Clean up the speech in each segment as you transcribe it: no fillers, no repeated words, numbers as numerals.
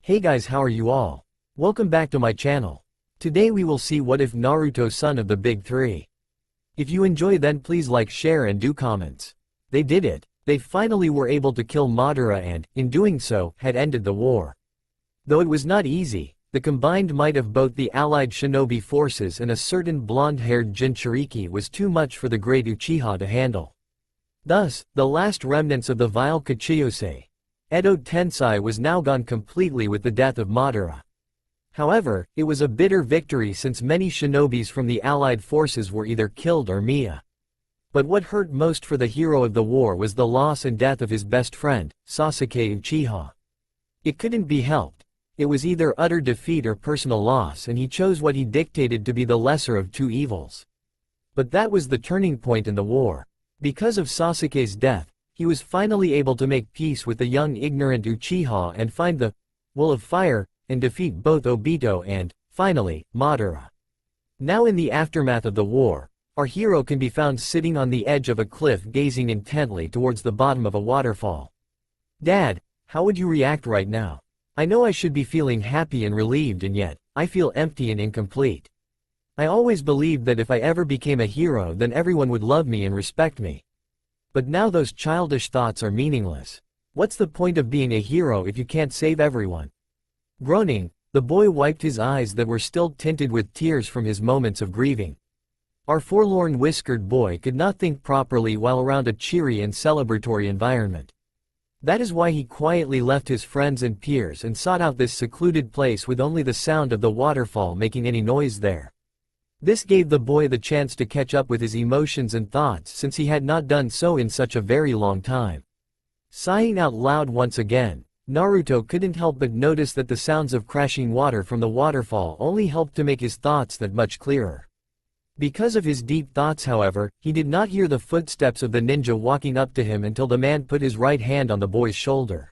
Hey guys, how are you all? Welcome back to my channel. Today we will see what if Naruto son of the big three. If you enjoy then please like, share and do comments. They did it. They finally were able to kill Madara and, in doing so, had ended the war. Though it was not easy, the combined might of both the allied shinobi forces and a certain blonde-haired Jinchuriki was too much for the great Uchiha to handle. Thus, the last remnants of the vile Kachiyose, Edo Tensei, was now gone completely with the death of Madara. However, it was a bitter victory since many shinobis from the allied forces were either killed or Mia. But what hurt most for the hero of the war was the loss and death of his best friend, Sasuke Uchiha. It couldn't be helped. It was either utter defeat or personal loss, and he chose what he dictated to be the lesser of two evils. But that was the turning point in the war. Because of Sasuke's death, he was finally able to make peace with the young ignorant Uchiha and find the Will of Fire, and defeat both Obito and, finally, Madara. Now in the aftermath of the war, our hero can be found sitting on the edge of a cliff gazing intently towards the bottom of a waterfall. Dad, how would you react right now? I know I should be feeling happy and relieved, and yet, I feel empty and incomplete. I always believed that if I ever became a hero then everyone would love me and respect me. But now those childish thoughts are meaningless. What's the point of being a hero if you can't save everyone? Groaning, the boy wiped his eyes that were still tinted with tears from his moments of grieving. Our forlorn whiskered boy could not think properly while around a cheery and celebratory environment. That is why he quietly left his friends and peers and sought out this secluded place with only the sound of the waterfall making any noise there. This gave the boy the chance to catch up with his emotions and thoughts since he had not done so in such a very long time. Sighing out loud once again, Naruto couldn't help but notice that the sounds of crashing water from the waterfall only helped to make his thoughts that much clearer. Because of his deep thoughts, however, he did not hear the footsteps of the ninja walking up to him until the man put his right hand on the boy's shoulder.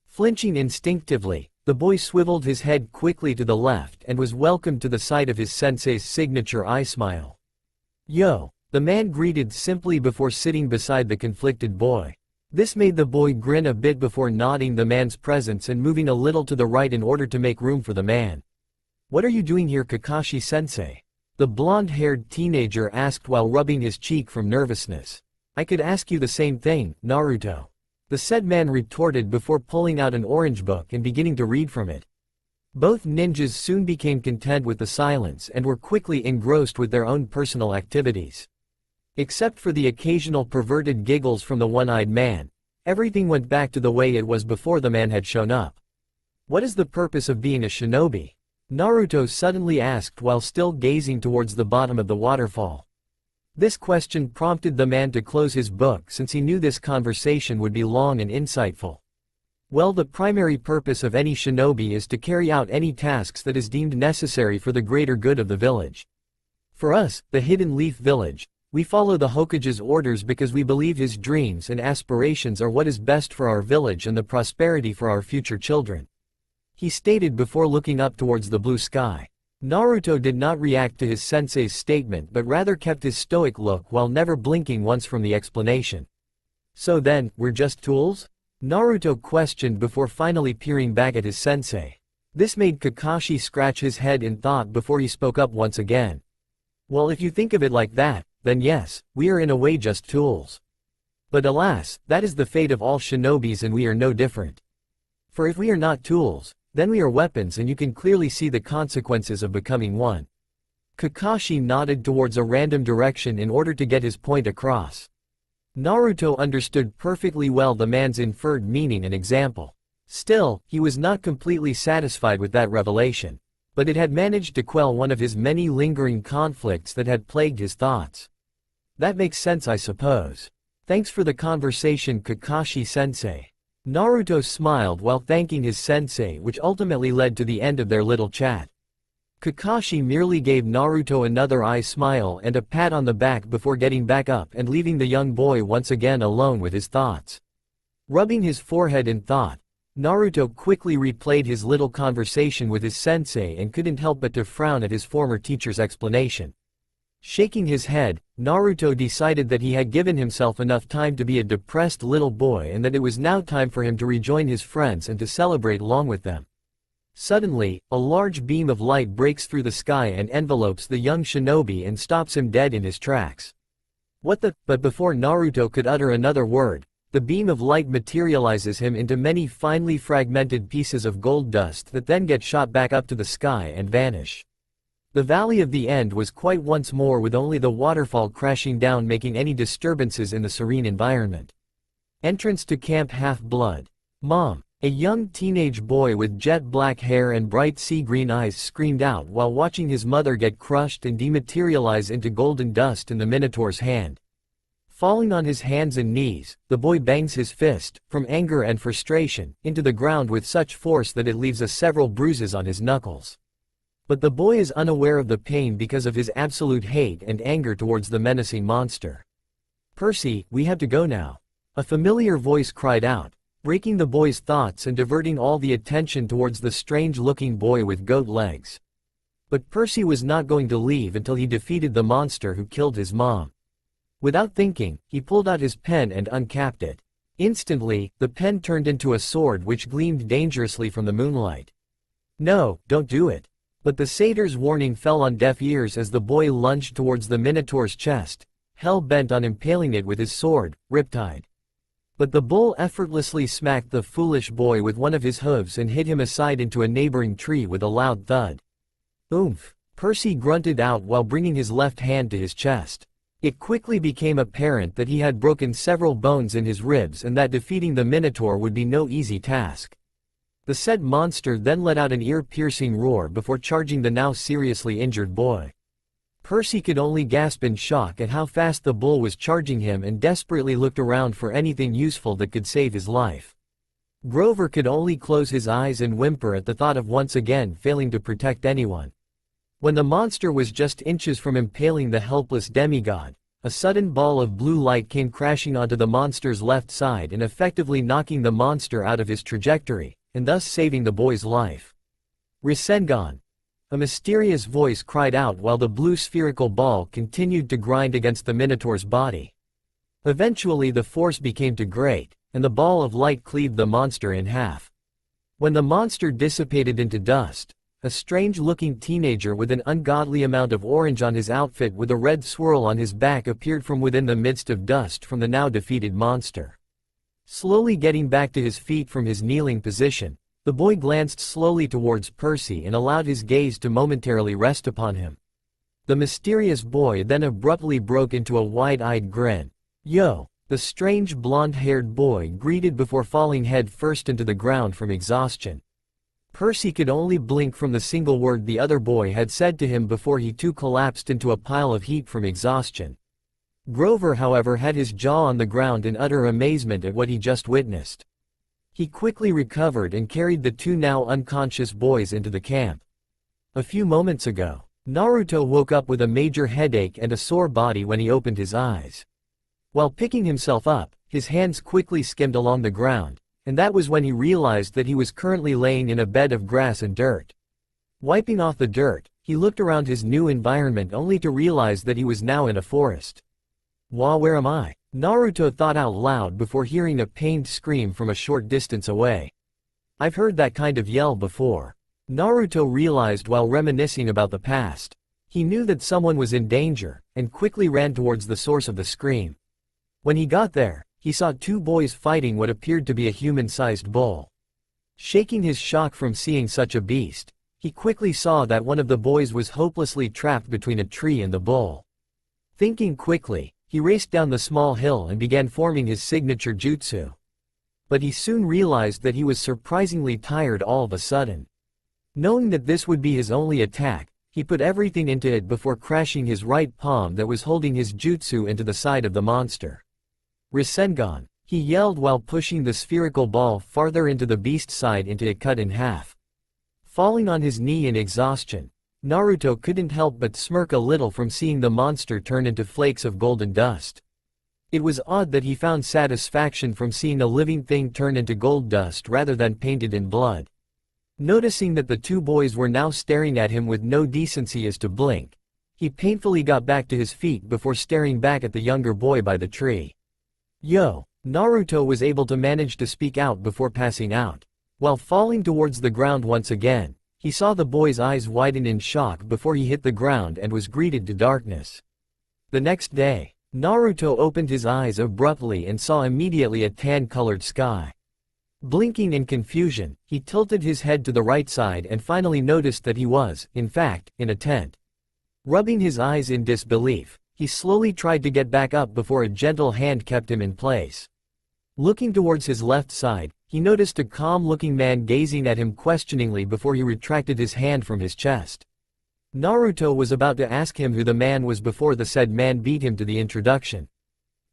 Flinching instinctively, the boy swiveled his head quickly to the left and was welcomed to the sight of his sensei's signature eye smile. "Yo," the man greeted simply before sitting beside the conflicted boy. This made the boy grin a bit before nodding the man's presence and moving a little to the right in order to make room for the man. "What are you doing here, Kakashi-sensei?" the blonde-haired teenager asked while rubbing his cheek from nervousness. "I could ask you the same thing, Naruto," the said man retorted before pulling out an orange book and beginning to read from it. Both ninjas soon became content with the silence and were quickly engrossed with their own personal activities. Except for the occasional perverted giggles from the one-eyed man, everything went back to the way it was before the man had shown up. "What is the purpose of being a shinobi?" Naruto suddenly asked while still gazing towards the bottom of the waterfall. This question prompted the man to close his book since he knew this conversation would be long and insightful. "Well, the primary purpose of any shinobi is to carry out any tasks that is deemed necessary for the greater good of the village. For us, the Hidden Leaf Village, we follow the Hokage's orders because we believe his dreams and aspirations are what is best for our village and the prosperity for our future children," he stated before looking up towards the blue sky. Naruto did not react to his sensei's statement but rather kept his stoic look while never blinking once from the explanation. "So then, we're just tools?" Naruto questioned before finally peering back at his sensei. This made Kakashi scratch his head in thought before he spoke up once again. "Well, if you think of it like that, then yes, we are in a way just tools. But alas, that is the fate of all shinobis and we are no different. For if we are not tools, then we are weapons and you can clearly see the consequences of becoming one." Kakashi nodded towards a random direction in order to get his point across. Naruto understood perfectly well the man's inferred meaning and example. Still, he was not completely satisfied with that revelation. But it had managed to quell one of his many lingering conflicts that had plagued his thoughts. "That makes sense, I suppose. Thanks for the conversation, Kakashi-sensei." Naruto smiled while thanking his sensei, which ultimately led to the end of their little chat. Kakashi merely gave Naruto another eye smile and a pat on the back before getting back up and leaving the young boy once again alone with his thoughts. Rubbing his forehead in thought, Naruto quickly replayed his little conversation with his sensei and couldn't help but to frown at his former teacher's explanation. Shaking his head, Naruto decided that he had given himself enough time to be a depressed little boy and that it was now time for him to rejoin his friends and to celebrate along with them. Suddenly, a large beam of light breaks through the sky and envelopes the young shinobi and stops him dead in his tracks. What the? But before Naruto could utter another word, the beam of light materializes him into many finely fragmented pieces of gold dust that then get shot back up to the sky and vanish. The Valley of the End was quiet once more, with only the waterfall crashing down making any disturbances in the serene environment. Entrance to Camp Half-Blood. Mom! A young teenage boy with jet black hair and bright sea-green eyes screamed out while watching his mother get crushed and dematerialize into golden dust in the Minotaur's hand. Falling on his hands and knees, the boy bangs his fist, from anger and frustration, into the ground with such force that it leaves several bruises on his knuckles. But the boy is unaware of the pain because of his absolute hate and anger towards the menacing monster. "Percy, we have to go now," a familiar voice cried out, breaking the boy's thoughts and diverting all the attention towards the strange-looking boy with goat legs. But Percy was not going to leave until he defeated the monster who killed his mom. Without thinking, he pulled out his pen and uncapped it. Instantly, the pen turned into a sword which gleamed dangerously from the moonlight. "No, don't do it." But the satyr's warning fell on deaf ears as the boy lunged towards the Minotaur's chest, hell-bent on impaling it with his sword, Riptide. But the bull effortlessly smacked the foolish boy with one of his hooves and hit him aside into a neighboring tree with a loud thud. "Oomph!" Percy grunted out while bringing his left hand to his chest. It quickly became apparent that he had broken several bones in his ribs and that defeating the Minotaur would be no easy task. The said monster then let out an ear-piercing roar before charging the now seriously injured boy. Percy could only gasp in shock at how fast the bull was charging him and desperately looked around for anything useful that could save his life. Grover could only close his eyes and whimper at the thought of once again failing to protect anyone. When the monster was just inches from impaling the helpless demigod, a sudden ball of blue light came crashing onto the monster's left side and effectively knocking the monster out of his trajectory, and thus saving the boy's life. "Rasengan!" A mysterious voice cried out while the blue spherical ball continued to grind against the Minotaur's body. Eventually the force became too great, and the ball of light cleaved the monster in half. When the monster dissipated into dust, a strange-looking teenager with an ungodly amount of orange on his outfit with a red swirl on his back appeared from within the midst of dust from the now defeated monster. Slowly getting back to his feet from his kneeling position, the boy glanced slowly towards Percy and allowed his gaze to momentarily rest upon him. The mysterious boy then abruptly broke into a wide-eyed grin. "Yo!" the strange blonde-haired boy greeted before falling head first into the ground from exhaustion. Percy could only blink from the single word the other boy had said to him before he too collapsed into a pile of heat from exhaustion. Grover, however, had his jaw on the ground in utter amazement at what he just witnessed. He quickly recovered and carried the two now unconscious boys into the camp. A few moments ago, Naruto woke up with a major headache and a sore body when he opened his eyes. While picking himself up, his hands quickly skimmed along the ground, and that was when he realized that he was currently laying in a bed of grass and dirt. Wiping off the dirt, he looked around his new environment only to realize that he was now in a forest. Where am I?" Naruto thought out loud before hearing a pained scream from a short distance away. "I've heard that kind of yell before," Naruto realized while reminiscing about the past. He knew that someone was in danger, and quickly ran towards the source of the scream. When he got there, he saw two boys fighting what appeared to be a human-sized bull. Shaking his shock from seeing such a beast, he quickly saw that one of the boys was hopelessly trapped between a tree and the bull. Thinking quickly, he raced down the small hill and began forming his signature jutsu. But he soon realized that he was surprisingly tired all of a sudden. Knowing that this would be his only attack, he put everything into it before crashing his right palm that was holding his jutsu into the side of the monster. "Rasengan!" he yelled while pushing the spherical ball farther into the beast's side until it cut in half. Falling on his knee in exhaustion, Naruto couldn't help but smirk a little from seeing the monster turn into flakes of golden dust. It was odd that he found satisfaction from seeing a living thing turn into gold dust rather than painted in blood. Noticing that the two boys were now staring at him with no decency as to blink, he painfully got back to his feet before staring back at the younger boy by the tree. "Yo!" Naruto was able to manage to speak out before passing out. While falling towards the ground once again, he saw the boy's eyes widen in shock before he hit the ground and was greeted to darkness. The next day, Naruto opened his eyes abruptly and saw immediately a tan-colored sky. Blinking in confusion, he tilted his head to the right side and finally noticed that he was, in fact, in a tent. Rubbing his eyes in disbelief, he slowly tried to get back up before a gentle hand kept him in place. Looking towards his left side, he noticed a calm-looking man gazing at him questioningly before he retracted his hand from his chest. Naruto was about to ask him who the man was before the said man beat him to the introduction.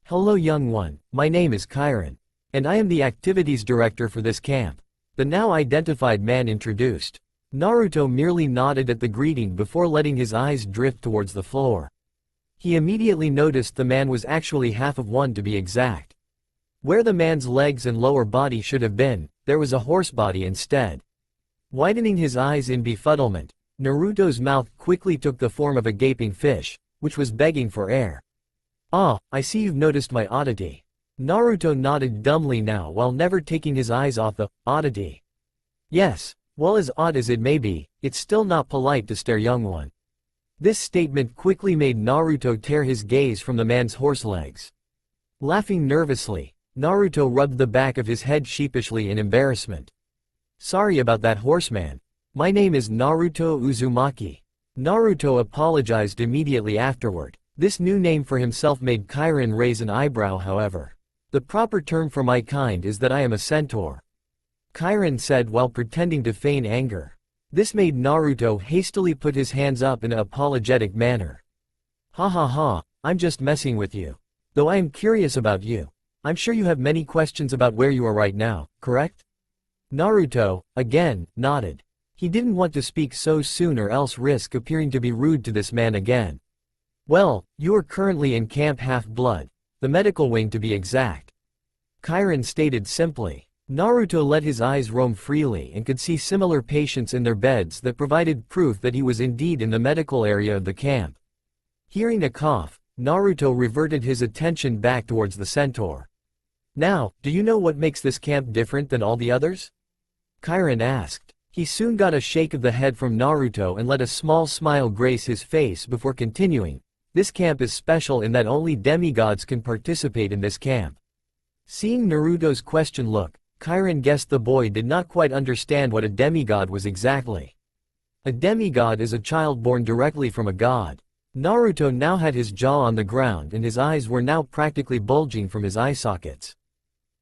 "Hello young one, my name is Kirin. And I am the activities director for this camp," the now identified man introduced. Naruto merely nodded at the greeting before letting his eyes drift towards the floor. He immediately noticed the man was actually half of one to be exact. Where the man's legs and lower body should have been, there was a horse body instead. Widening his eyes in befuddlement, Naruto's mouth quickly took the form of a gaping fish, which was begging for air. "Ah, I see you've noticed my oddity." Naruto nodded dumbly now while never taking his eyes off the oddity. "Yes, well as odd as it may be, it's still not polite to stare young one." This statement quickly made Naruto tear his gaze from the man's horse legs. Laughing nervously, Naruto rubbed the back of his head sheepishly in embarrassment. "Sorry about that horseman. My name is Naruto Uzumaki." Naruto apologized immediately afterward. This new name for himself made Kirin raise an eyebrow however. "The proper term for my kind is that I am a centaur," Kirin said while pretending to feign anger. This made Naruto hastily put his hands up in an apologetic manner. "Ha ha ha, I'm just messing with you. Though I am curious about you. I'm sure you have many questions about where you are right now, correct?" Naruto, again, nodded. He didn't want to speak so soon or else risk appearing to be rude to this man again. "Well, you are currently in Camp Half-Blood, the medical wing to be exact," Kirin stated simply. Naruto let his eyes roam freely and could see similar patients in their beds that provided proof that he was indeed in the medical area of the camp. Hearing a cough, Naruto reverted his attention back towards the centaur. "Now, do you know what makes this camp different than all the others?" Kirin asked. He soon got a shake of the head from Naruto and let a small smile grace his face before continuing. "This camp is special in that only demigods can participate in this camp." Seeing Naruto's question look, Kirin guessed the boy did not quite understand what a demigod was exactly. A demigod is a child born directly from a god. Naruto now had his jaw on the ground and his eyes were now practically bulging from his eye sockets.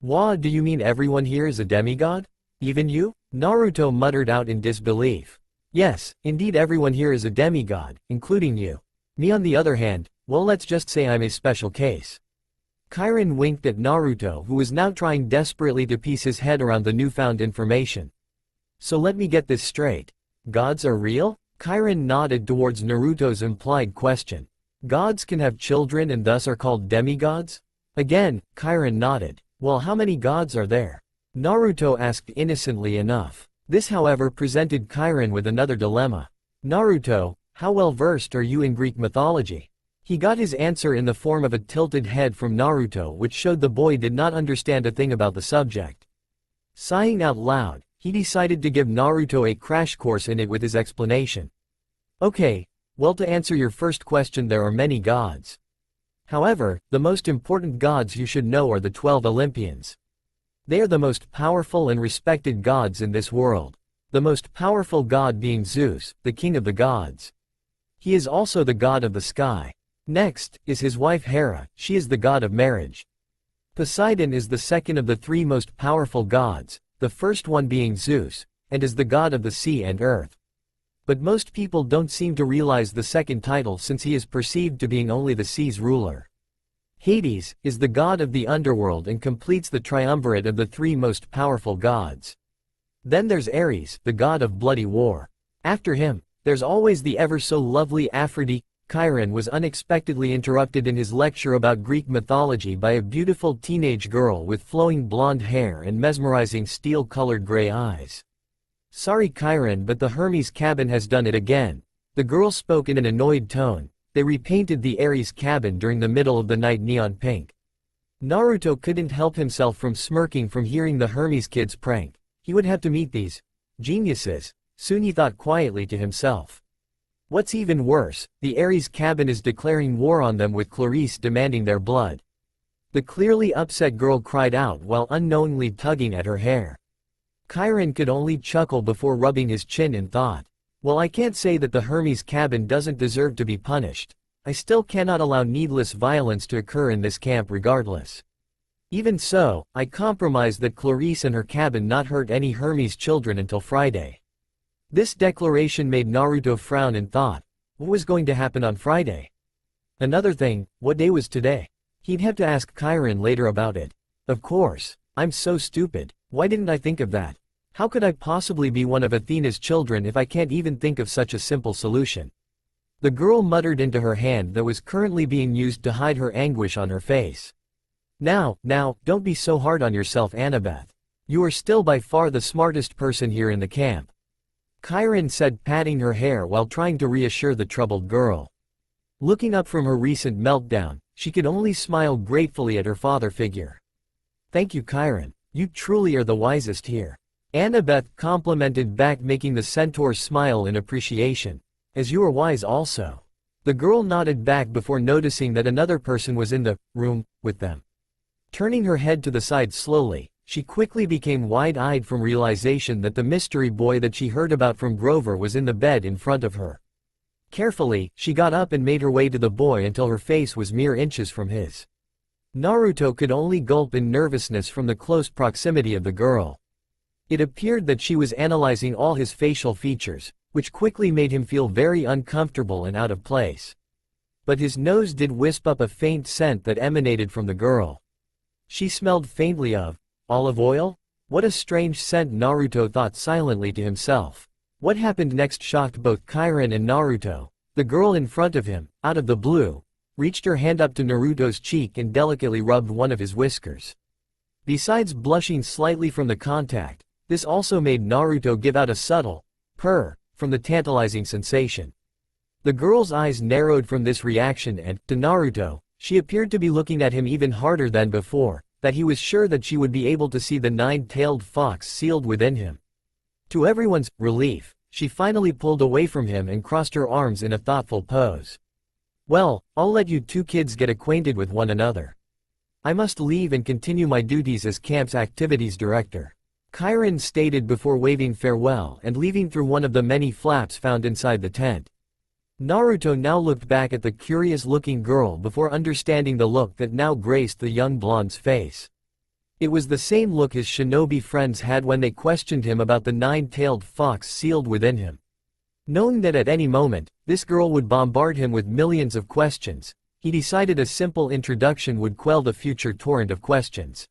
"Wha, do you mean everyone here is a demigod? Even you?" Naruto muttered out in disbelief. "Yes, indeed everyone here is a demigod, including you. Me on the other hand, well let's just say I'm a special case." Kirin winked at Naruto who was now trying desperately to piece his head around the newfound information. "So let me get this straight. Gods are real?" Kirin nodded towards Naruto's implied question. "Gods can have children and thus are called demigods?" Again, Kirin nodded. "Well, how many gods are there?" Naruto asked innocently enough. This however presented Kirin with another dilemma. "Naruto, how well versed are you in Greek mythology?" He got his answer in the form of a tilted head from Naruto which showed the boy did not understand a thing about the subject. Sighing out loud, he decided to give Naruto a crash course in it with his explanation. "Okay, well to answer your first question there are many gods. However, the most important gods you should know are the 12 Olympians. They are the most powerful and respected gods in this world. The most powerful god being Zeus, the king of the gods. He is also the god of the sky. Next, is his wife Hera, she is the god of marriage. Poseidon is the second of the three most powerful gods, the first one being Zeus, and is the god of the sea and earth. But most people don't seem to realize the second title since he is perceived to being only the sea's ruler. Hades is the god of the underworld and completes the triumvirate of the three most powerful gods. Then there's Ares, the god of bloody war. After him, there's always the ever so lovely Aphrodite. Kirin was unexpectedly interrupted in his lecture about Greek mythology by a beautiful teenage girl with flowing blonde hair and mesmerizing steel-colored gray eyes. "Sorry Kirin, but the Hermes cabin has done it again." The girl spoke in an annoyed tone. They repainted the Ares cabin during the middle of the night neon pink. Naruto couldn't help himself from smirking from hearing the Hermes kids' prank. He would have to meet these geniuses. Soon he thought quietly to himself. What's even worse, the Ares cabin is declaring war on them with Clarice demanding their blood. The clearly upset girl cried out while unknowingly tugging at her hair. Chiron could only chuckle before rubbing his chin in thought. Well, I can't say that the Hermes cabin doesn't deserve to be punished. I still cannot allow needless violence to occur in this camp regardless. Even so, I compromised that Clarice and her cabin not hurt any Hermes children until Friday. This declaration made Naruto frown and thought, what was going to happen on Friday? Another thing, what day was today? He'd have to ask Chiron later about it. Of course, I'm so stupid. Why didn't I think of that? How could I possibly be one of Athena's children if I can't even think of such a simple solution? The girl muttered into her hand that was currently being used to hide her anguish on her face. Now, don't be so hard on yourself, Annabeth. You are still by far the smartest person here in the camp. Chiron said, patting her hair while trying to reassure the troubled girl. Looking up from her recent meltdown, she could only smile gratefully at her father figure. Thank you, Chiron. You truly are the wisest here. Annabeth complimented back, making the centaur smile in appreciation. As you are wise also. The girl nodded back before noticing that another person was in the room with them. Turning her head to the side slowly, she quickly became wide-eyed from realization that the mystery boy that she heard about from Grover was in the bed in front of her. Carefully, she got up and made her way to the boy until her face was mere inches from his. Naruto could only gulp in nervousness from the close proximity of the girl. It appeared that she was analyzing all his facial features, which quickly made him feel very uncomfortable and out of place. But his nose did wisp up a faint scent that emanated from the girl. She smelled faintly of olive oil? What a strange scent, Naruto thought silently to himself. What happened next shocked both Chiron and Naruto. The girl in front of him, out of the blue, reached her hand up to Naruto's cheek and delicately rubbed one of his whiskers. Besides blushing slightly from the contact, this also made Naruto give out a subtle purr from the tantalizing sensation. The girl's eyes narrowed from this reaction and, to Naruto, she appeared to be looking at him even harder than before, that he was sure that she would be able to see the nine-tailed fox sealed within him. To everyone's relief, she finally pulled away from him and crossed her arms in a thoughtful pose. Well, I'll let you two kids get acquainted with one another. I must leave and continue my duties as camp's activities director. Chiron stated before waving farewell and leaving through one of the many flaps found inside the tent. Naruto now looked back at the curious-looking girl before understanding the look that now graced the young blonde's face. It was the same look his shinobi friends had when they questioned him about the nine-tailed fox sealed within him. Knowing that at any moment, this girl would bombard him with millions of questions, he decided a simple introduction would quell the future torrent of questions.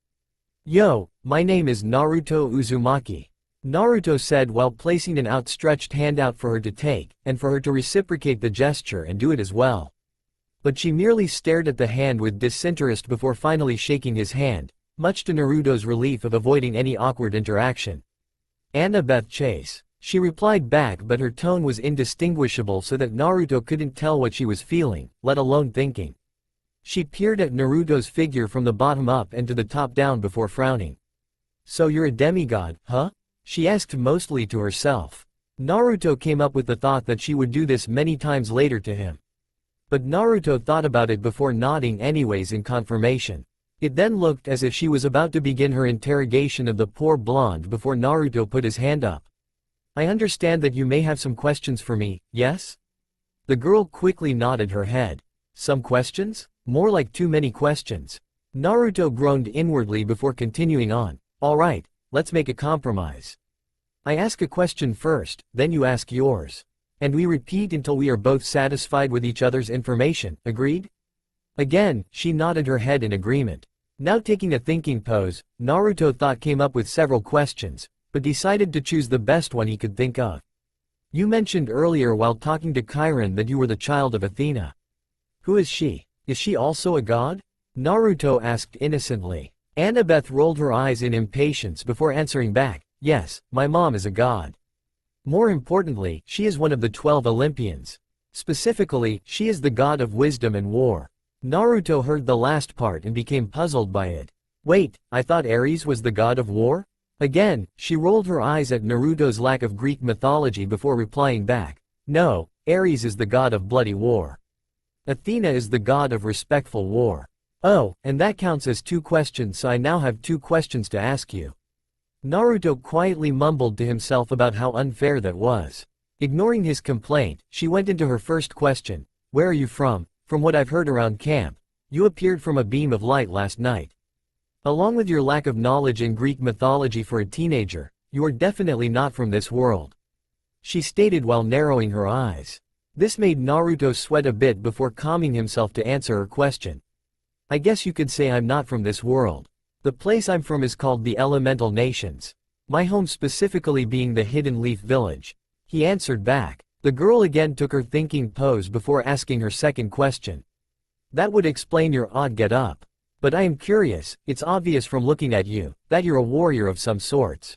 Yo, my name is Naruto Uzumaki. Naruto said while placing an outstretched hand out for her to take, and for her to reciprocate the gesture and do it as well. But she merely stared at the hand with disinterest before finally shaking his hand, much to Naruto's relief of avoiding any awkward interaction. Annabeth Chase. She replied back, but her tone was indistinguishable so that Naruto couldn't tell what she was feeling, let alone thinking. She peered at Naruto's figure from the bottom up and to the top down before frowning. So you're a demigod, huh? She asked mostly to herself. Naruto came up with the thought that she would do this many times later to him. But Naruto thought about it before nodding anyways in confirmation. It then looked as if she was about to begin her interrogation of the poor blonde before Naruto put his hand up. I understand that you may have some questions for me, yes? The girl quickly nodded her head. Some questions? More like too many questions. Naruto groaned inwardly before continuing on. Alright, let's make a compromise. I ask a question first, then you ask yours. And we repeat until we are both satisfied with each other's information, agreed? Again, she nodded her head in agreement. Now taking a thinking pose, Naruto thought came up with several questions, but decided to choose the best one he could think of. You mentioned earlier while talking to Chiron that you were the child of Athena. Who is she? Is she also a god? Naruto asked innocently. Annabeth rolled her eyes in impatience before answering back, yes, my mom is a god. More importantly, she is one of the 12 Olympians. Specifically, she is the god of wisdom and war. Naruto heard the last part and became puzzled by it. Wait, I thought Ares was the god of war? Again, she rolled her eyes at Naruto's lack of Greek mythology before replying back. No, Ares is the god of bloody war. Athena is the god of respectful war. Oh, and that counts as 2 questions, so I now have 2 questions to ask you. Naruto quietly mumbled to himself about how unfair that was. Ignoring his complaint, she went into her first question. Where are you from? From what I've heard around camp, you appeared from a beam of light last night. Along with your lack of knowledge in Greek mythology for a teenager, you are definitely not from this world, she stated while narrowing her eyes. This made Naruto sweat a bit before calming himself to answer her question. I guess you could say I'm not from this world. The place I'm from is called the Elemental Nations. My home specifically being the Hidden Leaf Village. He answered back. The girl again took her thinking pose before asking her second question. That would explain your odd get-up. But I am curious, it's obvious from looking at you, that you're a warrior of some sorts.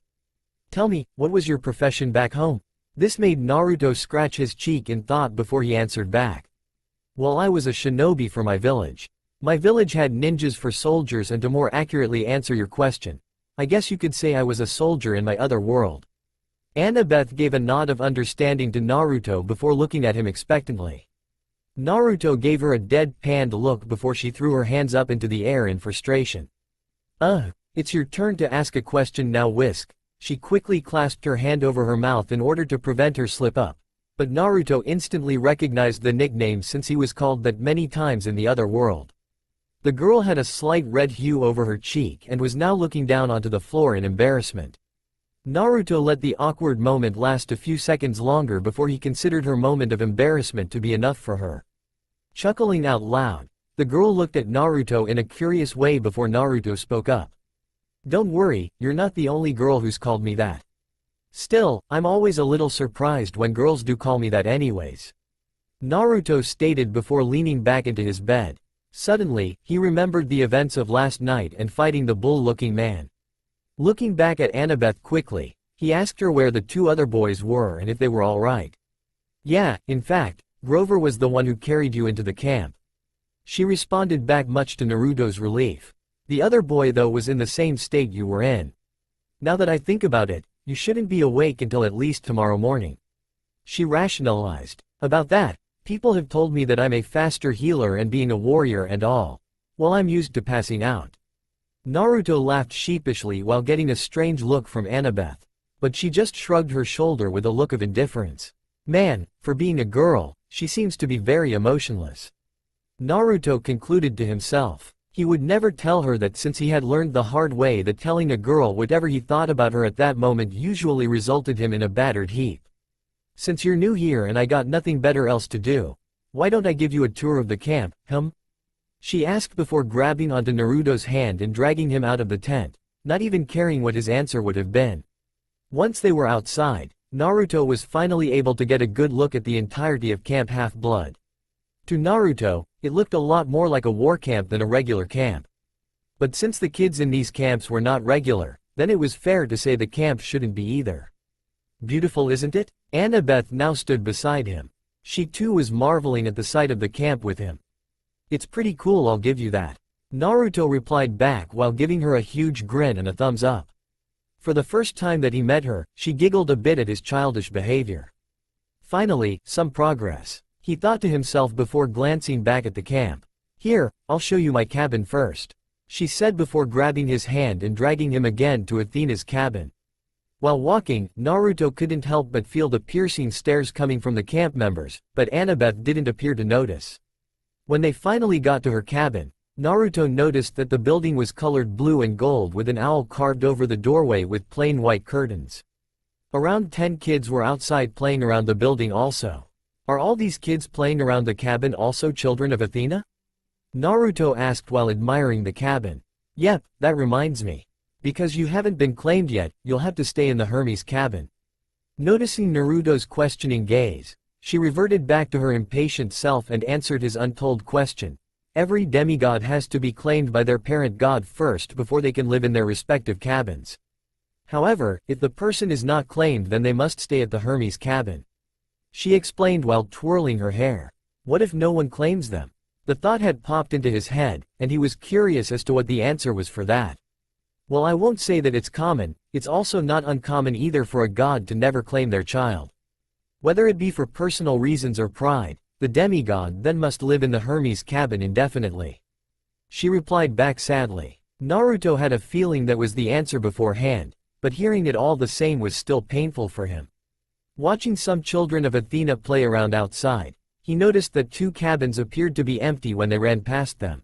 Tell me, what was your profession back home? This made Naruto scratch his cheek in thought before he answered back. Well, I was a shinobi for my village. My village had ninjas for soldiers, and to more accurately answer your question, I guess you could say I was a soldier in my other world. Annabeth gave a nod of understanding to Naruto before looking at him expectantly. Naruto gave her a deadpanned look before she threw her hands up into the air in frustration. It's your turn to ask a question now, Whisk. She quickly clasped her hand over her mouth in order to prevent her slip up. But Naruto instantly recognized the nickname since he was called that many times in the other world. The girl had a slight red hue over her cheek and was now looking down onto the floor in embarrassment. Naruto let the awkward moment last a few seconds longer before he considered her moment of embarrassment to be enough for her. Chuckling out loud, the girl looked at Naruto in a curious way before Naruto spoke up. Don't worry, you're not the only girl who's called me that. Still, I'm always a little surprised when girls do call me that anyways. Naruto stated before leaning back into his bed. Suddenly, he remembered the events of last night and fighting the bull-looking man. Looking back at Annabeth quickly, he asked her where the 2 other boys were and if they were all right. Yeah, in fact, Grover was the one who carried you into the camp. She responded back, much to Naruto's relief. The other boy though was in the same state you were in. Now that I think about it, you shouldn't be awake until at least tomorrow morning. She rationalized. About that, people have told me that I'm a faster healer and being a warrior and all. Well, I'm used to passing out. Naruto laughed sheepishly while getting a strange look from Annabeth. But she just shrugged her shoulder with a look of indifference. Man, for being a girl, she seems to be very emotionless. Naruto concluded to himself. He would never tell her that since he had learned the hard way that telling a girl whatever he thought about her at that moment usually resulted him in a battered heap. Since you're new here and I got nothing better else to do, why don't I give you a tour of the camp, She asked before grabbing onto Naruto's hand and dragging him out of the tent, not even caring what his answer would have been. Once they were outside, Naruto was finally able to get a good look at the entirety of Camp Half-Blood. To Naruto, it looked a lot more like a war camp than a regular camp. But since the kids in these camps were not regular, then it was fair to say the camp shouldn't be either. Beautiful, isn't it? Annabeth now stood beside him. She too was marveling at the sight of the camp with him. It's pretty cool, I'll give you that. Naruto replied back while giving her a huge grin and a thumbs up. For the first time that he met her, she giggled a bit at his childish behavior. Finally, some progress, he thought to himself before glancing back at the camp. Here, I'll show you my cabin first, she said before grabbing his hand and dragging him again to Athena's cabin. While walking, Naruto couldn't help but feel the piercing stares coming from the camp members, but Annabeth didn't appear to notice. When they finally got to her cabin, Naruto noticed that the building was colored blue and gold with an owl carved over the doorway with plain white curtains. Around 10 kids were outside playing around the building also. Are all these kids playing around the cabin also children of Athena? Naruto asked while admiring the cabin. Yep, that reminds me. Because you haven't been claimed yet, you'll have to stay in the Hermes cabin. Noticing Naruto's questioning gaze, she reverted back to her impatient self and answered his untold question. Every demigod has to be claimed by their parent god first before they can live in their respective cabins. However, if the person is not claimed, then they must stay at the Hermes cabin, she explained while twirling her hair. What if no one claims them? The thought had popped into his head, and he was curious as to what the answer was for that. Well, I won't say that it's common, it's also not uncommon either for a god to never claim their child. Whether it be for personal reasons or pride, the demigod then must live in the Hermes cabin indefinitely. She replied back sadly. Naruto had a feeling that was the answer beforehand, but hearing it all the same was still painful for him. Watching some children of Athena play around outside, he noticed that 2 cabins appeared to be empty when they ran past them.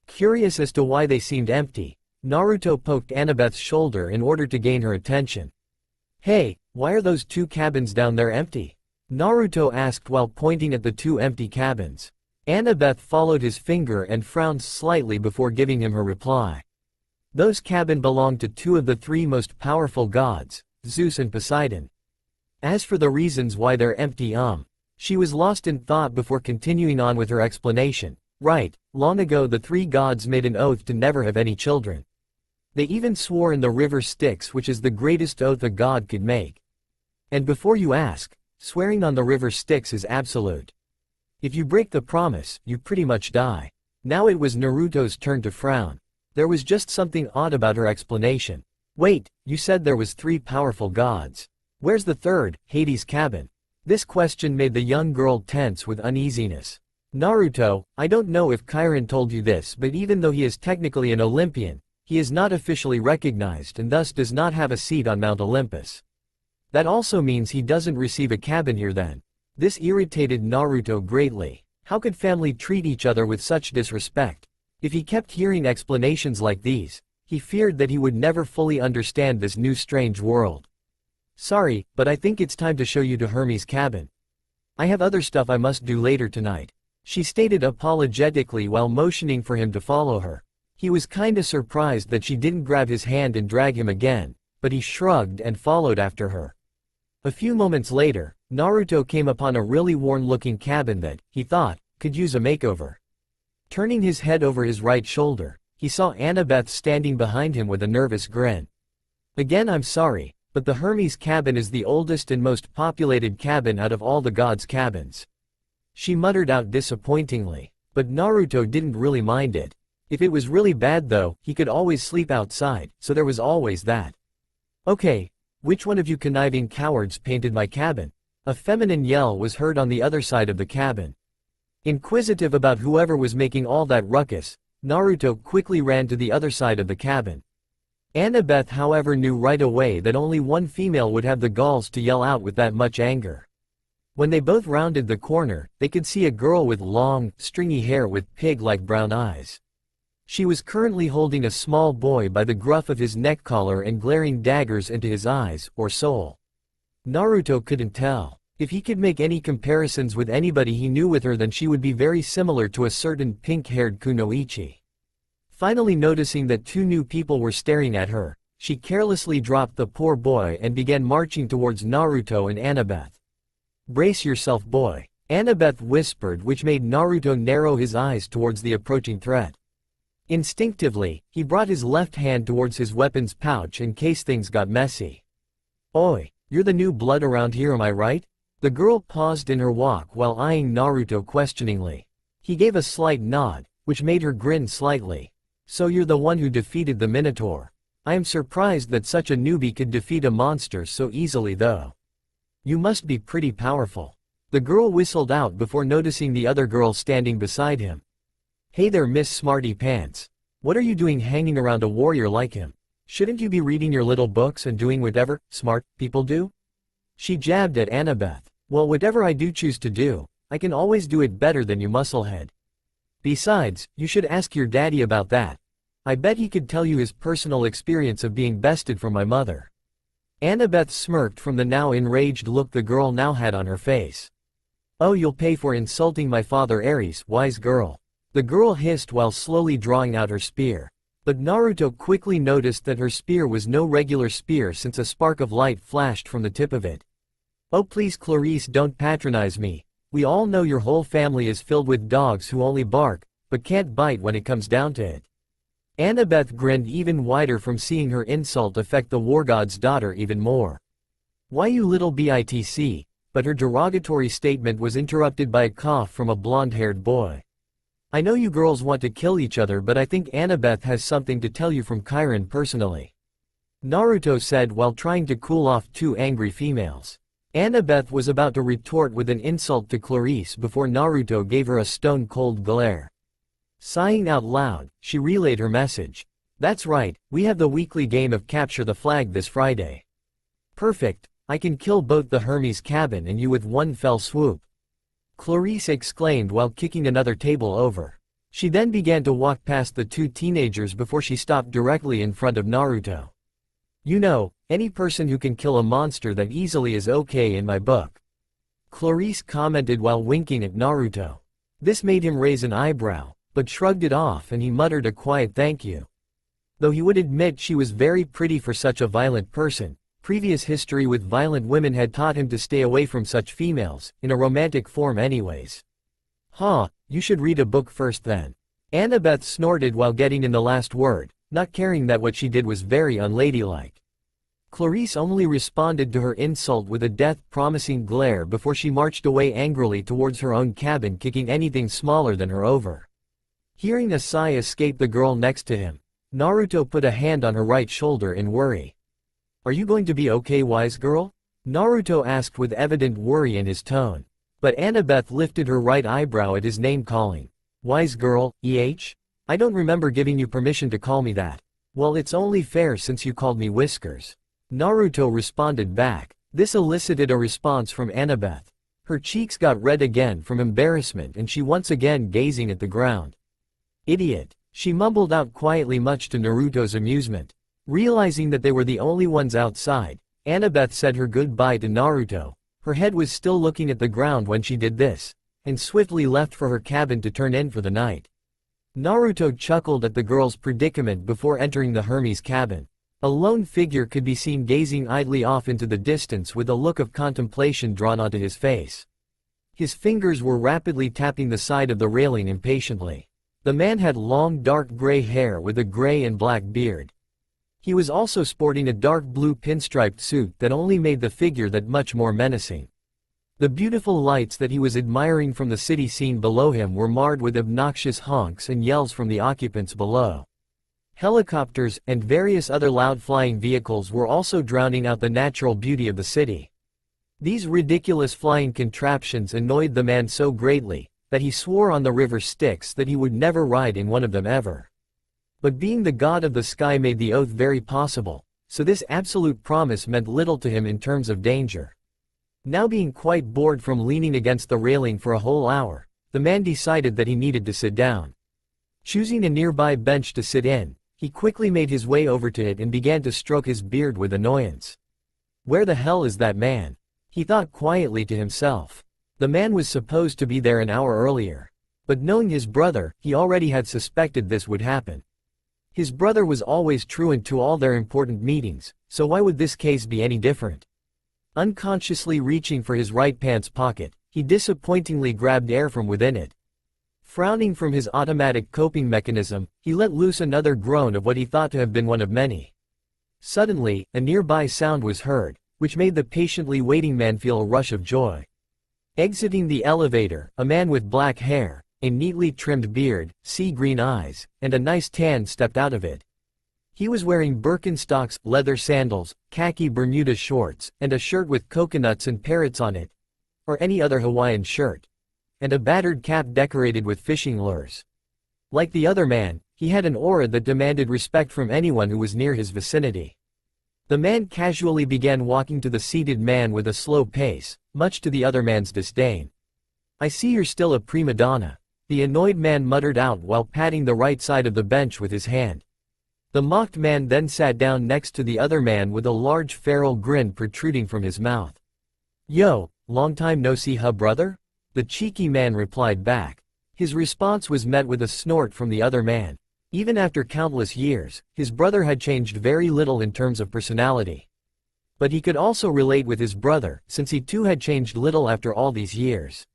Curious as to why they seemed empty, Naruto poked Annabeth's shoulder in order to gain her attention. "Hey, why are those 2 cabins down there empty?" Naruto asked while pointing at the 2 empty cabins. Annabeth followed his finger and frowned slightly before giving him her reply. Those cabins belonged to 2 of the 3 most powerful gods, Zeus and Poseidon. As for the reasons why they're empty, she was lost in thought before continuing on with her explanation. Right, long ago the 3 gods made an oath to never have any children. They even swore in the river Styx, which is the greatest oath a god could make. And before you ask, swearing on the river Styx is absolute. If you break the promise, you pretty much die. Now it was Naruto's turn to frown. There was just something odd about her explanation. Wait, you said there was 3 powerful gods. Where's the 3rd, Hades' cabin? This question made the young girl tense with uneasiness. Naruto, I don't know if Chiron told you this, but even though he is technically an Olympian, he is not officially recognized and thus does not have a seat on Mount Olympus. That also means he doesn't receive a cabin here then. This irritated Naruto greatly. How could family treat each other with such disrespect? If he kept hearing explanations like these, he feared that he would never fully understand this new strange world. Sorry, but I think it's time to show you to Hermes' cabin. I have other stuff I must do later tonight, she stated apologetically while motioning for him to follow her. He was kinda surprised that she didn't grab his hand and drag him again, but he shrugged and followed after her. A few moments later, Naruto came upon a really worn-looking cabin that, he thought, could use a makeover. Turning his head over his right shoulder, he saw Annabeth standing behind him with a nervous grin. Again, I'm sorry, but the Hermes cabin is the oldest and most populated cabin out of all the gods' cabins. She muttered out disappointingly, but Naruto didn't really mind it. If it was really bad though, he could always sleep outside, so there was always that. Okay, which one of you conniving cowards painted my cabin? A feminine yell was heard on the other side of the cabin. Inquisitive about whoever was making all that ruckus, Naruto quickly ran to the other side of the cabin. Annabeth however knew right away that only one female would have the galls to yell out with that much anger. When they both rounded the corner, they could see a girl with long, stringy hair with pig-like brown eyes. She was currently holding a small boy by the gruff of his neck collar and glaring daggers into his eyes, or soul. Naruto couldn't tell. If he could make any comparisons with anybody he knew with her, then she would be very similar to a certain pink-haired kunoichi. Finally noticing that 2 new people were staring at her, she carelessly dropped the poor boy and began marching towards Naruto and Annabeth. Brace yourself, boy, Annabeth whispered, which made Naruto narrow his eyes towards the approaching threat. Instinctively, he brought his left hand towards his weapons pouch in case things got messy. Oi, you're the new blood around here, am I right? The girl paused in her walk while eyeing Naruto questioningly. He gave a slight nod, which made her grin slightly. So you're the one who defeated the Minotaur. I am surprised that such a newbie could defeat a monster so easily though. You must be pretty powerful. The girl whistled out before noticing the other girl standing beside him. Hey there, Miss Smarty Pants. What are you doing hanging around a warrior like him? Shouldn't you be reading your little books and doing whatever smart people do? She jabbed at Annabeth. Well, whatever I do choose to do, I can always do it better than you, musclehead. Besides, you should ask your daddy about that. I bet he could tell you his personal experience of being bested from my mother. Annabeth smirked from the now enraged look the girl now had on her face. Oh, you'll pay for insulting my father, Ares, wise girl. The girl hissed while slowly drawing out her spear. But Naruto quickly noticed that her spear was no regular spear since a spark of light flashed from the tip of it. Oh please Clarice, don't patronize me. We all know your whole family is filled with dogs who only bark, but can't bite when it comes down to it. Annabeth grinned even wider from seeing her insult affect the war god's daughter even more. Why you little bitch, but her derogatory statement was interrupted by a cough from a blonde-haired boy. I know you girls want to kill each other, but I think Annabeth has something to tell you from Chiron personally. Naruto said while trying to cool off two angry females. Annabeth was about to retort with an insult to Clarice before Naruto gave her a stone-cold glare. Sighing out loud, she relayed her message. That's right, we have the weekly game of Capture the Flag this Friday. Perfect, I can kill both the Hermes cabin and you with one fell swoop. Clarice exclaimed while kicking another table over. She then began to walk past the two teenagers before she stopped directly in front of Naruto. You know, any person who can kill a monster that easily is okay in my book. Clarice commented while winking at Naruto. This made him raise an eyebrow, but shrugged it off and he muttered a quiet thank you. Though he would admit she was very pretty for such a violent person, previous history with violent women had taught him to stay away from such females, in a romantic form anyways. Huh, you should read a book first then. Annabeth snorted while getting in the last word, not caring that what she did was very unladylike. Clarice only responded to her insult with a death-promising glare before she marched away angrily towards her own cabin, kicking anything smaller than her over. Hearing a sigh escape the girl next to him, Naruto put a hand on her right shoulder in worry. Are you going to be okay, wise girl? Naruto asked with evident worry in his tone. But Annabeth lifted her right eyebrow at his name calling. Wise girl, I don't remember giving you permission to call me that. Well, it's only fair since you called me Whiskers. Naruto responded back. This elicited a response from Annabeth. Her cheeks got red again from embarrassment and she once again gazing at the ground. Idiot, she mumbled out quietly much to Naruto's amusement. Realizing that they were the only ones outside, Annabeth said her goodbye to Naruto. Her head was still looking at the ground when she did this, and swiftly left for her cabin to turn in for the night. Naruto chuckled at the girl's predicament before entering the Hermes cabin. A lone figure could be seen gazing idly off into the distance with a look of contemplation drawn onto his face. His fingers were rapidly tapping the side of the railing impatiently. The man had long dark gray hair with a gray and black beard. He was also sporting a dark blue pinstriped suit that only made the figure that much more menacing. The beautiful lights that he was admiring from the city scene below him were marred with obnoxious honks and yells from the occupants below. Helicopters and various other loud flying vehicles were also drowning out the natural beauty of the city. These ridiculous flying contraptions annoyed the man so greatly that he swore on the river Styx that he would never ride in one of them ever. But being the god of the sky made the oath very possible, so this absolute promise meant little to him in terms of danger. Now being quite bored from leaning against the railing for a whole hour, the man decided that he needed to sit down. Choosing a nearby bench to sit in, he quickly made his way over to it and began to stroke his beard with annoyance. Where the hell is that man? He thought quietly to himself. The man was supposed to be there an hour earlier. But knowing his brother, he already had suspected this would happen. His brother was always truant to all their important meetings, so why would this case be any different? Unconsciously reaching for his right pants pocket, he disappointingly grabbed air from within it. Frowning from his automatic coping mechanism, he let loose another groan of what he thought to have been one of many. Suddenly, a nearby sound was heard, which made the patiently waiting man feel a rush of joy. Exiting the elevator, a man with black hair, a neatly trimmed beard, sea-green eyes, and a nice tan stepped out of it. He was wearing Birkenstocks, leather sandals, khaki Bermuda shorts, and a shirt with coconuts and parrots on it, or any other Hawaiian shirt, and a battered cap decorated with fishing lures. Like the other man, he had an aura that demanded respect from anyone who was near his vicinity. The man casually began walking to the seated man with a slow pace, much to the other man's disdain. I see you're still a prima donna, the annoyed man muttered out while patting the right side of the bench with his hand. The mocked man then sat down next to the other man with a large feral grin protruding from his mouth. Yo, long time no see, huh brother? The cheeky man replied back. His response was met with a snort from the other man. Even after countless years, his brother had changed very little in terms of personality. But he could also relate with his brother, since he too had changed little after all these years.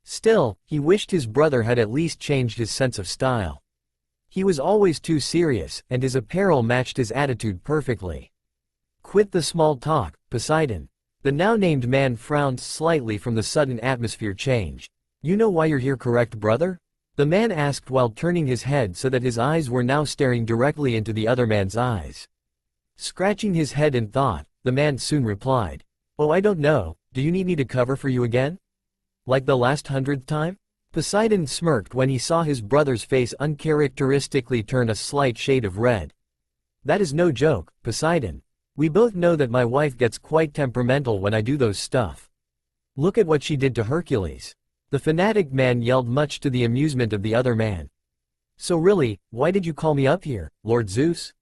Still, he wished his brother had at least changed his sense of style. He was always too serious, and his apparel matched his attitude perfectly. Quit the small talk, Poseidon. The now-named man frowned slightly from the sudden atmosphere change. You know why you're here, correct brother? The man asked while turning his head so that his eyes were now staring directly into the other man's eyes. Scratching his head in thought, the man soon replied, "Oh, I don't know, do you need me to cover for you again? Like the last 100th time?" Poseidon smirked when he saw his brother's face uncharacteristically turn a slight shade of red. "That is no joke, Poseidon. We both know that my wife gets quite temperamental when I do those stuff. Look at what she did to Hercules." The fanatic man yelled, much to the amusement of the other man. "So really, why did you call me up here, Lord Zeus?"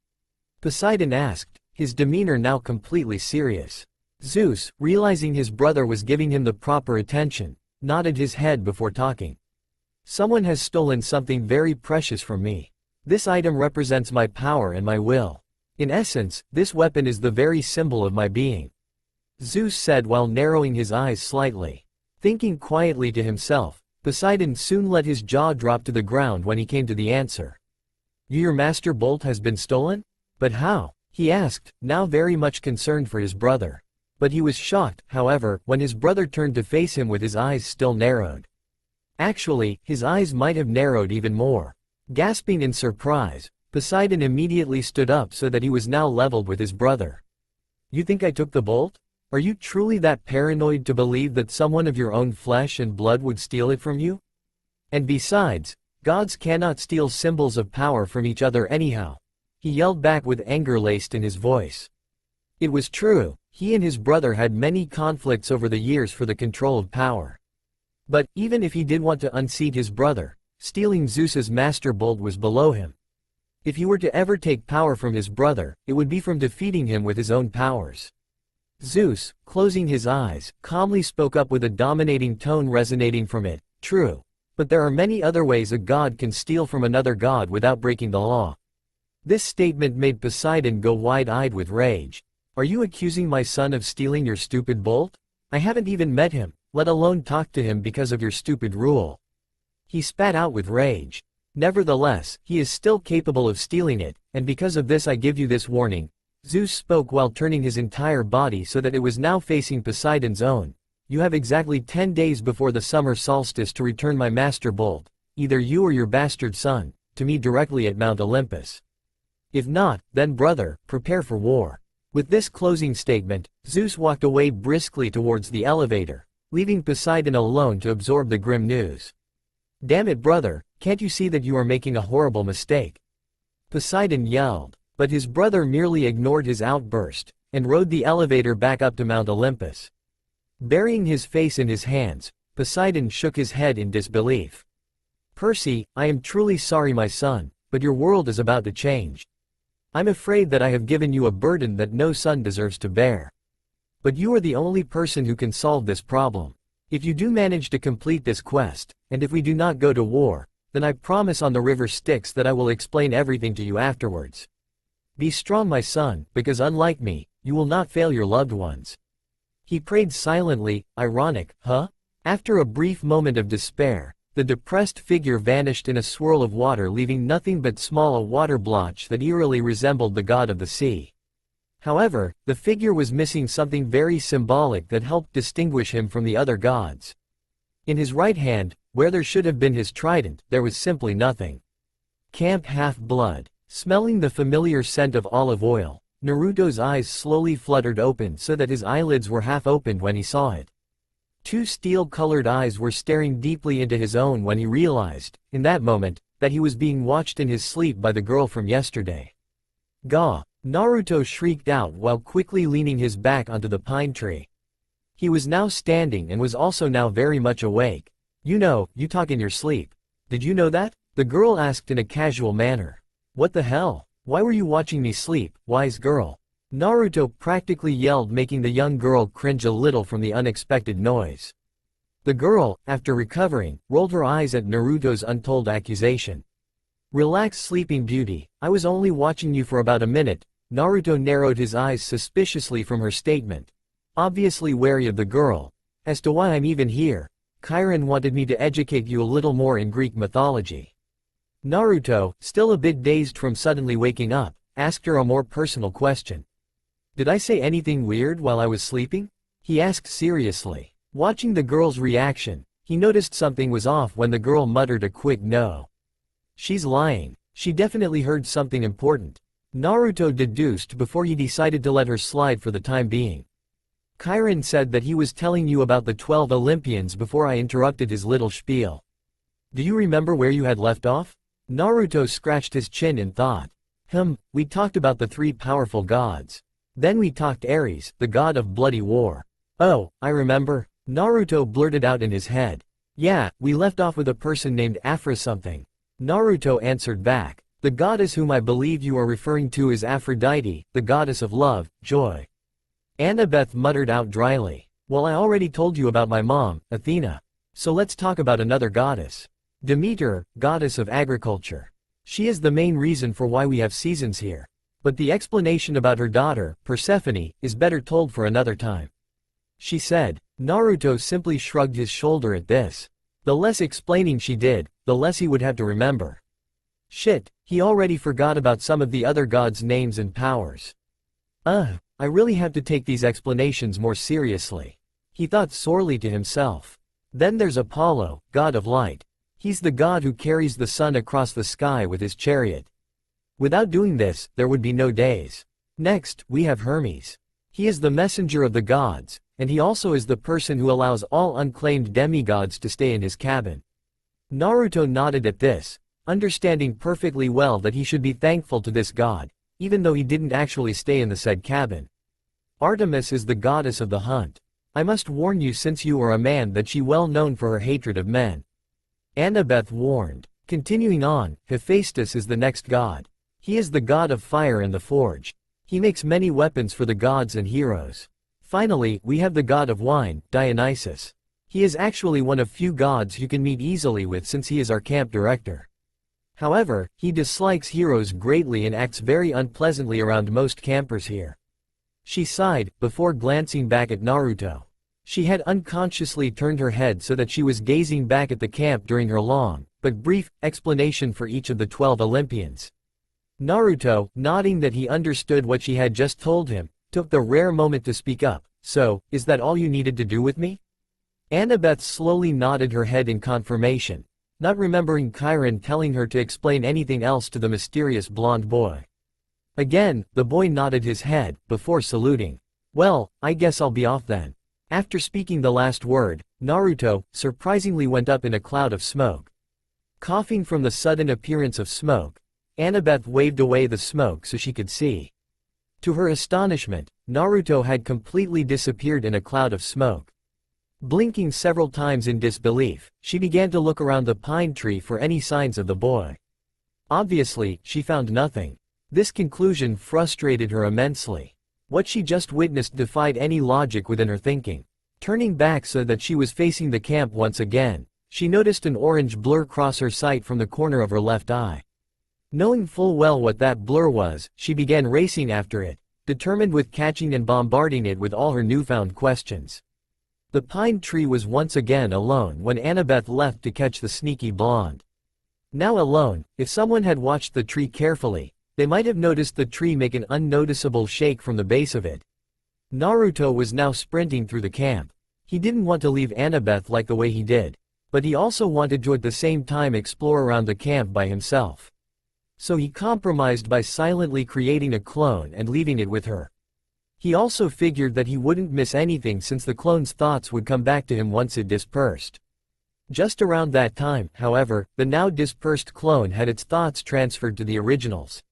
Poseidon asked, his demeanor now completely serious. Zeus, realizing his brother was giving him the proper attention, nodded his head before talking. "Someone has stolen something very precious from me. This item represents my power and my will. In essence, this weapon is the very symbol of my being," Zeus said while narrowing his eyes slightly. Thinking quietly to himself, Poseidon soon let his jaw drop to the ground when he came to the answer. "Your master bolt has been stolen? But how?" he asked, now very much concerned for his brother. But he was shocked, however, when his brother turned to face him with his eyes still narrowed. Actually, his eyes might have narrowed even more. Gasping in surprise, Poseidon immediately stood up so that he was now leveled with his brother. "You think I took the bolt? Are you truly that paranoid to believe that someone of your own flesh and blood would steal it from you? And besides, gods cannot steal symbols of power from each other anyhow," he yelled back with anger laced in his voice. It was true, he and his brother had many conflicts over the years for the control of power. But, even if he did want to unseat his brother, stealing Zeus's master bolt was below him. If he were to ever take power from his brother, it would be from defeating him with his own powers. Zeus, closing his eyes, calmly spoke up with a dominating tone resonating from it, "True. But there are many other ways a god can steal from another god without breaking the law." This statement made Poseidon go wide-eyed with rage. "Are you accusing my son of stealing your stupid bolt? I haven't even met him, let alone talk to him because of your stupid rule." He spat out with rage. "Nevertheless, he is still capable of stealing it, and because of this I give you this warning." Zeus spoke while turning his entire body so that it was now facing Poseidon's own. "You have exactly 10 days before the summer solstice to return my master bolt, either you or your bastard son, to me directly at Mount Olympus. If not, then brother, prepare for war." With this closing statement, Zeus walked away briskly towards the elevator, leaving Poseidon alone to absorb the grim news. "Damn it, brother, can't you see that you are making a horrible mistake?" Poseidon yelled. But his brother merely ignored his outburst, and rode the elevator back up to Mount Olympus. Burying his face in his hands, Poseidon shook his head in disbelief. "Percy, I am truly sorry my son, but your world is about to change. I'm afraid that I have given you a burden that no son deserves to bear. But you are the only person who can solve this problem. If you do manage to complete this quest, and if we do not go to war, then I promise on the river Styx that I will explain everything to you afterwards. Be strong my son, because unlike me, you will not fail your loved ones." He prayed silently, ironic, huh? After a brief moment of despair, the depressed figure vanished in a swirl of water, leaving nothing but small a water blotch that eerily resembled the god of the sea. However, the figure was missing something very symbolic that helped distinguish him from the other gods. In his right hand, where there should have been his trident, there was simply nothing. Camp Half-Blood. Smelling the familiar scent of olive oil, Naruto's eyes slowly fluttered open so that his eyelids were half opened when he saw it. Two steel-colored eyes were staring deeply into his own when he realized, in that moment, that he was being watched in his sleep by the girl from yesterday. "Gah!" Naruto shrieked out while quickly leaning his back onto the pine tree. He was now standing and was also now very much awake. "You know, you talk in your sleep. Did you know that?" the girl asked in a casual manner. "What the hell? Why were you watching me sleep, wise girl?" Naruto practically yelled, making the young girl cringe a little from the unexpected noise. The girl, after recovering, rolled her eyes at Naruto's untold accusation. "Relax sleeping beauty, I was only watching you for about a minute." Naruto narrowed his eyes suspiciously from her statement, obviously wary of the girl. "As to why I'm even here, Chiron wanted me to educate you a little more in Greek mythology." Naruto, still a bit dazed from suddenly waking up, asked her a more personal question. "Did I say anything weird while I was sleeping?" he asked seriously. Watching the girl's reaction, He noticed something was off when the girl muttered a quick no. She's lying. She definitely heard something important. Naruto deduced before he decided to let her slide for the time being. Kirin said that he was telling you about the 12 Olympians before I interrupted his little spiel. Do you remember where you had left off? Naruto scratched his chin in thought. We talked about the 3 powerful gods. Then we talked Ares, the god of bloody war. Oh, I remember. Naruto blurted out in his head. Yeah, we left off with a person named Aphra something. Naruto answered back. The goddess whom I believe you are referring to is Aphrodite, the goddess of love, joy. Annabeth muttered out dryly. Well, I already told you about my mom, Athena. So let's talk about another goddess. Demeter, goddess of agriculture. She is the main reason for why we have seasons here. But the explanation about her daughter, Persephone, is better told for another time. She said. Naruto simply shrugged his shoulder at this. The less explaining she did, the less he would have to remember. Shit, he already forgot about some of the other gods' names and powers. I really have to take these explanations more seriously. He thought sorely to himself. Then there's Apollo, god of light. He's the god who carries the sun across the sky with his chariot. Without doing this, there would be no days. Next, we have Hermes. He is the messenger of the gods, and he also is the person who allows all unclaimed demigods to stay in his cabin. Naruto nodded at this, understanding perfectly well that he should be thankful to this god, even though he didn't actually stay in the said cabin. Artemis is the goddess of the hunt. I must warn you since you are a man that she well known for her hatred of men. Annabeth warned. Continuing on, Hephaestus is the next god. He is the god of fire and the forge. He makes many weapons for the gods and heroes. Finally, we have the god of wine, Dionysus. He is actually one of few gods you can meet easily with since he is our camp director. However, he dislikes heroes greatly and acts very unpleasantly around most campers here. She sighed, before glancing back at Naruto. She had unconsciously turned her head so that she was gazing back at the camp during her long, but brief, explanation for each of the 12 Olympians. Naruto, nodding that he understood what she had just told him, took the rare moment to speak up. So, is that all you needed to do with me? Annabeth slowly nodded her head in confirmation, not remembering Kirin telling her to explain anything else to the mysterious blonde boy. Again, the boy nodded his head, before saluting. Well, I guess I'll be off then. After speaking the last word, Naruto, surprisingly went up in a cloud of smoke. Coughing from the sudden appearance of smoke, Annabeth waved away the smoke so she could see. To her astonishment, Naruto had completely disappeared in a cloud of smoke. Blinking several times in disbelief, she began to look around the pine tree for any signs of the boy. Obviously, she found nothing. This conclusion frustrated her immensely. What she just witnessed defied any logic within her thinking. Turning back so that she was facing the camp once again, she noticed an orange blur cross her sight from the corner of her left eye. Knowing full well what that blur was, she began racing after it, determined with catching and bombarding it with all her newfound questions. The pine tree was once again alone when Annabeth left to catch the sneaky blonde. Now alone, if someone had watched the tree carefully, they might have noticed the tree make an unnoticeable shake from the base of it. Naruto was now sprinting through the camp. He didn't want to leave Annabeth like the way he did, but he also wanted to at the same time explore around the camp by himself. So he compromised by silently creating a clone and leaving it with her. He also figured that he wouldn't miss anything since the clone's thoughts would come back to him once it dispersed. Just around that time, however, the now dispersed clone had its thoughts transferred to the originals.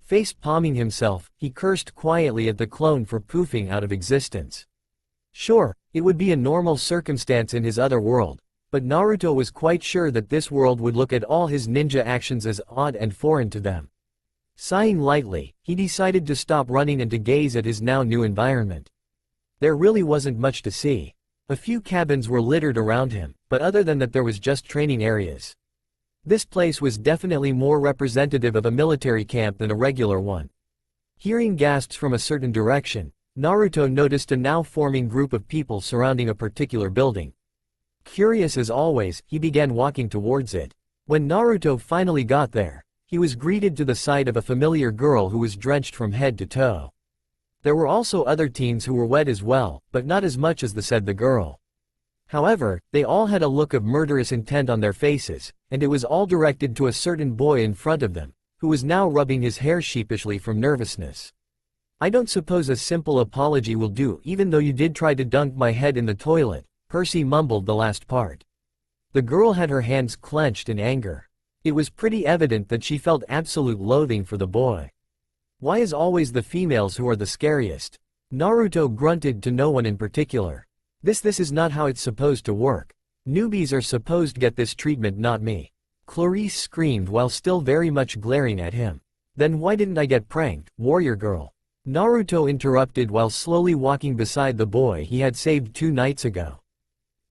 Face-palming himself, he cursed quietly at the clone for poofing out of existence. Sure, it would be a normal circumstance in his other world, but Naruto was quite sure that this world would look at all his ninja actions as odd and foreign to them. Sighing lightly, he decided to stop running and to gaze at his now new environment. There really wasn't much to see. A few cabins were littered around him, but other than that there was just training areas. This place was definitely more representative of a military camp than a regular one. Hearing gasps from a certain direction, Naruto noticed a now forming group of people surrounding a particular building. Curious as always, he began walking towards it. When Naruto finally got there, he was greeted to the sight of a familiar girl who was drenched from head to toe. There were also other teens who were wet as well, but not as much as the girl. However, they all had a look of murderous intent on their faces, and it was all directed to a certain boy in front of them, who was now rubbing his hair sheepishly from nervousness. "I don't suppose a simple apology will do, even though you did try to dunk my head in the toilet," Percy mumbled the last part. The girl had her hands clenched in anger. It was pretty evident that she felt absolute loathing for the boy. Why is always the females who are the scariest? Naruto grunted to no one in particular. This is not how it's supposed to work. Newbies are supposed to get this treatment, not me. Clarice screamed while still very much glaring at him. Then why didn't I get pranked, warrior girl? Naruto interrupted while slowly walking beside the boy he had saved 2 nights ago.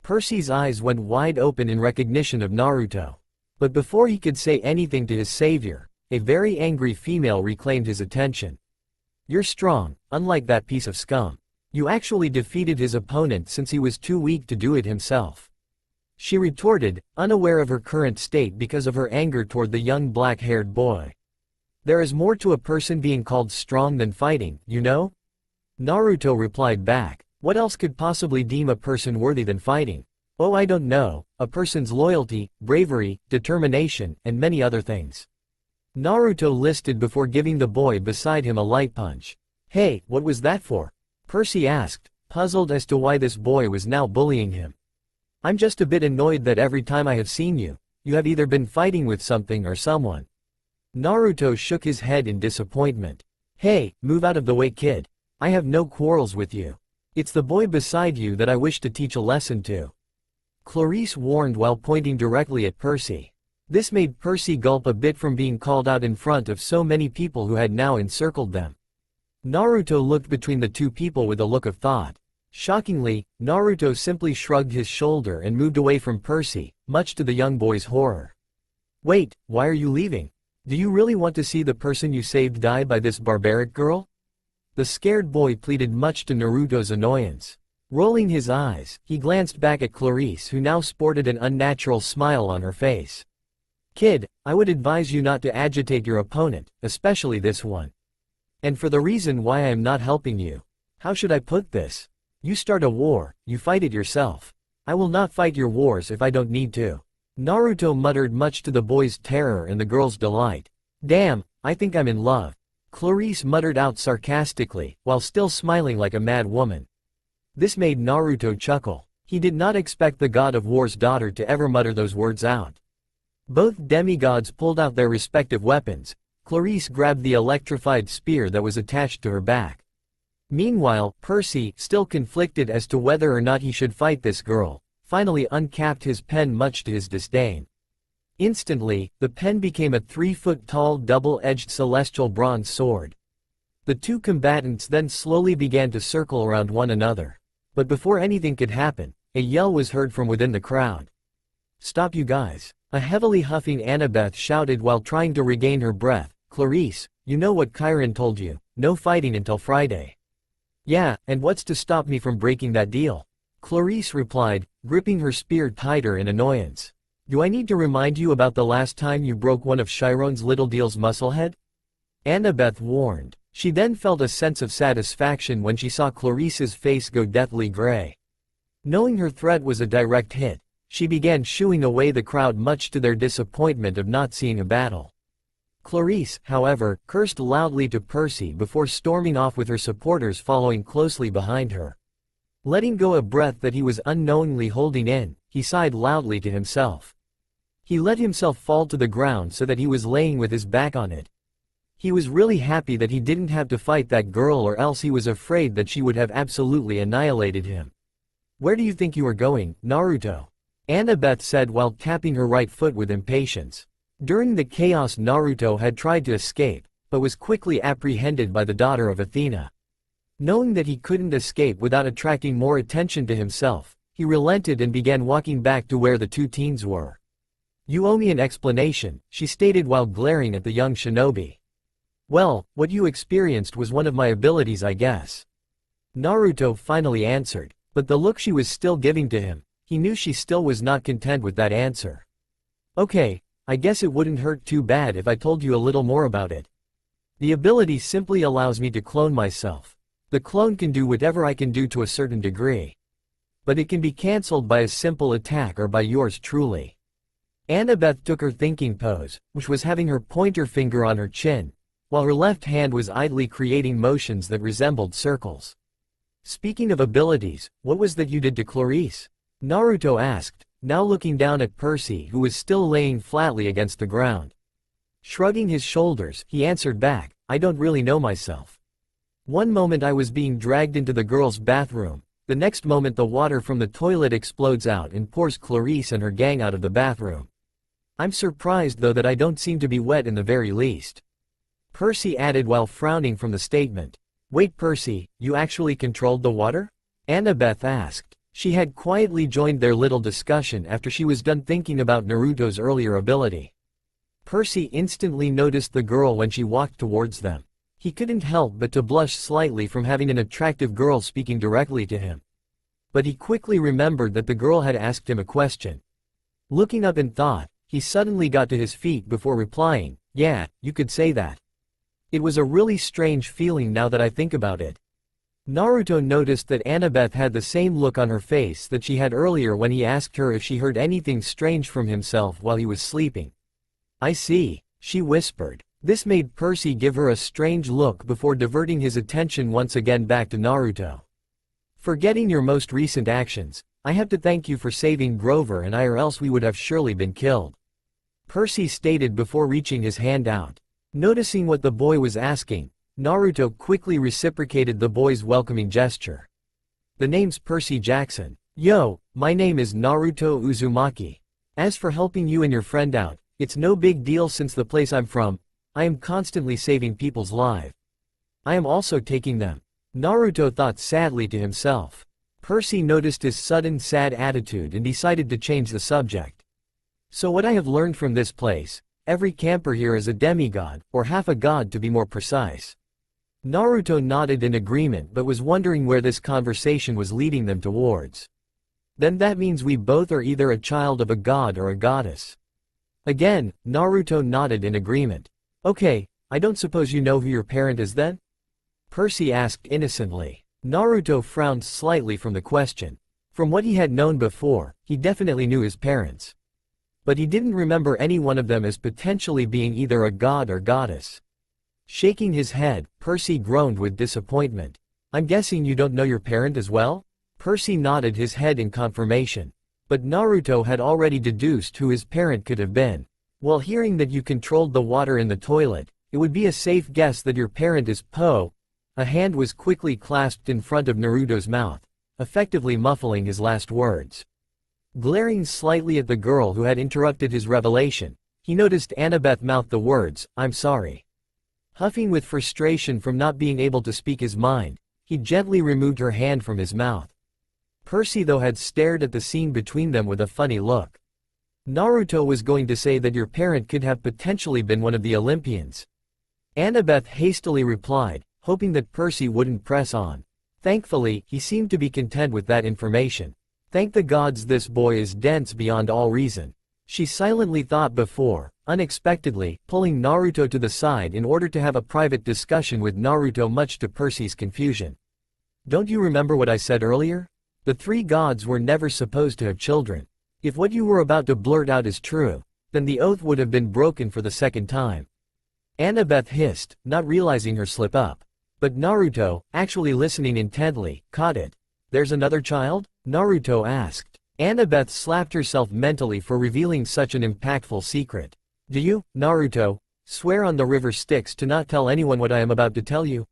Percy's eyes went wide open in recognition of Naruto. But before he could say anything to his savior, a very angry female reclaimed his attention. "You're strong, unlike that piece of scum. You actually defeated his opponent since he was too weak to do it himself," she retorted, unaware of her current state because of her anger toward the young black-haired boy. "There is more to a person being called strong than fighting, you know?" Naruto replied back. "What else could possibly deem a person worthy than fighting? Oh, I don't know, a person's loyalty, bravery, determination, and many other things." Naruto listed before giving the boy beside him a light punch. "Hey, what was that for?" Percy asked, puzzled as to why this boy was now bullying him. "I'm just a bit annoyed that every time I have seen you, you have either been fighting with something or someone." Naruto shook his head in disappointment. "Hey, move out of the way, kid. I have no quarrels with you. It's the boy beside you that I wish to teach a lesson to," Clarice warned while pointing directly at Percy. This made Percy gulp a bit from being called out in front of so many people who had now encircled them. Naruto looked between the two people with a look of thought. Shockingly, Naruto simply shrugged his shoulder and moved away from Percy, much to the young boy's horror. "Wait, why are you leaving? Do you really want to see the person you saved die by this barbaric girl?" The scared boy pleaded, much to Naruto's annoyance. Rolling his eyes, he glanced back at Clarice, who now sported an unnatural smile on her face. "Kid, I would advise you not to agitate your opponent, especially this one. And for the reason why I am not helping you. How should I put this? You start a war, you fight it yourself. I will not fight your wars if I don't need to," Naruto muttered, much to the boy's terror and the girl's delight. "Damn, I think I'm in love," Clarice muttered out sarcastically, while still smiling like a mad woman. This made Naruto chuckle. He did not expect the God of War's daughter to ever mutter those words out. Both demigods pulled out their respective weapons. Clarice grabbed the electrified spear that was attached to her back. Meanwhile, Percy, still conflicted as to whether or not he should fight this girl, finally uncapped his pen, much to his disdain. Instantly, the pen became a 3-foot-tall double-edged celestial bronze sword. The two combatants then slowly began to circle around one another. But before anything could happen, a yell was heard from within the crowd. "Stop, you guys," a heavily huffing Annabeth shouted while trying to regain her breath. "Clarice, you know what Chiron told you, no fighting until Friday." "Yeah, and what's to stop me from breaking that deal?" Clarice replied, gripping her spear tighter in annoyance. "Do I need to remind you about the last time you broke one of Chiron's little deal's musclehead?" Annabeth warned. She then felt a sense of satisfaction when she saw Clarice's face go deathly gray. Knowing her threat was a direct hit, she began shooing away the crowd, much to their disappointment of not seeing a battle. Clarice, however, cursed loudly to Percy before storming off with her supporters following closely behind her. Letting go a breath that he was unknowingly holding in, he sighed loudly to himself. He let himself fall to the ground so that he was laying with his back on it. He was really happy that he didn't have to fight that girl, or else he was afraid that she would have absolutely annihilated him. "Where do you think you are going, Naruto?" Annabeth said while tapping her right foot with impatience. During the chaos, Naruto had tried to escape, but was quickly apprehended by the daughter of Athena. Knowing that he couldn't escape without attracting more attention to himself, he relented and began walking back to where the two teens were. "You owe me an explanation," she stated while glaring at the young shinobi. "Well, what you experienced was one of my abilities, I guess," Naruto finally answered, but the look she was still giving to him, he knew she still was not content with that answer. "Okay, I guess it wouldn't hurt too bad if I told you a little more about it. The ability simply allows me to clone myself. The clone can do whatever I can do to a certain degree." but it can be cancelled by a simple attack or by yours truly. Annabeth took her thinking pose, which was having her pointer finger on her chin, while her left hand was idly creating motions that resembled circles. Speaking of abilities, what was that you did to Clarice? Naruto asked, now looking down at Percy who was still laying flatly against the ground. Shrugging his shoulders, he answered back, I don't really know myself. One moment I was being dragged into the girls' bathroom, the next moment the water from the toilet explodes out and pours Clarice and her gang out of the bathroom. I'm surprised though that I don't seem to be wet in the very least. Percy added while frowning from the statement. Wait Percy, you actually controlled the water? Annabeth asked. She had quietly joined their little discussion after she was done thinking about Naruto's earlier ability. Percy instantly noticed the girl when she walked towards them. He couldn't help but to blush slightly from having an attractive girl speaking directly to him. But he quickly remembered that the girl had asked him a question. Looking up in thought, he suddenly got to his feet before replying, yeah, you could say that. It was a really strange feeling now that I think about it. Naruto noticed that Annabeth had the same look on her face that she had earlier when he asked her if she heard anything strange from himself while he was sleeping. I see, she whispered. This made Percy give her a strange look before diverting his attention once again back to Naruto. Forgetting your most recent actions, I have to thank you for saving Grover and I or else we would have surely been killed. Percy stated before reaching his hand out. Noticing what the boy was asking, Naruto quickly reciprocated the boy's welcoming gesture. The name's Percy Jackson. Yo, my name is Naruto Uzumaki. As for helping you and your friend out, it's no big deal since the place I'm from, I am constantly saving people's lives. I am also taking them. Naruto thought sadly to himself. Percy noticed his sudden sad attitude and decided to change the subject. So what I have learned from this place, every camper here is a demigod, or half a god to be more precise. Naruto nodded in agreement but was wondering where this conversation was leading them towards. Then that means we both are either a child of a god or a goddess. Again, Naruto nodded in agreement. Okay, I don't suppose you know who your parent is then? Percy asked innocently. Naruto frowned slightly from the question. From what he had known before, he definitely knew his parents. But he didn't remember any one of them as potentially being either a god or goddess. Shaking his head, Percy groaned with disappointment. I'm guessing you don't know your parent as well? Percy nodded his head in confirmation. But Naruto had already deduced who his parent could have been. While hearing that you controlled the water in the toilet, it would be a safe guess that your parent is Po. A hand was quickly clasped in front of Naruto's mouth, effectively muffling his last words. Glaring slightly at the girl who had interrupted his revelation, he noticed Annabeth mouth the words, I'm sorry. Huffing with frustration from not being able to speak his mind, he gently removed her hand from his mouth. Percy though had stared at the scene between them with a funny look. Naruto was going to say that your parent could have potentially been one of the Olympians. Annabeth hastily replied, hoping that Percy wouldn't press on. Thankfully, he seemed to be content with that information. Thank the gods this boy is dense beyond all reason. She silently thought before, unexpectedly, pulling Naruto to the side in order to have a private discussion with Naruto much to Percy's confusion. Don't you remember what I said earlier? The three gods were never supposed to have children. If what you were about to blurt out is true, then the oath would have been broken for the second time. Annabeth hissed, not realizing her slip up. But Naruto, actually listening intently, caught it. There's another child? Naruto asked. Annabeth slapped herself mentally for revealing such an impactful secret. Do you, Naruto, swear on the river Styx to not tell anyone what I am about to tell you?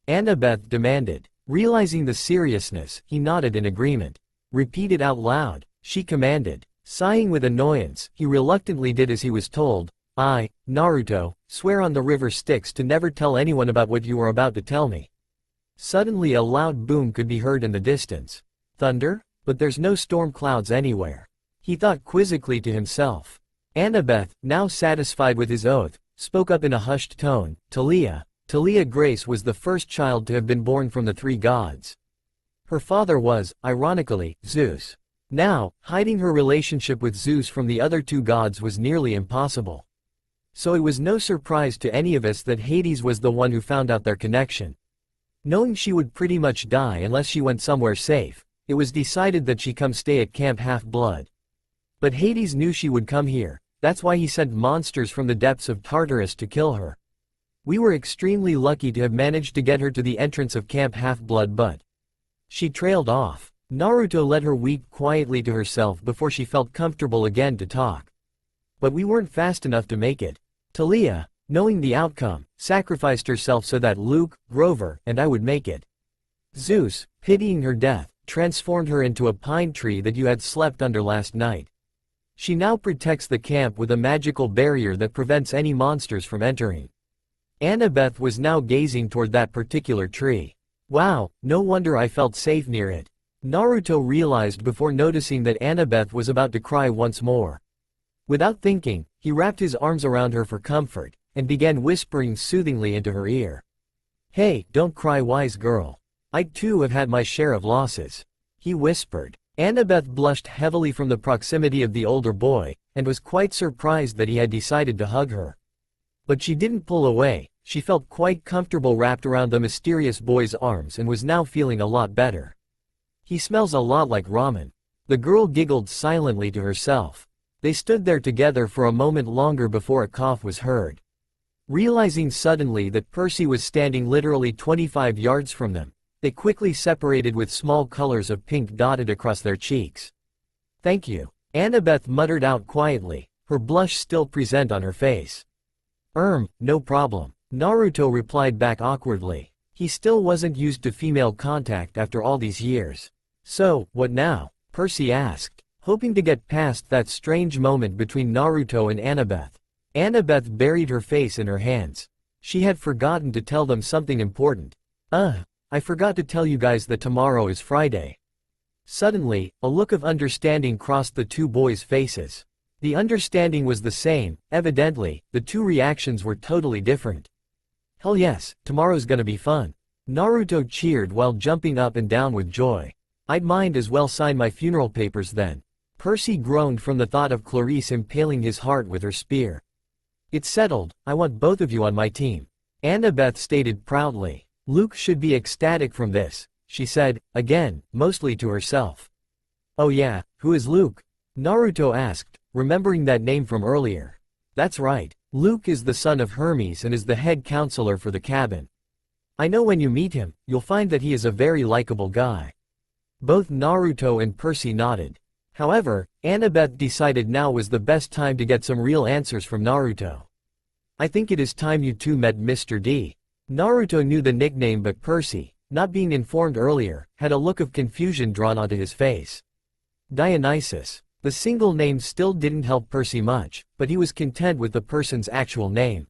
Annabeth demanded. Realizing the seriousness, he nodded in agreement. Repeat it out loud, she commanded. Sighing with annoyance, he reluctantly did as he was told. I, Naruto, swear on the river Styx to never tell anyone about what you are about to tell me. Suddenly a loud boom could be heard in the distance. Thunder? But there's no storm clouds anywhere. He thought quizzically to himself. Annabeth, now satisfied with his oath, spoke up in a hushed tone. Talia Grace was the first child to have been born from the three gods. Her father was, ironically, Zeus. Now, hiding her relationship with Zeus from the other two gods was nearly impossible. So it was no surprise to any of us that Hades was the one who found out their connection. Knowing she would pretty much die unless she went somewhere safe, it was decided that she come stay at Camp Half-Blood. But Hades knew she would come here, that's why he sent monsters from the depths of Tartarus to kill her. We were extremely lucky to have managed to get her to the entrance of Camp Half-Blood, but she trailed off. Naruto let her weep quietly to herself before she felt comfortable again to talk. But we weren't fast enough to make it. Talia, knowing the outcome, sacrificed herself so that Luke, Grover, and I would make it. Zeus, pitying her death, transformed her into a pine tree that you had slept under last night. She now protects the camp with a magical barrier that prevents any monsters from entering. Annabeth was now gazing toward that particular tree. Wow, no wonder I felt safe near it. Naruto realized before noticing that Annabeth was about to cry once more. Without thinking, he wrapped his arms around her for comfort, and began whispering soothingly into her ear. Hey, don't cry, wise girl. I too have had my share of losses, he whispered. Annabeth blushed heavily from the proximity of the older boy, and was quite surprised that he had decided to hug her. But she didn't pull away, she felt quite comfortable wrapped around the mysterious boy's arms and was now feeling a lot better. He smells a lot like ramen. The girl giggled silently to herself. They stood there together for a moment longer before a cough was heard. Realizing suddenly that Percy was standing literally 25 yards from them, they quickly separated with small colors of pink dotted across their cheeks. Thank you, Annabeth muttered out quietly, her blush still present on her face. No problem, Naruto replied back awkwardly. He still wasn't used to female contact after all these years. So, what now? Percy asked, hoping to get past that strange moment between Naruto and Annabeth. Annabeth buried her face in her hands. She had forgotten to tell them something important. I forgot to tell you guys that tomorrow is Friday. Suddenly, a look of understanding crossed the two boys' faces. The understanding was the same, evidently, the two reactions were totally different. Hell yes, tomorrow's gonna be fun. Naruto cheered while jumping up and down with joy. I'd mind as well sign my funeral papers then. Percy groaned from the thought of Clarice impaling his heart with her spear. It's settled, I want both of you on my team, Annabeth stated proudly. Luke should be ecstatic from this, she said, again, mostly to herself. Oh yeah, who is Luke? Naruto asked, remembering that name from earlier. That's right, Luke is the son of Hermes and is the head counselor for the cabin. I know when you meet him, you'll find that he is a very likable guy. Both Naruto and Percy nodded. However, Annabeth decided now was the best time to get some real answers from Naruto. I think it is time you two met Mr. D. Naruto knew the nickname, but Percy, not being informed earlier, had a look of confusion drawn onto his face. Dionysus. The single name still didn't help Percy much, but he was content with the person's actual name.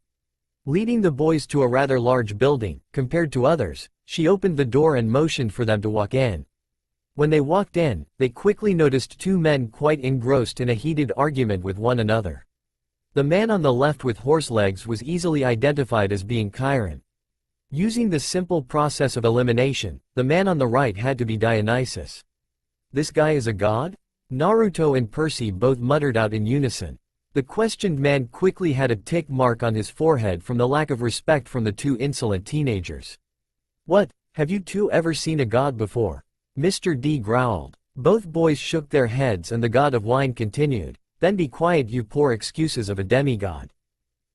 Leading the boys to a rather large building, compared to others, she opened the door and motioned for them to walk in. When they walked in, they quickly noticed two men quite engrossed in a heated argument with one another. The man on the left with horse legs was easily identified as being Chiron. Using the simple process of elimination, the man on the right had to be Dionysus. This guy is a god? Naruto and Percy both muttered out in unison. The questioned man quickly had a tick mark on his forehead from the lack of respect from the two insolent teenagers. What, have you two ever seen a god before? Mr. D growled. Both boys shook their heads and the god of wine continued, then be quiet, you poor excuses of a demigod.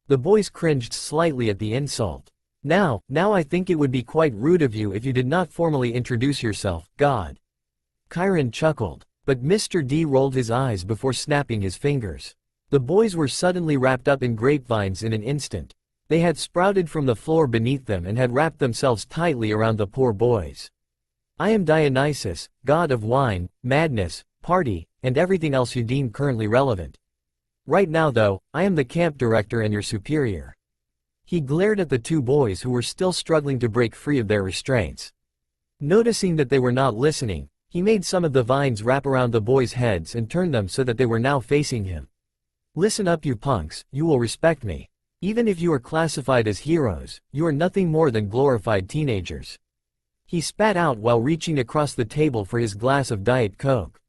The boys cringed slightly at the insult. Now I think it would be quite rude of you if you did not formally introduce yourself, God. Chiron chuckled, but Mr. D rolled his eyes before snapping his fingers. The boys were suddenly wrapped up in grapevines in an instant. They had sprouted from the floor beneath them and had wrapped themselves tightly around the poor boys. I am Dionysus, god of wine, madness, party, and everything else you deem currently relevant. Right now though, I am the camp director and your superior. He glared at the two boys who were still struggling to break free of their restraints. Noticing that they were not listening, he made some of the vines wrap around the boys' heads and turned them so that they were now facing him. Listen up, you punks, you will respect me. Even if you are classified as heroes, you are nothing more than glorified teenagers. He spat out while reaching across the table for his glass of Diet Coke.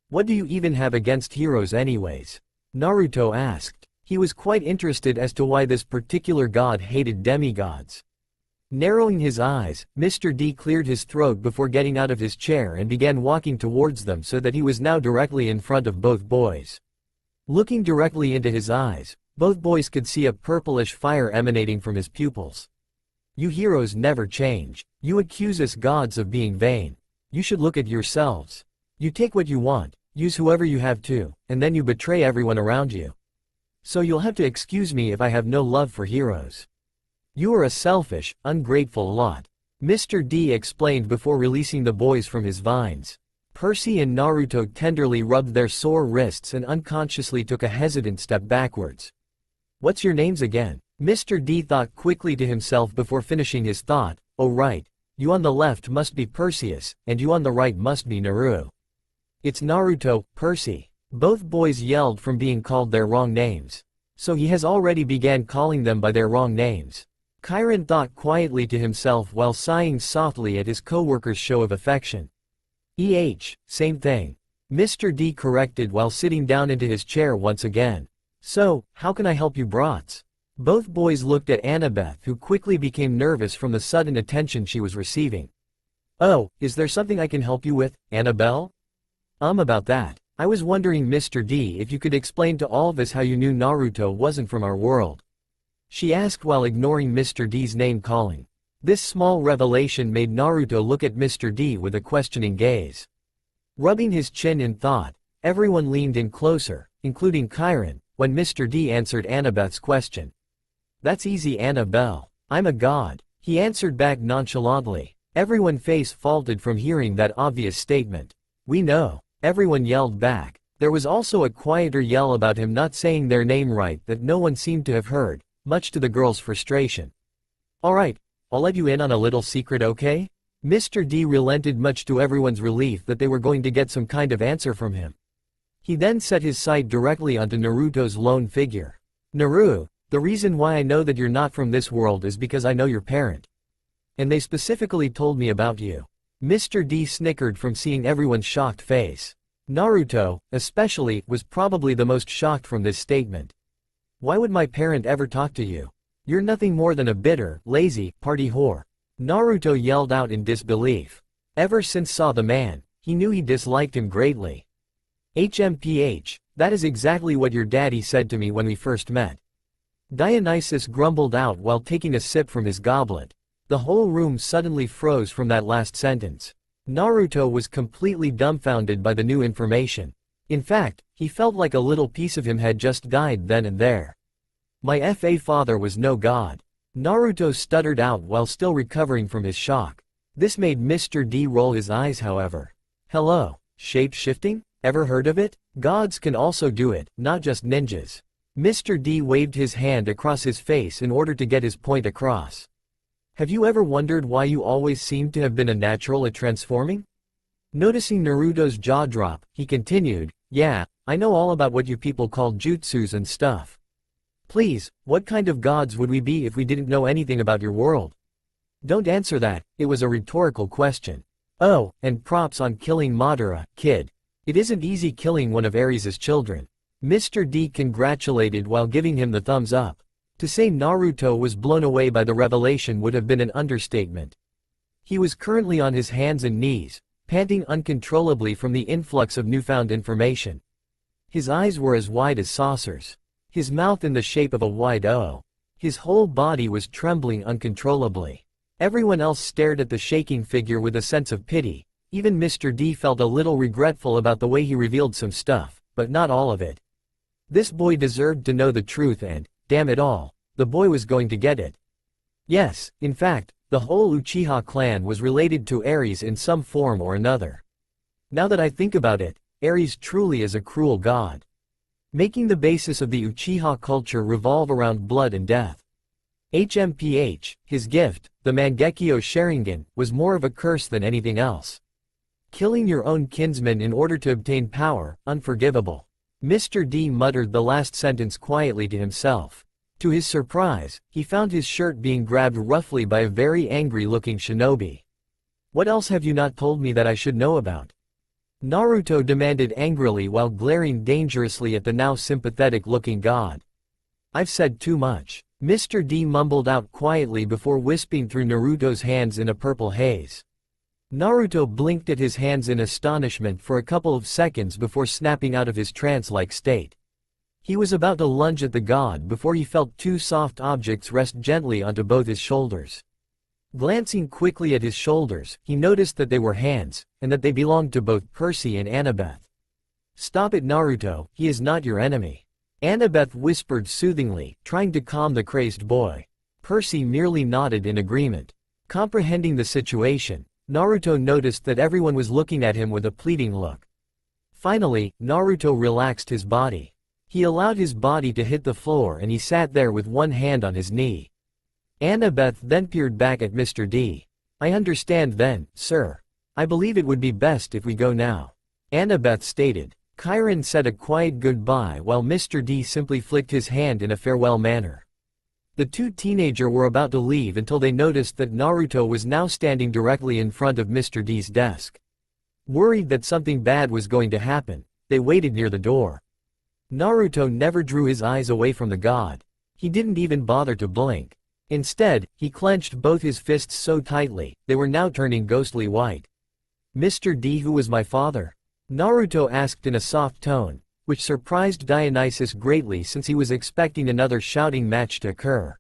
What do you even have against heroes anyways? Naruto asked. He was quite interested as to why this particular god hated demigods. Narrowing his eyes, Mr. D cleared his throat before getting out of his chair and began walking towards them so that he was now directly in front of both boys. Looking directly into his eyes, both boys could see a purplish fire emanating from his pupils. You heroes never change. You accuse us gods of being vain. You should look at yourselves. You take what you want, use whoever you have to, and then you betray everyone around you. So you'll have to excuse me if I have no love for heroes. You are a selfish, ungrateful lot. Mr. D explained before releasing the boys from his vines. Percy and Naruto tenderly rubbed their sore wrists and unconsciously took a hesitant step backwards. What's your names again? Mr. D thought quickly to himself before finishing his thought. Oh right, you on the left must be Perseus, and you on the right must be Naru. It's Naruto, Percy. Both boys yelled from being called their wrong names. So he has already began calling them by their wrong names. Chiron thought quietly to himself while sighing softly at his co-worker's show of affection. Same thing. Mr. D corrected while sitting down into his chair once again. So, how can I help you brats? Both boys looked at Annabeth, who quickly became nervous from the sudden attention she was receiving. Oh, is there something I can help you with, Annabelle? About that. I was wondering, Mr. D, if you could explain to all of us how you knew Naruto wasn't from our world. She asked while ignoring Mr. D's name calling. This small revelation made Naruto look at Mr. D with a questioning gaze. Rubbing his chin in thought, everyone leaned in closer, including Chiron, when Mr. D answered Annabeth's question. That's easy, Annabelle. I'm a god, he answered back nonchalantly. Everyone's face faulted from hearing that obvious statement. We know, everyone yelled back. There was also a quieter yell about him not saying their name right that no one seemed to have heard, much to the girls' frustration. Alright, I'll let you in on a little secret, okay? Mr. D relented much to everyone's relief that they were going to get some kind of answer from him. He then set his sight directly onto Naruto's lone figure. Naru, the reason why I know that you're not from this world is because I know your parent. And they specifically told me about you. Mr. D snickered from seeing everyone's shocked face. Naruto, especially, was probably the most shocked from this statement. Why would my parent ever talk to you? You're nothing more than a bitter, lazy, party whore. Naruto yelled out in disbelief. Ever since saw the man, he knew he disliked him greatly. That is exactly what your daddy said to me when we first met. Dionysus grumbled out while taking a sip from his goblet. The whole room suddenly froze from that last sentence. Naruto was completely dumbfounded by the new information. In fact, he felt like a little piece of him had just died then and there. My father was no god. Naruto stuttered out while still recovering from his shock. This made Mr. D roll his eyes, however. Hello, shape-shifting? Ever heard of it? Gods can also do it, not just ninjas. Mr. D waved his hand across his face in order to get his point across. Have you ever wondered why you always seem to have been a natural at transforming? Noticing Naruto's jaw drop, he continued, yeah, I know all about what you people call jutsus and stuff. Please, what kind of gods would we be if we didn't know anything about your world? Don't answer that, it was a rhetorical question. Oh, and props on killing Madara, kid. It isn't easy killing one of Ares' children. Mr. D congratulated while giving him the thumbs up. To say Naruto was blown away by the revelation would have been an understatement. He was currently on his hands and knees, panting uncontrollably from the influx of newfound information. His eyes were as wide as saucers. His mouth in the shape of a wide O. His whole body was trembling uncontrollably. Everyone else stared at the shaking figure with a sense of pity. Even Mr. D felt a little regretful about the way he revealed some stuff, but not all of it. This boy deserved to know the truth and, damn it all, the boy was going to get it. Yes, in fact, the whole Uchiha clan was related to Ares in some form or another. Now that I think about it, Ares truly is a cruel god, making the basis of the Uchiha culture revolve around blood and death. His gift, the Mangekyo Sharingan, was more of a curse than anything else. Killing your own kinsman in order to obtain power, unforgivable. Mr. D muttered the last sentence quietly to himself. To his surprise, he found his shirt being grabbed roughly by a very angry-looking shinobi. What else have you not told me that I should know about? Naruto demanded angrily while glaring dangerously at the now sympathetic-looking god. I've said too much. Mr. D mumbled out quietly before wisping through Naruto's hands in a purple haze. Naruto blinked at his hands in astonishment for a couple of seconds before snapping out of his trance-like state. He was about to lunge at the god before he felt two soft objects rest gently onto both his shoulders. Glancing quickly at his shoulders, he noticed that they were hands, and that they belonged to both Percy and Annabeth. "Stop it, Naruto, he is not your enemy," Annabeth whispered soothingly, trying to calm the crazed boy. Percy merely nodded in agreement. Comprehending the situation, Naruto noticed that everyone was looking at him with a pleading look. Finally, Naruto relaxed his body. He allowed his body to hit the floor and he sat there with one hand on his knee. Annabeth then peered back at Mr. D. "I understand then, sir. I believe it would be best if we go now," Annabeth stated. Chiron said a quiet goodbye while Mr. D simply flicked his hand in a farewell manner. The two teenagers were about to leave until they noticed that Naruto was now standing directly in front of Mr. D's desk. Worried that something bad was going to happen, they waited near the door. Naruto never drew his eyes away from the god. He didn't even bother to blink. Instead, he clenched both his fists so tightly, they were now turning ghostly white. "Mr. D, who was my father?" Naruto asked in a soft tone, which surprised Dionysus greatly since he was expecting another shouting match to occur.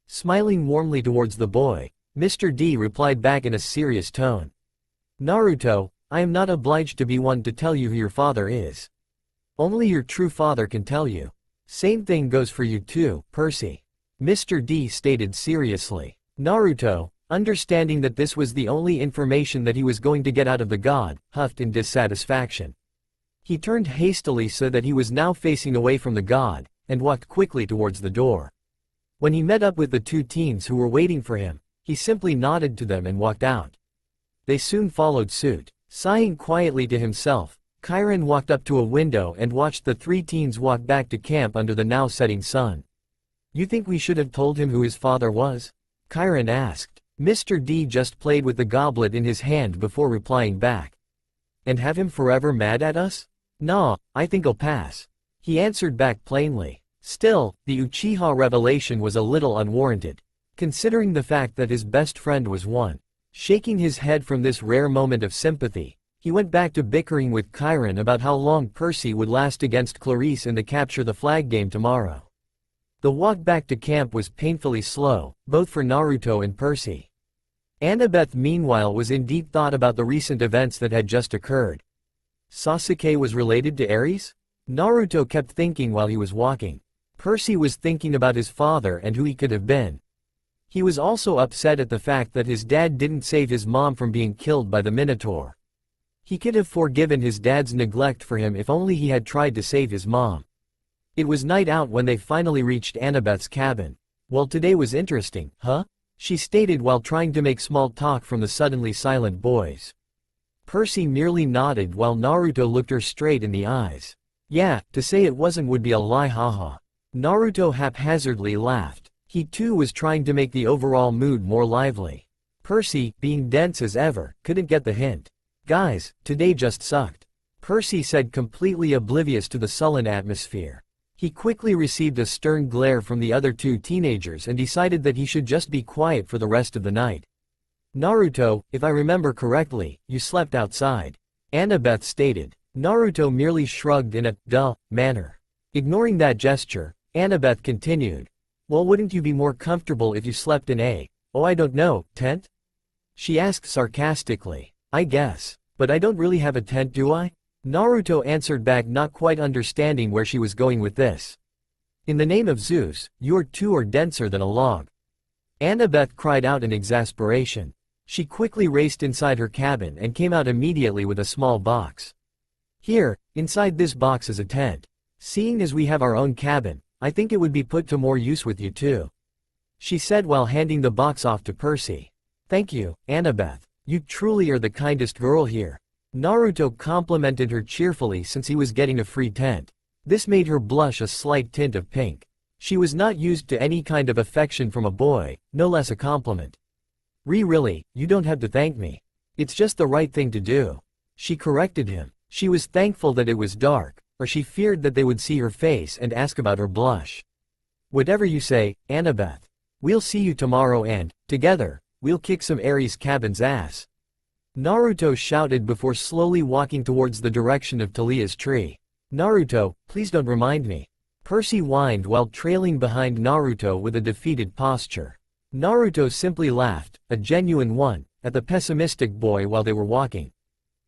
Smiling warmly towards the boy, Mr. D replied back in a serious tone. "Naruto, I am not obliged to be one to tell you who your father is. Only your true father can tell you. Same thing goes for you too, Percy," Mr. D stated seriously. Naruto, understanding that this was the only information that he was going to get out of the god, huffed in dissatisfaction. He turned hastily so that he was now facing away from the god, and walked quickly towards the door. When he met up with the two teens who were waiting for him, he simply nodded to them and walked out. They soon followed suit. Sighing quietly to himself, Chiron walked up to a window and watched the three teens walk back to camp under the now setting sun. "You think we should have told him who his father was?" Chiron asked. Mr. D just played with the goblet in his hand before replying back. "And have him forever mad at us? Nah, I think I'll pass," he answered back plainly. Still, the Uchiha revelation was a little unwarranted, considering the fact that his best friend was one. Shaking his head from this rare moment of sympathy, he went back to bickering with Chiron about how long Percy would last against Clarice in the capture the flag game tomorrow. The walk back to camp was painfully slow, both for Naruto and Percy. Annabeth meanwhile was in deep thought about the recent events that had just occurred. Sasuke was related to Ares? Naruto kept thinking while he was walking. Percy was thinking about his father and who he could have been. He was also upset at the fact that his dad didn't save his mom from being killed by the Minotaur. He could have forgiven his dad's neglect for him if only he had tried to save his mom. It was night out when they finally reached Annabeth's cabin. "Well, today was interesting, huh?" she stated while trying to make small talk from the suddenly silent boys. Percy merely nodded while Naruto looked her straight in the eyes. "Yeah, to say it wasn't would be a lie, haha." Naruto haphazardly laughed. He too was trying to make the overall mood more lively. Percy, being dense as ever, couldn't get the hint. "Guys, today just sucked," Percy said, completely oblivious to the sullen atmosphere. He quickly received a stern glare from the other two teenagers and decided that he should just be quiet for the rest of the night. "Naruto, if I remember correctly, you slept outside," Annabeth stated. Naruto merely shrugged in a duh manner. Ignoring that gesture, Annabeth continued. "Well, wouldn't you be more comfortable if you slept in a, oh I don't know, tent?" she asked sarcastically. "I guess. But I don't really have a tent, do I?" Naruto answered back, not quite understanding where she was going with this. "In the name of Zeus, your two are denser than a log," Annabeth cried out in exasperation. She quickly raced inside her cabin and came out immediately with a small box. "Here, inside this box is a tent. Seeing as we have our own cabin, I think it would be put to more use with you too," she said while handing the box off to Percy. "Thank you, Annabeth. You truly are the kindest girl here." Naruto complimented her cheerfully since he was getting a free tent. This made her blush a slight tint of pink. She was not used to any kind of affection from a boy, no less a compliment. Really, you don't have to thank me. It's just the right thing to do," she corrected him. She was thankful that it was dark, or she feared that they would see her face and ask about her blush. Whatever you say, Annabeth. We'll see you tomorrow and, together, we'll kick some Aries cabin's ass. Naruto shouted before slowly walking towards the direction of Talia's tree. Naruto, please don't remind me. Percy whined while trailing behind Naruto with a defeated posture. Naruto simply laughed, a genuine one, at the pessimistic boy while they were walking.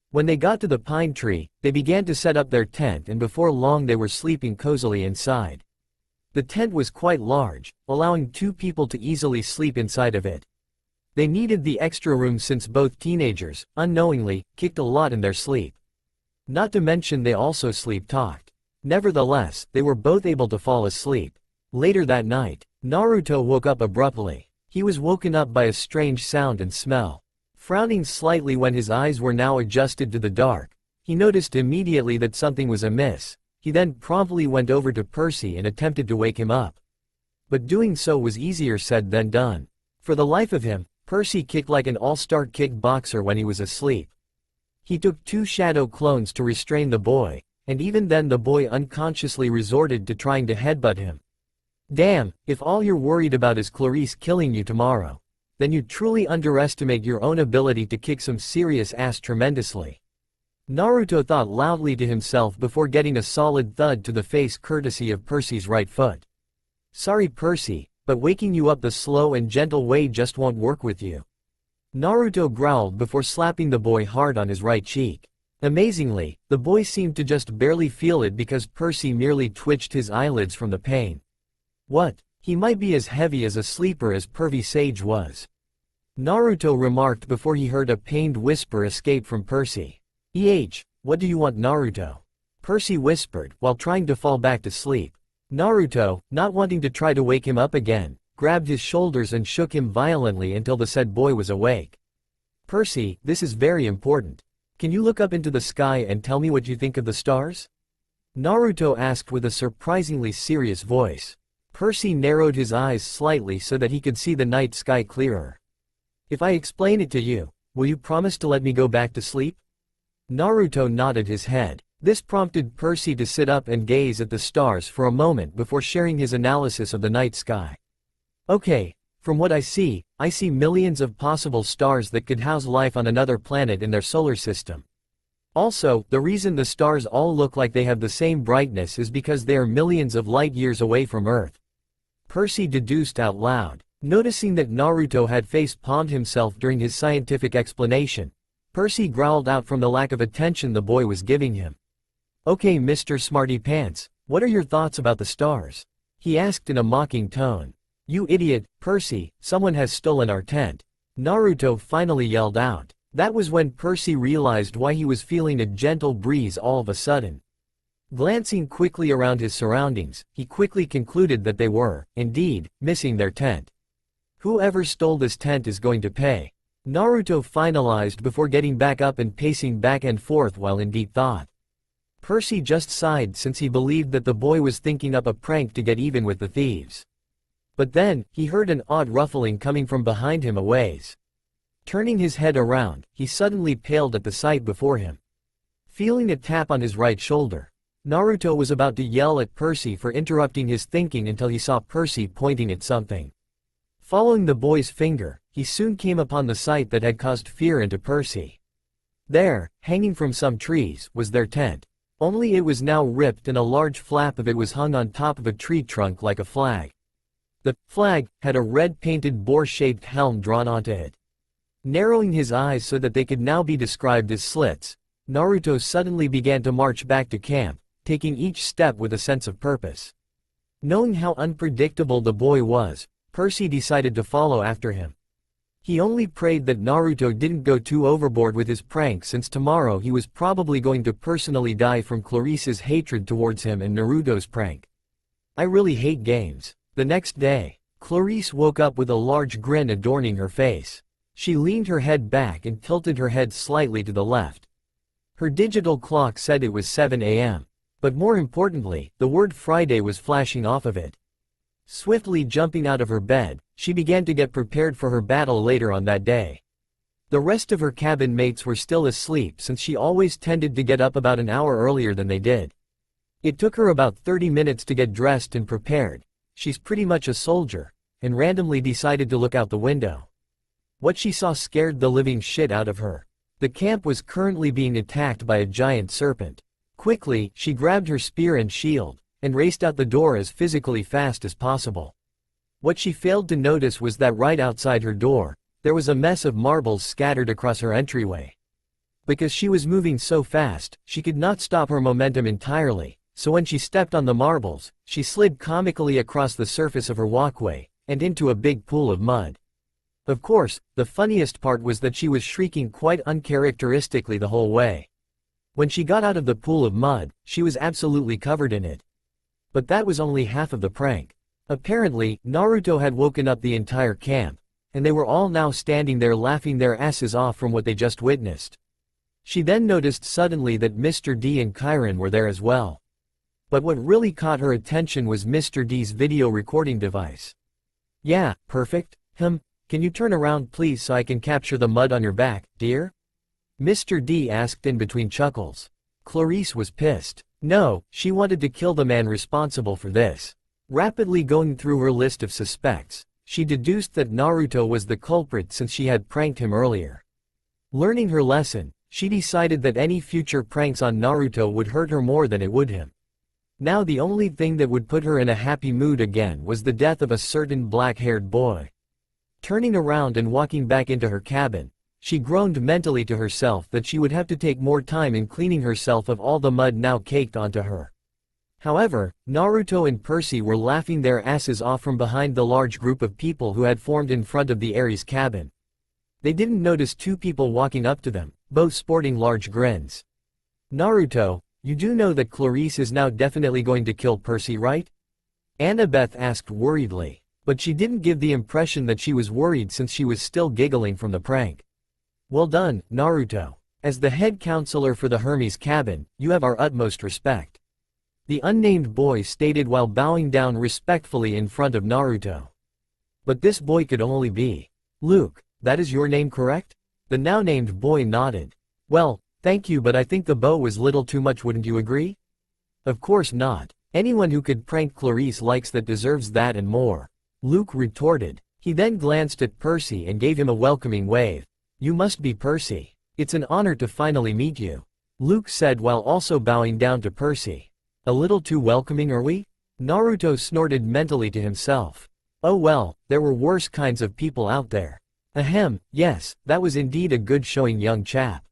When they got to the pine tree, they began to set up their tent and before long they were sleeping cozily inside. The tent was quite large, allowing 2 people to easily sleep inside of it. They needed the extra room since both teenagers, unknowingly, kicked a lot in their sleep. Not to mention they also sleep-talked. Nevertheless, they were both able to fall asleep. Later that night, Naruto woke up abruptly. He was woken up by a strange sound and smell. Frowning slightly when his eyes were now adjusted to the dark, he noticed immediately that something was amiss. He then promptly went over to Percy and attempted to wake him up. But doing so was easier said than done. For the life of him, Percy kicked like an all-star kickboxer when he was asleep. He took 2 shadow clones to restrain the boy, and even then the boy unconsciously resorted to trying to headbutt him. Damn, if all you're worried about is Clarice killing you tomorrow, then you truly underestimate your own ability to kick some serious ass tremendously. Naruto thought loudly to himself before getting a solid thud to the face courtesy of Percy's right foot. Sorry Percy, but waking you up the slow and gentle way just won't work with you. Naruto growled before slapping the boy hard on his right cheek. Amazingly, the boy seemed to just barely feel it because Percy merely twitched his eyelids from the pain. What? He might be as heavy as a sleeper as Pervy Sage was. Naruto remarked before he heard a pained whisper escape from Percy. What do you want Naruto? Percy whispered while trying to fall back to sleep. Naruto, not wanting to try to wake him up again, grabbed his shoulders and shook him violently until the said boy was awake. Percy, this is very important. Can you look up into the sky and tell me what you think of the stars? Naruto asked with a surprisingly serious voice. Percy narrowed his eyes slightly so that he could see the night sky clearer. If I explain it to you, will you promise to let me go back to sleep? Naruto nodded his head. This prompted Percy to sit up and gaze at the stars for a moment before sharing his analysis of the night sky. Okay, from what I see millions of possible stars that could house life on another planet in their solar system. Also, the reason the stars all look like they have the same brightness is because they are millions of light years away from Earth. Percy deduced out loud. Noticing that Naruto had face-palmed himself during his scientific explanation, Percy growled out from the lack of attention the boy was giving him. Okay Mr. Smarty Pants, what are your thoughts about the stars? He asked in a mocking tone. You idiot, Percy, someone has stolen our tent. Naruto finally yelled out. That was when Percy realized why he was feeling a gentle breeze all of a sudden. Glancing quickly around his surroundings, he quickly concluded that they were, indeed, missing their tent. Whoever stole this tent is going to pay. Naruto finalized before getting back up and pacing back and forth while in deep thought. Percy just sighed since he believed that the boy was thinking up a prank to get even with the thieves. But then, he heard an odd ruffling coming from behind him a ways. Turning his head around, he suddenly paled at the sight before him. Feeling a tap on his right shoulder, Naruto was about to yell at Percy for interrupting his thinking until he saw Percy pointing at something. Following the boy's finger, he soon came upon the sight that had caused fear into Percy. There, hanging from some trees, was their tent. Only it was now ripped and a large flap of it was hung on top of a tree trunk like a flag. The flag had a red painted boar-shaped helm drawn onto it. Narrowing his eyes so that they could now be described as slits, Naruto suddenly began to march back to camp, taking each step with a sense of purpose. Knowing how unpredictable the boy was, Percy decided to follow after him. He only prayed that Naruto didn't go too overboard with his prank since tomorrow he was probably going to personally die from Clarice's hatred towards him and Naruto's prank. I really hate games. The next day, Clarice woke up with a large grin adorning her face. She leaned her head back and tilted her head slightly to the left. Her digital clock said it was 7 a.m. But more importantly, the word Friday was flashing off of it. Swiftly jumping out of her bed, she began to get prepared for her battle later on that day. The rest of her cabin mates were still asleep since she always tended to get up about an hour earlier than they did. It took her about 30 minutes to get dressed and prepared, she's pretty much a soldier, and randomly decided to look out the window. What she saw scared the living shit out of her. The camp was currently being attacked by a giant serpent. Quickly, she grabbed her spear and shield, and raced out the door as physically fast as possible. What she failed to notice was that right outside her door, there was a mess of marbles scattered across her entryway. Because she was moving so fast, she could not stop her momentum entirely, so when she stepped on the marbles, she slid comically across the surface of her walkway, and into a big pool of mud. Of course, the funniest part was that she was shrieking quite uncharacteristically the whole way. When she got out of the pool of mud, she was absolutely covered in it. But that was only half of the prank. Apparently, Naruto had woken up the entire camp, and they were all now standing there laughing their asses off from what they just witnessed. She then noticed suddenly that Mr. D and Kairon were there as well. But what really caught her attention was Mr. D's video recording device. "Yeah, perfect. Can you turn around please so I can capture the mud on your back, dear?" Mr. D asked in between chuckles. Clarice was pissed. No, she wanted to kill the man responsible for this. Rapidly going through her list of suspects, she deduced that Naruto was the culprit since she had pranked him earlier. Learning her lesson, she decided that any future pranks on Naruto would hurt her more than it would him. Now the only thing that would put her in a happy mood again was the death of a certain black-haired boy. Turning around and walking back into her cabin, she groaned mentally to herself that she would have to take more time in cleaning herself of all the mud now caked onto her. However, Naruto and Percy were laughing their asses off from behind the large group of people who had formed in front of the Aries cabin. They didn't notice two people walking up to them, both sporting large grins. "Naruto, you do know that Clarice is now definitely going to kill Percy, right?" Annabeth asked worriedly, but she didn't give the impression that she was worried since she was still giggling from the prank. "Well done, Naruto. As the head counselor for the Hermes cabin, you have our utmost respect," the unnamed boy stated while bowing down respectfully in front of Naruto. But this boy could only be Luke. "That is your name, correct?" The now named boy nodded. "Well, thank you, but I think the bow was little too much, wouldn't you agree?" "Of course not. Anyone who could prank Clarice likes that deserves that and more," Luke retorted. He then glanced at Percy and gave him a welcoming wave. "You must be Percy. It's an honor to finally meet you," Luke said while also bowing down to Percy. "A little too welcoming, are we?" Naruto snorted mentally to himself. Oh well, there were worse kinds of people out there. Ahem, yes, that was indeed a good showing, young chap.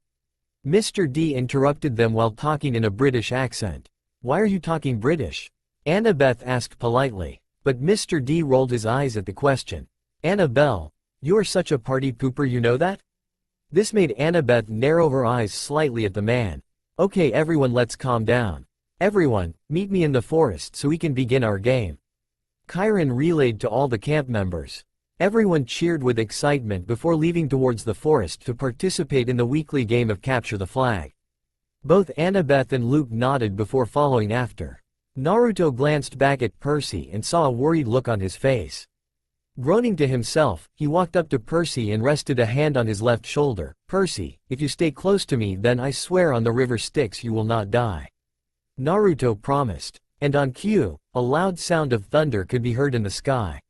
Mr. D interrupted them while talking in a British accent. "Why are you talking British?" Annabeth asked politely, but Mr. D rolled his eyes at the question. "Annabelle, you are such a party pooper, you know that?" This made Annabeth narrow her eyes slightly at the man. "Okay everyone, let's calm down. Everyone, meet me in the forest so we can begin our game," Kairon relayed to all the camp members. Everyone cheered with excitement before leaving towards the forest to participate in the weekly game of Capture the Flag. Both Annabeth and Luke nodded before following after. Naruto glanced back at Percy and saw a worried look on his face. Groaning to himself, he walked up to Percy and rested a hand on his left shoulder. "Percy, if you stay close to me then I swear on the river Styx you will not die," Naruto promised. And on cue, a loud sound of thunder could be heard in the sky.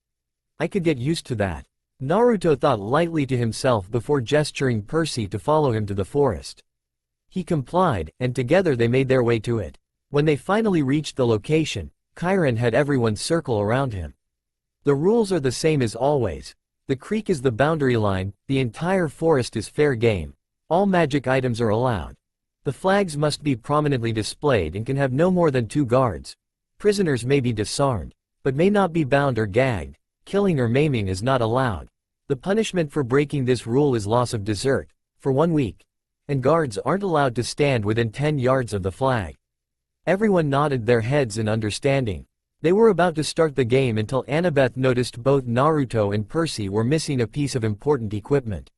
"I could get used to that," Naruto thought lightly to himself before gesturing Percy to follow him to the forest. He complied, and together they made their way to it. When they finally reached the location, Kairon had everyone circle around him. "The rules are the same as always. The creek is the boundary line, the entire forest is fair game. All magic items are allowed. The flags must be prominently displayed and can have no more than 2 guards. Prisoners may be disarmed, but may not be bound or gagged. Killing or maiming is not allowed. The punishment for breaking this rule is loss of dessert, for 1 week. And guards aren't allowed to stand within 10 yards of the flag." Everyone nodded their heads in understanding. They were about to start the game until Annabeth noticed both Naruto and Percy were missing a piece of important equipment.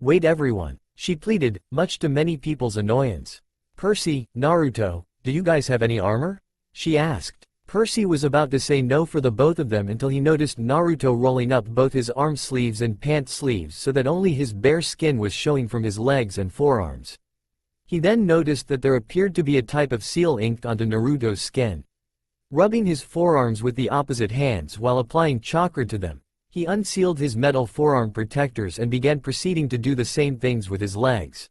"Wait everyone," she pleaded, much to many people's annoyance. "Percy, Naruto, do you guys have any armor?" she asked. Percy was about to say no for the both of them until he noticed Naruto rolling up both his arm sleeves and pant sleeves so that only his bare skin was showing from his legs and forearms. He then noticed that there appeared to be a type of seal inked onto Naruto's skin. Rubbing his forearms with the opposite hands while applying chakra to them, he unsealed his metal forearm protectors and began proceeding to do the same things with his legs.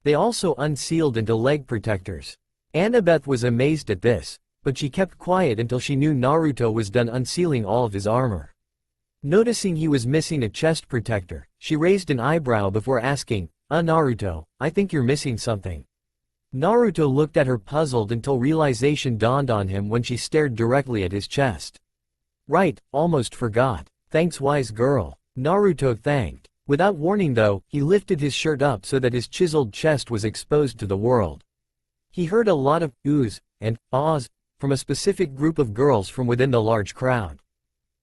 They also unsealed into leg protectors. Annabeth was amazed at this, but she kept quiet until she knew Naruto was done unsealing all of his armor. Noticing he was missing a chest protector, she raised an eyebrow before asking, Naruto, I think you're missing something." Naruto looked at her puzzled until realization dawned on him when she stared directly at his chest. "Right, almost forgot. Thanks, wise girl," Naruto thanked. Without warning though, he lifted his shirt up so that his chiseled chest was exposed to the world. He heard a lot of oohs and ahs from a specific group of girls from within the large crowd.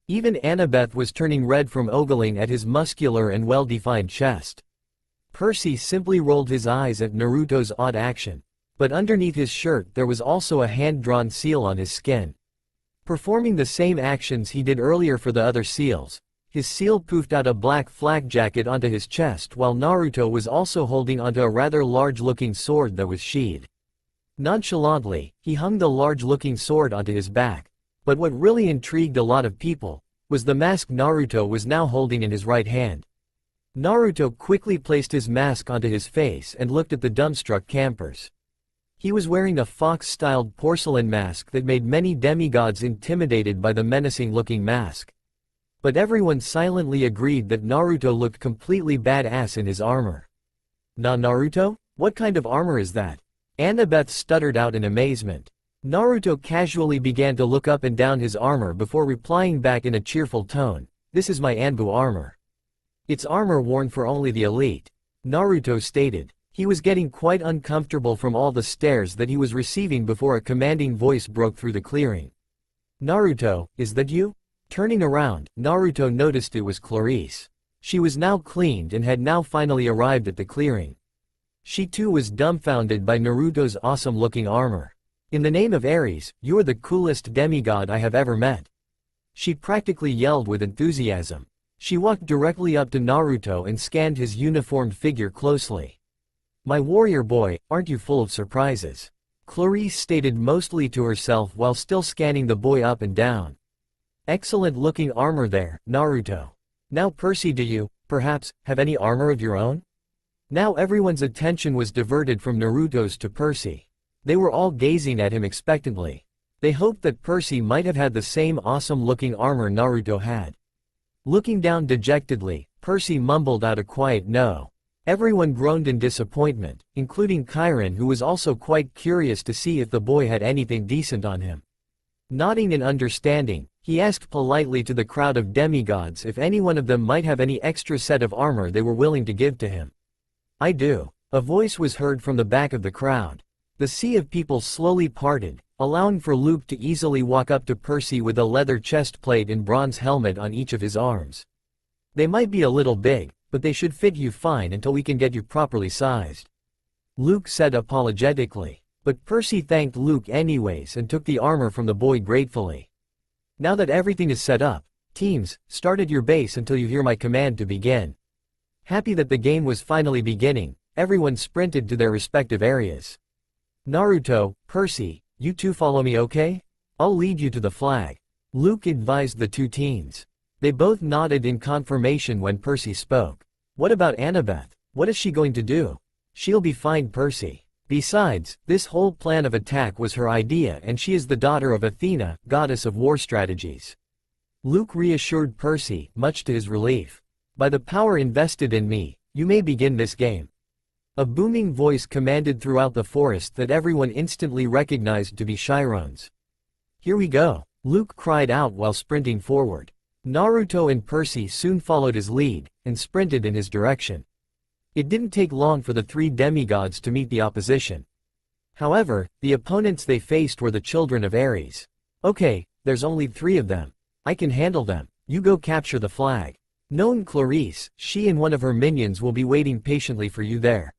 Even Annabeth was turning red from ogling at his muscular and well-defined chest. Percy simply rolled his eyes at Naruto's odd action, but underneath his shirt there was also a hand-drawn seal on his skin. Performing the same actions he did earlier for the other seals, his seal poofed out a black flak jacket onto his chest while Naruto was also holding onto a rather large-looking sword that was sheathed. Nonchalantly, he hung the large-looking sword onto his back, but what really intrigued a lot of people was the mask Naruto was now holding in his right hand. Naruto quickly placed his mask onto his face and looked at the dumbstruck campers. He was wearing a fox-styled porcelain mask that made many demigods intimidated by the menacing-looking mask. But everyone silently agreed that Naruto looked completely badass in his armor. Naruto? What kind of armor is that?" Annabeth stuttered out in amazement. Naruto casually began to look up and down his armor before replying back in a cheerful tone, "This is my Anbu armor. It's armor worn for only the elite," Naruto stated. He was getting quite uncomfortable from all the stares that he was receiving before a commanding voice broke through the clearing. "Naruto, is that you?" Turning around, Naruto noticed it was Clarice. She was now cleaned and had now finally arrived at the clearing. She too was dumbfounded by Naruto's awesome-looking armor. "In the name of Ares, you're the coolest demigod I have ever met," she practically yelled with enthusiasm. She walked directly up to Naruto and scanned his uniformed figure closely. "My warrior boy, aren't you full of surprises?" Clarice stated mostly to herself while still scanning the boy up and down. "Excellent looking armor there, Naruto. Now Percy, do you, perhaps, have any armor of your own?" Now everyone's attention was diverted from Naruto's to Percy. They were all gazing at him expectantly. They hoped that Percy might have had the same awesome looking armor Naruto had. Looking down dejectedly, Percy mumbled out a quiet no. Everyone groaned in disappointment, including Chiron, who was also quite curious to see if the boy had anything decent on him. Nodding in understanding, he asked politely to the crowd of demigods if any one of them might have any extra set of armor they were willing to give to him. "I do," a voice was heard from the back of the crowd. The sea of people slowly parted, allowing for Luke to easily walk up to Percy with a leather chest plate and bronze helmet on each of his arms. "They might be a little big, but they should fit you fine until we can get you properly sized," Luke said apologetically. But Percy thanked Luke anyways and took the armor from the boy gratefully. "Now that everything is set up, teams, start at your base until you hear my command to begin." Happy that the game was finally beginning, everyone sprinted to their respective areas. "Naruto, Percy, you two follow me, okay? I'll lead you to the flag," Luke advised the two teens. They both nodded in confirmation when Percy spoke. "What about Annabeth? What is she going to do?" "She'll be fine, Percy. Besides, this whole plan of attack was her idea and she is the daughter of Athena, goddess of war strategies," Luke reassured Percy, much to his relief. "By the power invested in me, you may begin this game." A booming voice commanded throughout the forest that everyone instantly recognized to be Chiron's. "Here we go," Luke cried out while sprinting forward. Naruto and Percy soon followed his lead, and sprinted in his direction. It didn't take long for the three demigods to meet the opposition. However, the opponents they faced were the children of Ares. "Okay, there's only 3 of them. I can handle them. You go capture the flag. Knowing Clarice, she and one of her minions will be waiting patiently for you there,"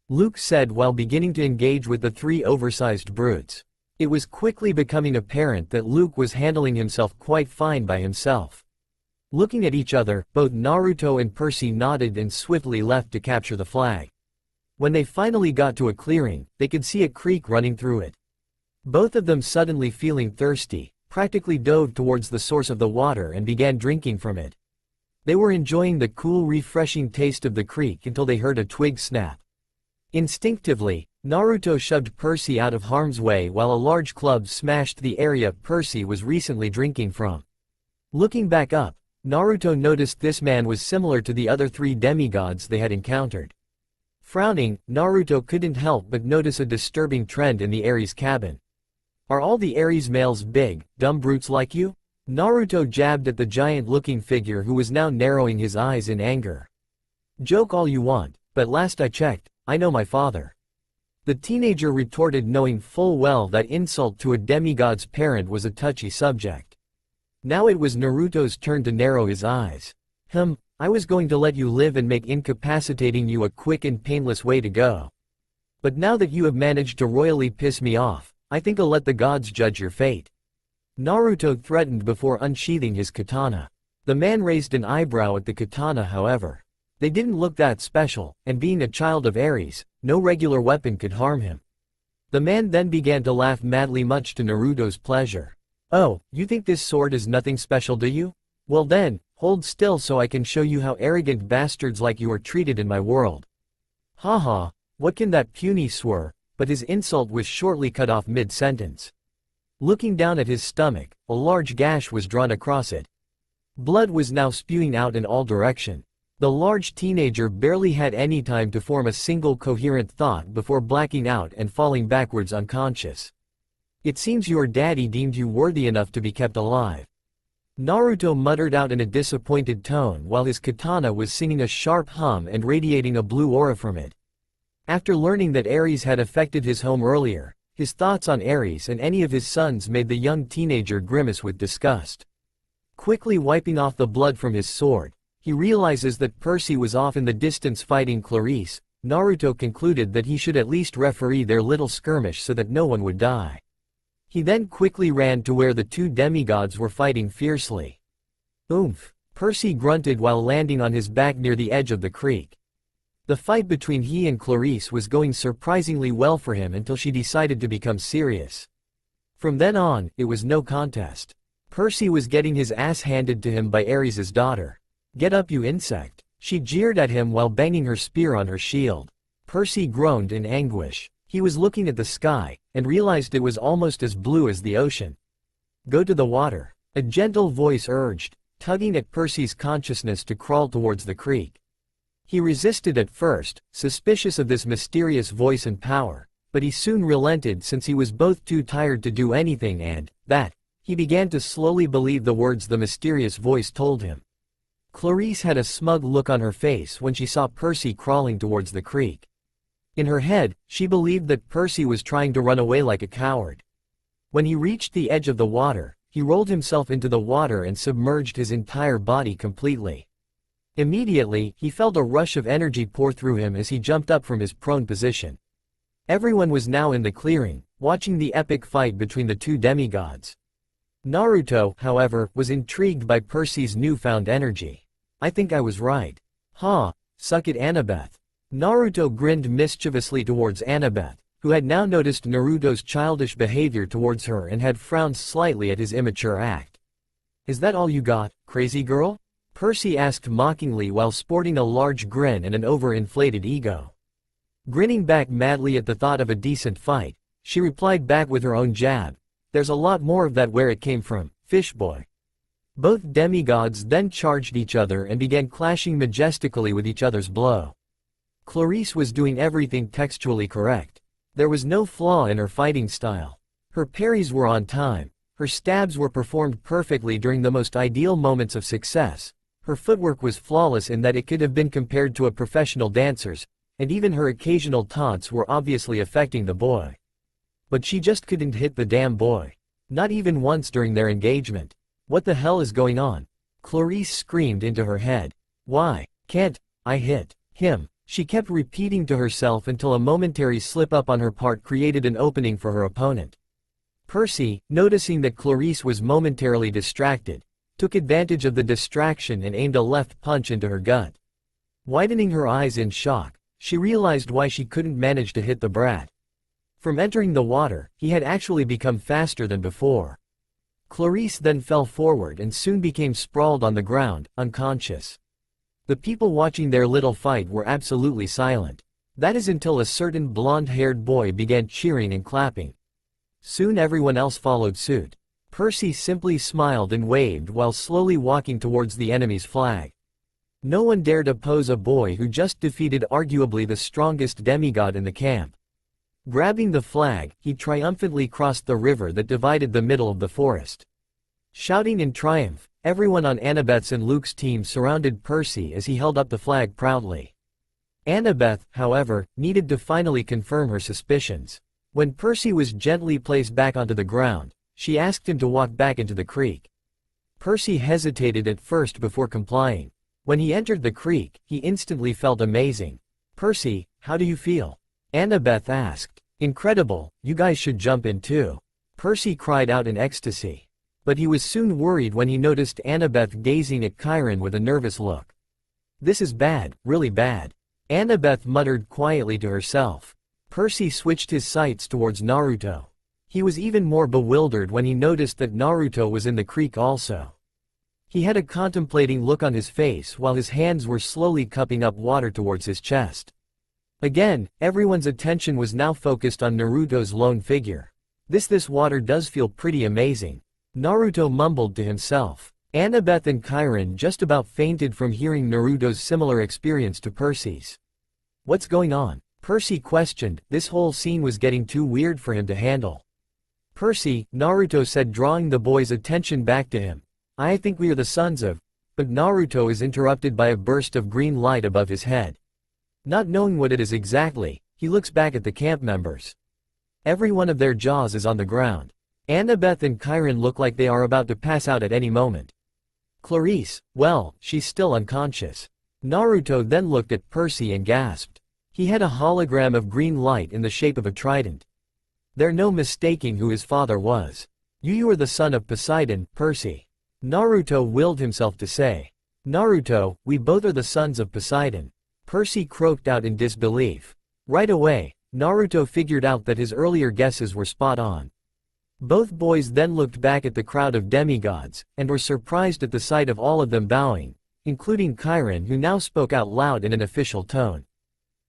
Luke said while beginning to engage with the 3 oversized brutes. It was quickly becoming apparent that Luke was handling himself quite fine by himself. Looking at each other, both Naruto and Percy nodded and swiftly left to capture the flag. When they finally got to a clearing, they could see a creek running through it. Both of them suddenly feeling thirsty, practically dove towards the source of the water and began drinking from it. They were enjoying the cool, refreshing taste of the creek until they heard a twig snap. Instinctively, Naruto shoved Percy out of harm's way while a large club smashed the area Percy was recently drinking from. Looking back up, Naruto noticed this man was similar to the other three demigods they had encountered. Frowning, Naruto couldn't help but notice a disturbing trend in the Ares cabin. Are all the Ares males big, dumb brutes like you? Naruto jabbed at the giant-looking figure who was now narrowing his eyes in anger. Joke all you want, but last I checked, I know my father. The teenager retorted, knowing full well that insult to a demigod's parent was a touchy subject. Now it was Naruto's turn to narrow his eyes. I was going to let you live and make incapacitating you a quick and painless way to go. But now that you have managed to royally piss me off, I think I'll let the gods judge your fate. Naruto threatened before unsheathing his katana. The man raised an eyebrow at the katana, however. They didn't look that special, and being a child of Ares, no regular weapon could harm him. The man then began to laugh madly, much to Naruto's pleasure. Oh, you think this sword is nothing special, do you? Well then, hold still so I can show you how arrogant bastards like you are treated in my world. Haha, what can that puny swear? But his insult was shortly cut off mid-sentence. Looking down at his stomach, a large gash was drawn across it. Blood was now spewing out in all directions. The large teenager barely had any time to form a single coherent thought before blacking out and falling backwards unconscious. It seems your daddy deemed you worthy enough to be kept alive. Naruto muttered out in a disappointed tone while his katana was singing a sharp hum and radiating a blue aura from it. After learning that Ares had affected his home earlier, his thoughts on Ares and any of his sons made the young teenager grimace with disgust. Quickly wiping off the blood from his sword, he realizes that Percy was off in the distance fighting Clarice. Naruto concluded that he should at least referee their little skirmish so that no one would die. He then quickly ran to where the two demigods were fighting fiercely. Oomph! Percy grunted while landing on his back near the edge of the creek. The fight between he and Clarice was going surprisingly well for him until she decided to become serious. From then on, it was no contest. Percy was getting his ass handed to him by Ares's daughter. Get up, you insect! She jeered at him while banging her spear on her shield. Percy groaned in anguish. He was looking at the sky, and realized it was almost as blue as the ocean. Go to the water, a gentle voice urged, tugging at Percy's consciousness to crawl towards the creek. He resisted at first, suspicious of this mysterious voice and power, but he soon relented since he was both too tired to do anything and, that, he began to slowly believe the words the mysterious voice told him. Clarice had a smug look on her face when she saw Percy crawling towards the creek. In her head, she believed that Percy was trying to run away like a coward. When he reached the edge of the water, he rolled himself into the water and submerged his entire body completely. Immediately, he felt a rush of energy pour through him as he jumped up from his prone position. Everyone was now in the clearing, watching the epic fight between the two demigods. Naruto, however, was intrigued by Percy's newfound energy. I think I was right. Suck it, Annabeth. Naruto grinned mischievously towards Annabeth, who had now noticed Naruto's childish behavior towards her and had frowned slightly at his immature act. Is that all you got, crazy girl? Percy asked mockingly while sporting a large grin and an overinflated ego. Grinning back madly at the thought of a decent fight, she replied back with her own jab. There's a lot more of that where it came from, fish boy. Both demigods then charged each other and began clashing majestically with each other's blow. Clarice was doing everything textually correct. There was no flaw in her fighting style. Her parries were on time, her stabs were performed perfectly during the most ideal moments of success, her footwork was flawless in that it could have been compared to a professional dancer's, and even her occasional taunts were obviously affecting the boy. But she just couldn't hit the damn boy. Not even once during their engagement. What the hell is going on? Clarice screamed into her head. Why can't I hit him? She kept repeating to herself until a momentary slip-up on her part created an opening for her opponent. Percy, noticing that Clarice was momentarily distracted, took advantage of the distraction and aimed a left punch into her gut. Widening her eyes in shock, she realized why she couldn't manage to hit the brat. From entering the water, he had actually become faster than before. Clarice then fell forward and soon became sprawled on the ground, unconscious. The people watching their little fight were absolutely silent. That is until a certain blonde-haired boy began cheering and clapping. Soon everyone else followed suit. Percy simply smiled and waved while slowly walking towards the enemy's flag. No one dared oppose a boy who just defeated arguably the strongest demigod in the camp. Grabbing the flag, he triumphantly crossed the river that divided the middle of the forest. Shouting in triumph, everyone on Annabeth's and Luke's team surrounded Percy as he held up the flag proudly. Annabeth, however, needed to finally confirm her suspicions. When Percy was gently placed back onto the ground, she asked him to walk back into the creek. Percy hesitated at first before complying. When he entered the creek, he instantly felt amazing. "Percy, how do you feel?" Annabeth asked. "Incredible, you guys should jump in too." Percy cried out in ecstasy. But he was soon worried when he noticed Annabeth gazing at Chiron with a nervous look. "This is bad, really bad," Annabeth muttered quietly to herself. Percy switched his sights towards Naruto. He was even more bewildered when he noticed that Naruto was in the creek also. He had a contemplating look on his face while his hands were slowly cupping up water towards his chest. Again, everyone's attention was now focused on Naruto's lone figure. This water does feel pretty amazing," Naruto mumbled to himself. Annabeth and Chiron just about fainted from hearing Naruto's similar experience to Percy's. "What's going on?" Percy questioned. This whole scene was getting too weird for him to handle. "Percy," Naruto said, drawing the boy's attention back to him. "I think we are the sons of—" But Naruto is interrupted by a burst of green light above his head. Not knowing what it is exactly, he looks back at the camp members. Every one of their jaws is on the ground. Annabeth and Chiron look like they are about to pass out at any moment. Clarice, well, she's still unconscious. Naruto then looked at Percy and gasped. He had a hologram of green light in the shape of a trident. There's no mistaking who his father was. You are the son of Poseidon, Percy," Naruto willed himself to say. "Naruto, we both are the sons of Poseidon," Percy croaked out in disbelief. Right away, Naruto figured out that his earlier guesses were spot on. Both boys then looked back at the crowd of demigods, and were surprised at the sight of all of them bowing, including Chiron, who now spoke out loud in an official tone.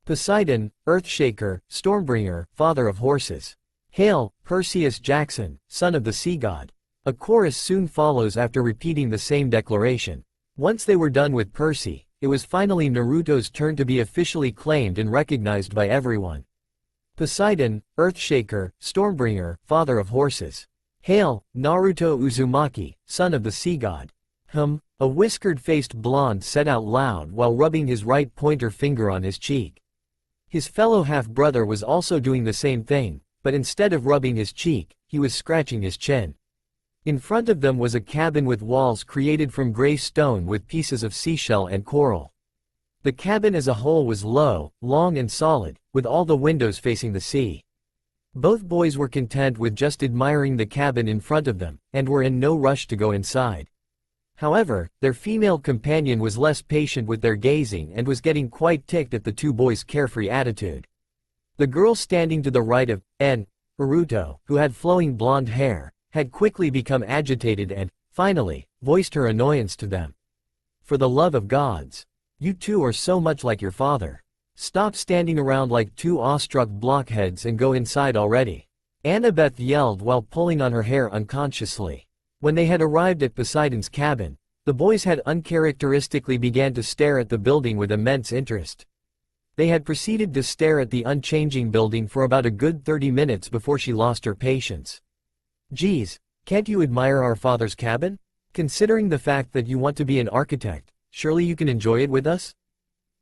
"Poseidon, Earthshaker, Stormbringer, father of horses. Hail, Perseus Jackson, son of the sea god." A chorus soon follows after repeating the same declaration. Once they were done with Percy, it was finally Naruto's turn to be officially claimed and recognized by everyone. "Poseidon, Earthshaker, Stormbringer, father of horses. Hail, Naruto Uzumaki, son of the sea god." A whiskered-faced blonde said out loud while rubbing his right pointer finger on his cheek. His fellow half-brother was also doing the same thing, but instead of rubbing his cheek, he was scratching his chin. In front of them was a cabin with walls created from gray stone with pieces of seashell and coral. The cabin as a whole was low, long and solid, with all the windows facing the sea. Both boys were content with just admiring the cabin in front of them, and were in no rush to go inside. However, their female companion was less patient with their gazing and was getting quite ticked at the two boys' carefree attitude. The girl standing to the right of Naruto, who had flowing blonde hair, had quickly become agitated and, finally, voiced her annoyance to them. "For the love of gods. You two are so much like your father. Stop standing around like two awestruck blockheads and go inside already," Annabeth yelled while pulling on her hair unconsciously. When they had arrived at Poseidon's cabin, the boys had uncharacteristically began to stare at the building with immense interest. They had proceeded to stare at the unchanging building for about a good 30 minutes before she lost her patience. "Geez, can't you admire our father's cabin? Considering the fact that you want to be an architect, surely you can enjoy it with us?"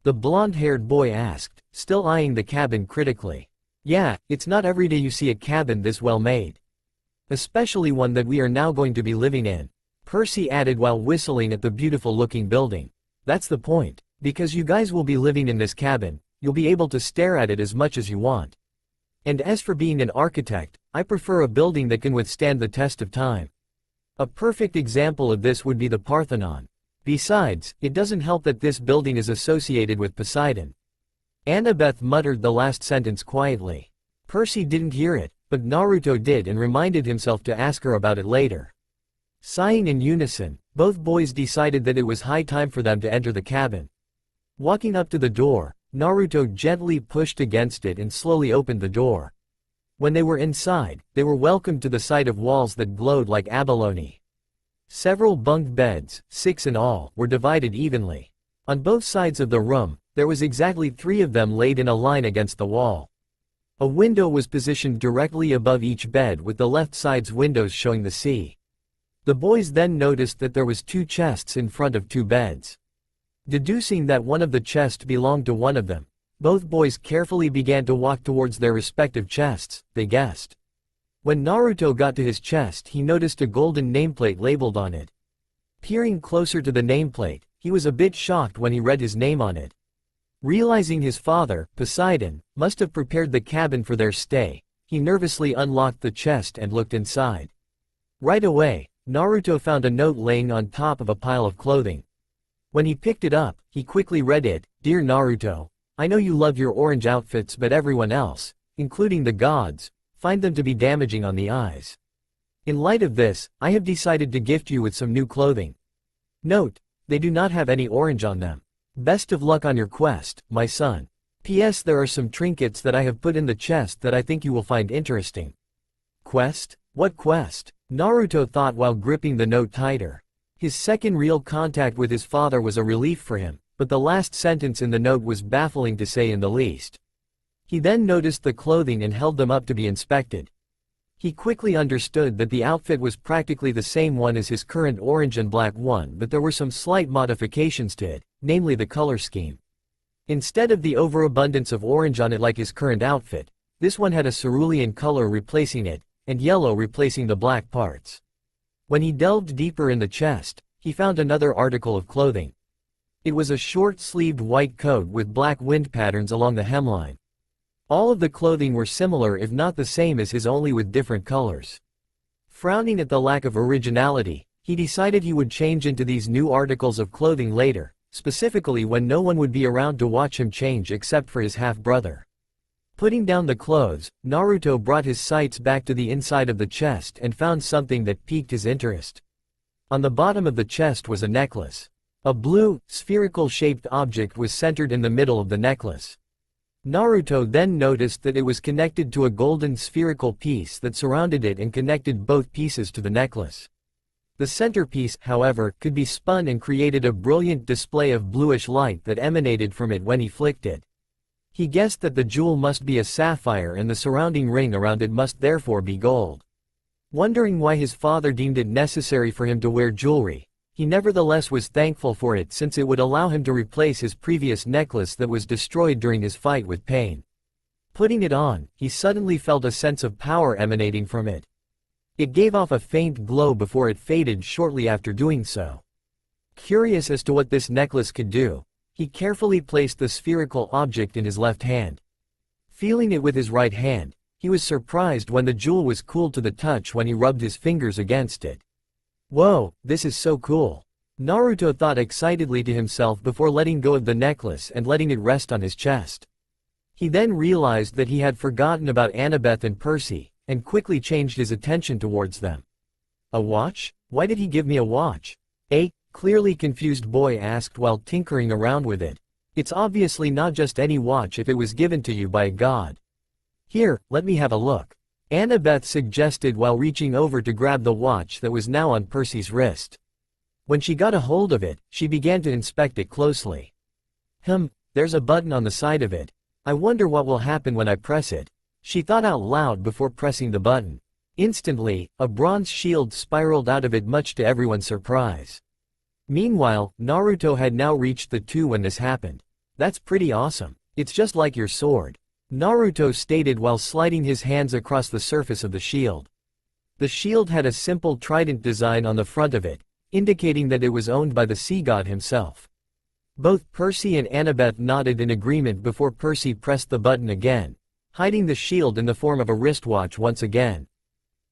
The blonde-haired boy asked, still eyeing the cabin critically. "Yeah, it's not every day you see a cabin this well made. Especially one that we are now going to be living in," Percy added while whistling at the beautiful-looking building. "That's the point. Because you guys will be living in this cabin, you'll be able to stare at it as much as you want. And as for being an architect, I prefer a building that can withstand the test of time. A perfect example of this would be the Parthenon. Besides, it doesn't help that this building is associated with Poseidon." Annabeth muttered the last sentence quietly. Percy didn't hear it, but Naruto did and reminded himself to ask her about it later. Sighing in unison, both boys decided that it was high time for them to enter the cabin. Walking up to the door, Naruto gently pushed against it and slowly opened the door. When they were inside, they were welcomed to the sight of walls that glowed like abalone. Several bunk beds, 6 in all, were divided evenly. On both sides of the room, there was exactly 3 of them laid in a line against the wall. A window was positioned directly above each bed with the left side's windows showing the sea. The boys then noticed that there was 2 chests in front of 2 beds. Deducing that one of the chests belonged to one of them, both boys carefully began to walk towards their respective chests, they guessed. When Naruto got to his chest, he noticed a golden nameplate labeled on it. Peering closer to the nameplate, he was a bit shocked when he read his name on it. Realizing his father, Poseidon, must have prepared the cabin for their stay, he nervously unlocked the chest and looked inside. Right away, Naruto found a note laying on top of a pile of clothing. When he picked it up, he quickly read it. "Dear Naruto, I know you love your orange outfits, but everyone else, including the gods, find them to be damaging on the eyes. In light of this, I have decided to gift you with some new clothing. Note, they do not have any orange on them. Best of luck on your quest, my son. P.S. There are some trinkets that I have put in the chest that I think you will find interesting." Quest? What quest? Naruto thought while gripping the note tighter. His second real contact with his father was a relief for him, but the last sentence in the note was baffling to say in the least. He then noticed the clothing and held them up to be inspected. He quickly understood that the outfit was practically the same one as his current orange and black one, but there were some slight modifications to it, namely the color scheme. Instead of the overabundance of orange on it like his current outfit, this one had a cerulean color replacing it, and yellow replacing the black parts. When he delved deeper in the chest, he found another article of clothing. It was a short-sleeved white coat with black wind patterns along the hemline. All of the clothing were similar if not the same as his, only with different colors. Frowning at the lack of originality, he decided he would change into these new articles of clothing later, specifically when no one would be around to watch him change except for his half-brother. Putting down the clothes, Naruto brought his sights back to the inside of the chest and found something that piqued his interest. On the bottom of the chest was a necklace. A blue, spherical-shaped object was centered in the middle of the necklace. Naruto then noticed that it was connected to a golden spherical piece that surrounded it and connected both pieces to the necklace. The centerpiece, however, could be spun and created a brilliant display of bluish light that emanated from it when he flicked it. He guessed that the jewel must be a sapphire and the surrounding ring around it must therefore be gold. Wondering why his father deemed it necessary for him to wear jewelry, he nevertheless was thankful for it since it would allow him to replace his previous necklace that was destroyed during his fight with Pain. Putting it on, he suddenly felt a sense of power emanating from it. It gave off a faint glow before it faded shortly after doing so. Curious as to what this necklace could do, he carefully placed the spherical object in his left hand. Feeling it with his right hand, he was surprised when the jewel was cool to the touch when he rubbed his fingers against it. Whoa, this is so cool. Naruto thought excitedly to himself before letting go of the necklace and letting it rest on his chest. He then realized that he had forgotten about Annabeth and Percy, and quickly changed his attention towards them. A watch? Why did he give me a watch? A clearly confused boy asked while tinkering around with it. It's obviously not just any watch if it was given to you by a god. Here, let me have a look. Annabeth suggested while reaching over to grab the watch that was now on Percy's wrist. When she got a hold of it, she began to inspect it closely. There's a button on the side of it. I wonder what will happen when I press it. She thought out loud before pressing the button. Instantly, a bronze shield spiraled out of it much to everyone's surprise. Meanwhile, Naruto had now reached the 2 when this happened. That's pretty awesome. It's just like your sword, Naruto stated while sliding his hands across the surface of the shield. The shield had a simple trident design on the front of it, indicating that it was owned by the sea god himself. Both Percy and Annabeth nodded in agreement before Percy pressed the button again, hiding the shield in the form of a wristwatch once again.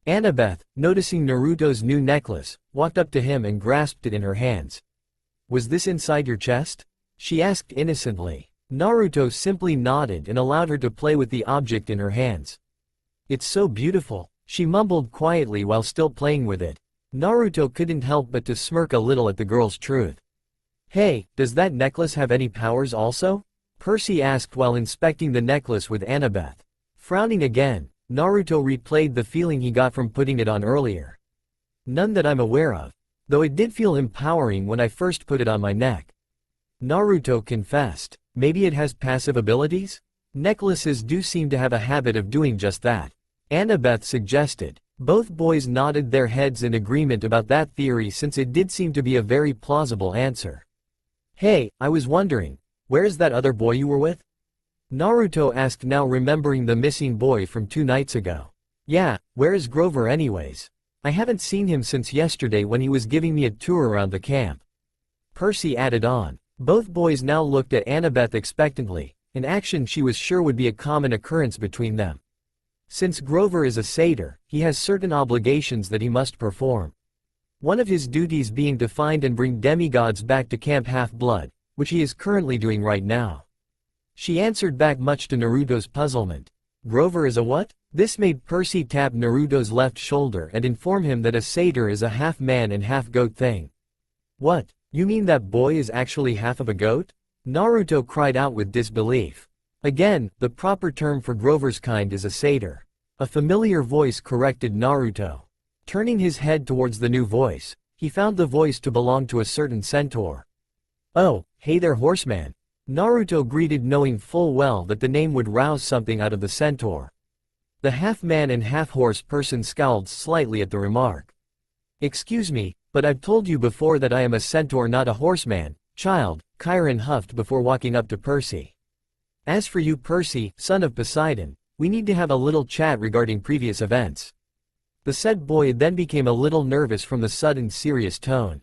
Annabeth, noticing Naruto's new necklace, walked up to him and grasped it in her hands. Was this inside your chest? She asked innocently. Naruto simply nodded and allowed her to play with the object in her hands. It's so beautiful, she mumbled quietly while still playing with it. Naruto couldn't help but to smirk a little at the girl's truth. Hey, does that necklace have any powers also? Percy asked while inspecting the necklace with Annabeth. Frowning again, Naruto replayed the feeling he got from putting it on earlier. None that I'm aware of, though it did feel empowering when I first put it on my neck. Naruto confessed. Maybe it has passive abilities? Necklaces do seem to have a habit of doing just that. Annabeth suggested. Both boys nodded their heads in agreement about that theory since it did seem to be a very plausible answer. Hey, I was wondering, where's that other boy you were with? Naruto asked, now remembering the missing boy from 2 nights ago. Yeah, where is Grover anyways? I haven't seen him since yesterday when he was giving me a tour around the camp. Percy added on. Both boys now looked at Annabeth expectantly, an action she was sure would be a common occurrence between them. Since Grover is a satyr, he has certain obligations that he must perform. One of his duties being to find and bring demigods back to Camp Half-Blood, which he is currently doing right now. She answered back much to Naruto's puzzlement. Grover is a what? This made Percy tap Naruto's left shoulder and inform him that a satyr is a half-man and half-goat thing. What, you mean that boy is actually half of a goat? Naruto cried out with disbelief. Again, the proper term for Grover's kind is a satyr. A familiar voice corrected Naruto. Turning his head towards the new voice, he found the voice to belong to a certain centaur. Oh, hey there horseman. Naruto greeted, knowing full well that the name would rouse something out of the centaur. The half-man and half-horse person scowled slightly at the remark. Excuse me, but I've told you before that I am a centaur, not a horseman, child, Chiron huffed before walking up to Percy. As for you Percy, son of Poseidon, we need to have a little chat regarding previous events. The said boy then became a little nervous from the sudden serious tone.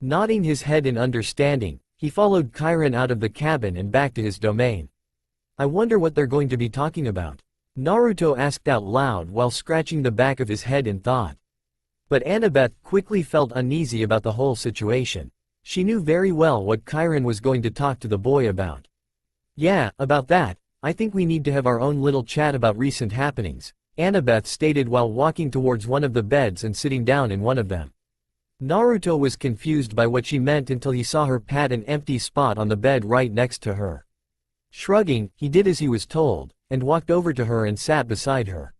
Nodding his head in understanding, he followed Chiron out of the cabin and back to his domain. I wonder what they're going to be talking about, Naruto asked out loud while scratching the back of his head in thought. But Annabeth quickly felt uneasy about the whole situation. She knew very well what Chiron was going to talk to the boy about. Yeah, about that, I think we need to have our own little chat about recent happenings, Annabeth stated while walking towards one of the beds and sitting down in one of them. Naruto was confused by what she meant until he saw her pat an empty spot on the bed right next to her. Shrugging, he did as he was told, and walked over to her and sat beside her.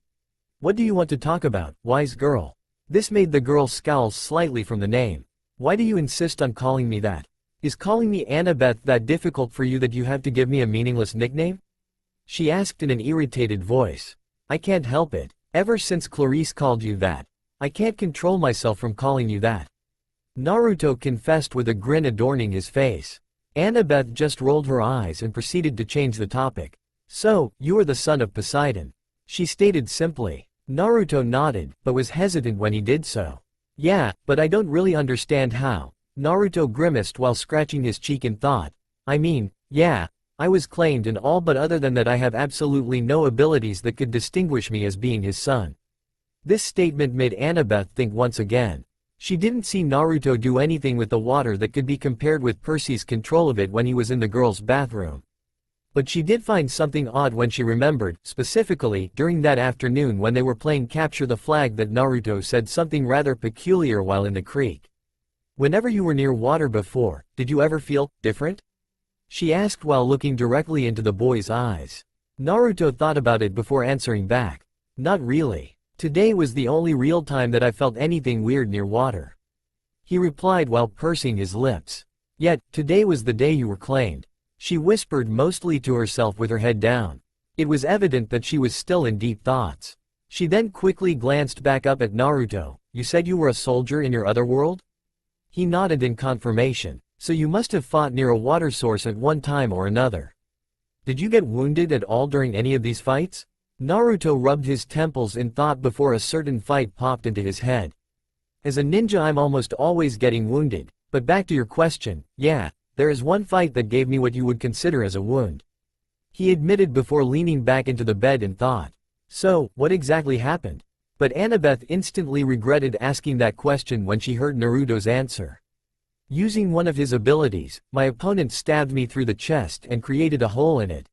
What do you want to talk about, wise girl? This made the girl scowl slightly from the name. Why do you insist on calling me that? Is calling me Annabeth that difficult for you that you have to give me a meaningless nickname? She asked in an irritated voice. I can't help it. Ever since Clarice called you that, I can't control myself from calling you that. Naruto confessed with a grin adorning his face. Annabeth just rolled her eyes and proceeded to change the topic. So, you are the son of Poseidon, she stated simply. Naruto nodded, but was hesitant when he did so. Yeah, but I don't really understand how. Naruto grimaced while scratching his cheek in thought. I mean, yeah, I was claimed and all, but other than that I have absolutely no abilities that could distinguish me as being his son. This statement made Annabeth think once again. She didn't see Naruto do anything with the water that could be compared with Percy's control of it when he was in the girls' bathroom. But she did find something odd when she remembered, specifically, during that afternoon when they were playing Capture the Flag, that Naruto said something rather peculiar while in the creek. Whenever you were near water before, did you ever feel different? She asked while looking directly into the boy's eyes. Naruto thought about it before answering back. Not really. Today was the only real time that I felt anything weird near water. He replied while pursing his lips. Yet, today was the day you were claimed. She whispered mostly to herself with her head down. It was evident that she was still in deep thoughts. She then quickly glanced back up at Naruto. You said you were a soldier in your other world? He nodded in confirmation. So you must have fought near a water source at one time or another. Did you get wounded at all during any of these fights? Naruto rubbed his temples in thought before a certain fight popped into his head. As a ninja I'm almost always getting wounded, but back to your question, yeah, there is one fight that gave me what you would consider as a wound. He admitted before leaning back into the bed in thought. So, what exactly happened? But Annabeth instantly regretted asking that question when she heard Naruto's answer. Using one of his abilities, my opponent stabbed me through the chest and created a hole in it.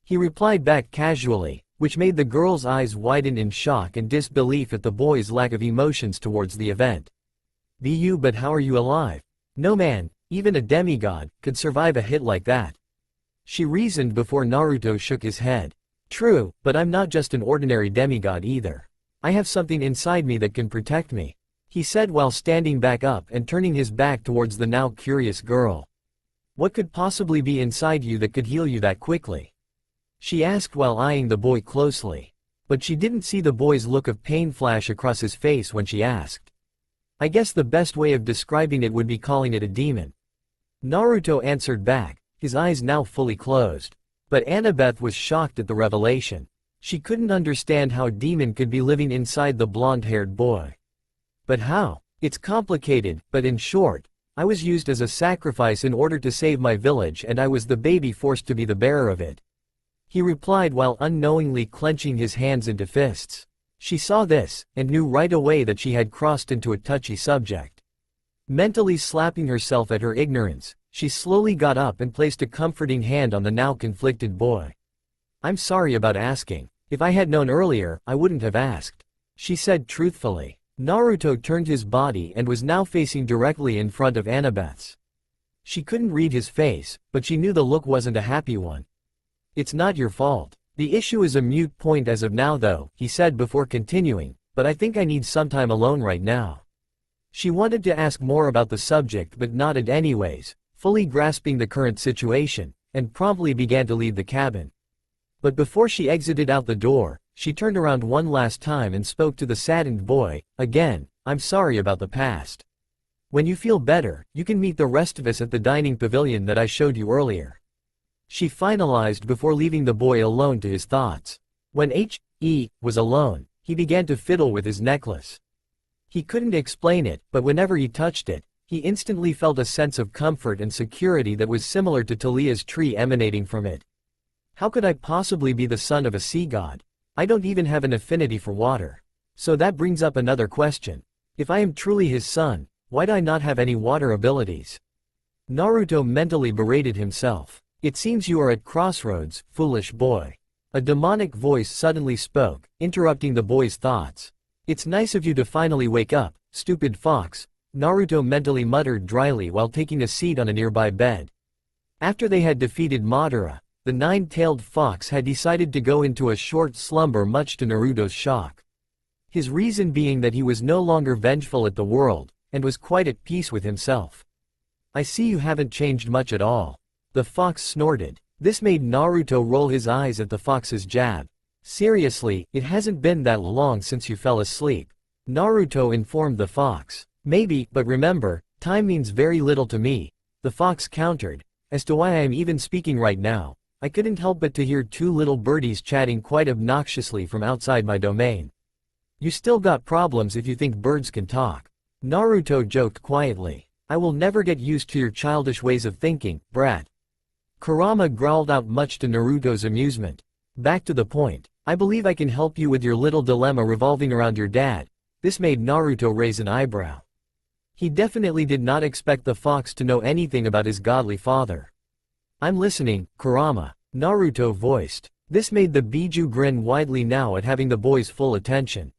He replied back casually, which made the girl's eyes widen in shock and disbelief at the boy's lack of emotions towards the event. But how are you alive? No man, even a demigod, could survive a hit like that. She reasoned before Naruto shook his head. True, but I'm not just an ordinary demigod either. I have something inside me that can protect me, he said while standing back up and turning his back towards the now curious girl. What could possibly be inside you that could heal you that quickly? She asked while eyeing the boy closely. But she didn't see the boy's look of pain flash across his face when she asked. I guess the best way of describing it would be calling it a demon. Naruto answered back, his eyes now fully closed. But Annabeth was shocked at the revelation. She couldn't understand how a demon could be living inside the blonde-haired boy. But how? It's complicated, but in short, I was used as a sacrifice in order to save my village and I was the baby forced to be the bearer of it, he replied while unknowingly clenching his hands into fists. She saw this, and knew right away that she had crossed into a touchy subject. Mentally slapping herself at her ignorance, she slowly got up and placed a comforting hand on the now conflicted boy. I'm sorry about asking. If I had known earlier, I wouldn't have asked, she said truthfully. Naruto turned his body and was now facing directly in front of Annabeth's. She couldn't read his face, but she knew the look wasn't a happy one. It's not your fault. The issue is a moot point as of now though, he said before continuing, but I think I need some time alone right now. She wanted to ask more about the subject but nodded anyways, fully grasping the current situation, and promptly began to leave the cabin. But before she exited out the door, she turned around one last time and spoke to the saddened boy. Again, I'm sorry about the past. When you feel better, you can meet the rest of us at the dining pavilion that I showed you earlier, she finalized before leaving the boy alone to his thoughts. When He was alone, he began to fiddle with his necklace. He couldn't explain it, but whenever he touched it, he instantly felt a sense of comfort and security that was similar to Talia's tree emanating from it. How could I possibly be the son of a sea god? I don't even have an affinity for water. So that brings up another question. If I am truly his son, why do I not have any water abilities? Naruto mentally berated himself. It seems you are at crossroads, foolish boy. A demonic voice suddenly spoke, interrupting the boy's thoughts. It's nice of you to finally wake up, stupid fox, Naruto mentally muttered dryly while taking a seat on a nearby bed. After they had defeated Madara, the nine-tailed fox had decided to go into a short slumber much to Naruto's shock. His reason being that he was no longer vengeful at the world, and was quite at peace with himself. I see you haven't changed much at all, the fox snorted. This made Naruto roll his eyes at the fox's jab. Seriously, it hasn't been that long since you fell asleep, Naruto informed the fox. Maybe, but remember, time means very little to me, the fox countered. As to why I am even speaking right now, I couldn't help but to hear two little birdies chatting quite obnoxiously from outside my domain. You still got problems if you think birds can talk, Naruto joked quietly. I will never get used to your childish ways of thinking, brat. Kurama growled out much to Naruto's amusement. Back to the point. I believe I can help you with your little dilemma revolving around your dad. This made Naruto raise an eyebrow. He definitely did not expect the fox to know anything about his godly father. I'm listening, Kurama, Naruto voiced. This made the Biju grin widely now at having the boy's full attention.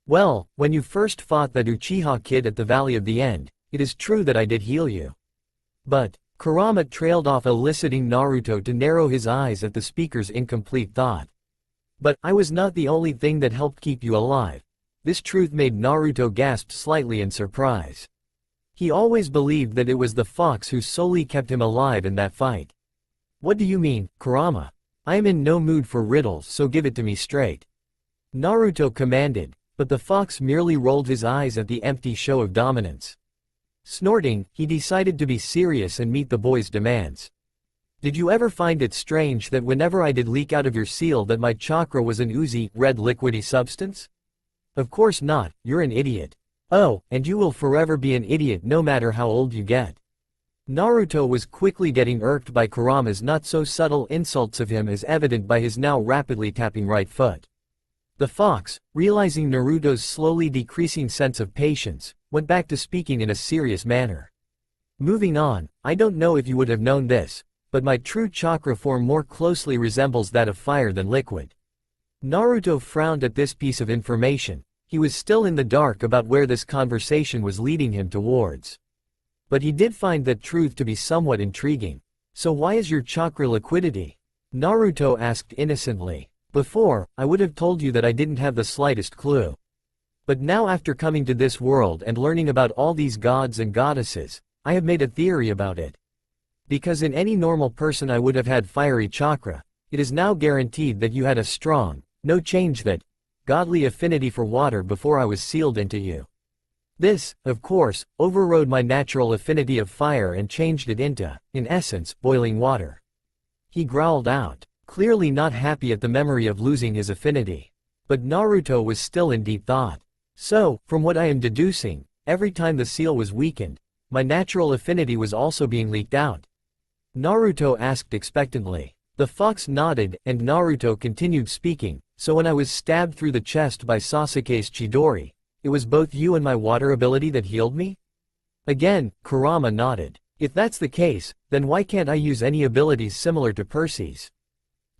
Well, when you first fought that Uchiha kid at the Valley of the End, it is true that I did heal you. But, Kurama trailed off, eliciting Naruto to narrow his eyes at the speaker's incomplete thought. But, I was not the only thing that helped keep you alive. This truth made Naruto gasp slightly in surprise. He always believed that it was the fox who solely kept him alive in that fight. What do you mean, Kurama? I am in no mood for riddles, so give it to me straight, Naruto commanded, but the fox merely rolled his eyes at the empty show of dominance. Snorting, he decided to be serious and meet the boy's demands. Did you ever find it strange that whenever I did leak out of your seal that my chakra was an oozy, red liquidy substance? Of course not, you're an idiot. Oh, and you will forever be an idiot no matter how old you get. Naruto was quickly getting irked by Kurama's not-so-subtle insults of him, as evident by his now rapidly tapping right foot. The fox, realizing Naruto's slowly decreasing sense of patience, went back to speaking in a serious manner. Moving on, I don't know if you would have known this, but my true chakra form more closely resembles that of fire than liquid. Naruto frowned at this piece of information. He was still in the dark about where this conversation was leading him towards. But he did find that truth to be somewhat intriguing. So why is your chakra liquidity? Naruto asked innocently. Before, I would have told you that I didn't have the slightest clue. But now after coming to this world and learning about all these gods and goddesses, I have made a theory about it. Because in any normal person I would have had fiery chakra, it is now guaranteed that you had a strong, no change that, godly affinity for water before I was sealed into you. This, of course, overrode my natural affinity of fire and changed it into, in essence, boiling water. He growled out, clearly not happy at the memory of losing his affinity. But Naruto was still in deep thought. So, from what I am deducing, every time the seal was weakened, my natural affinity was also being leaked out. Naruto asked expectantly. The fox nodded, and Naruto continued speaking, so when I was stabbed through the chest by Sasuke's Chidori, it was both you and my water ability that healed me? Again, Kurama nodded. If that's the case, then why can't I use any abilities similar to Percy's?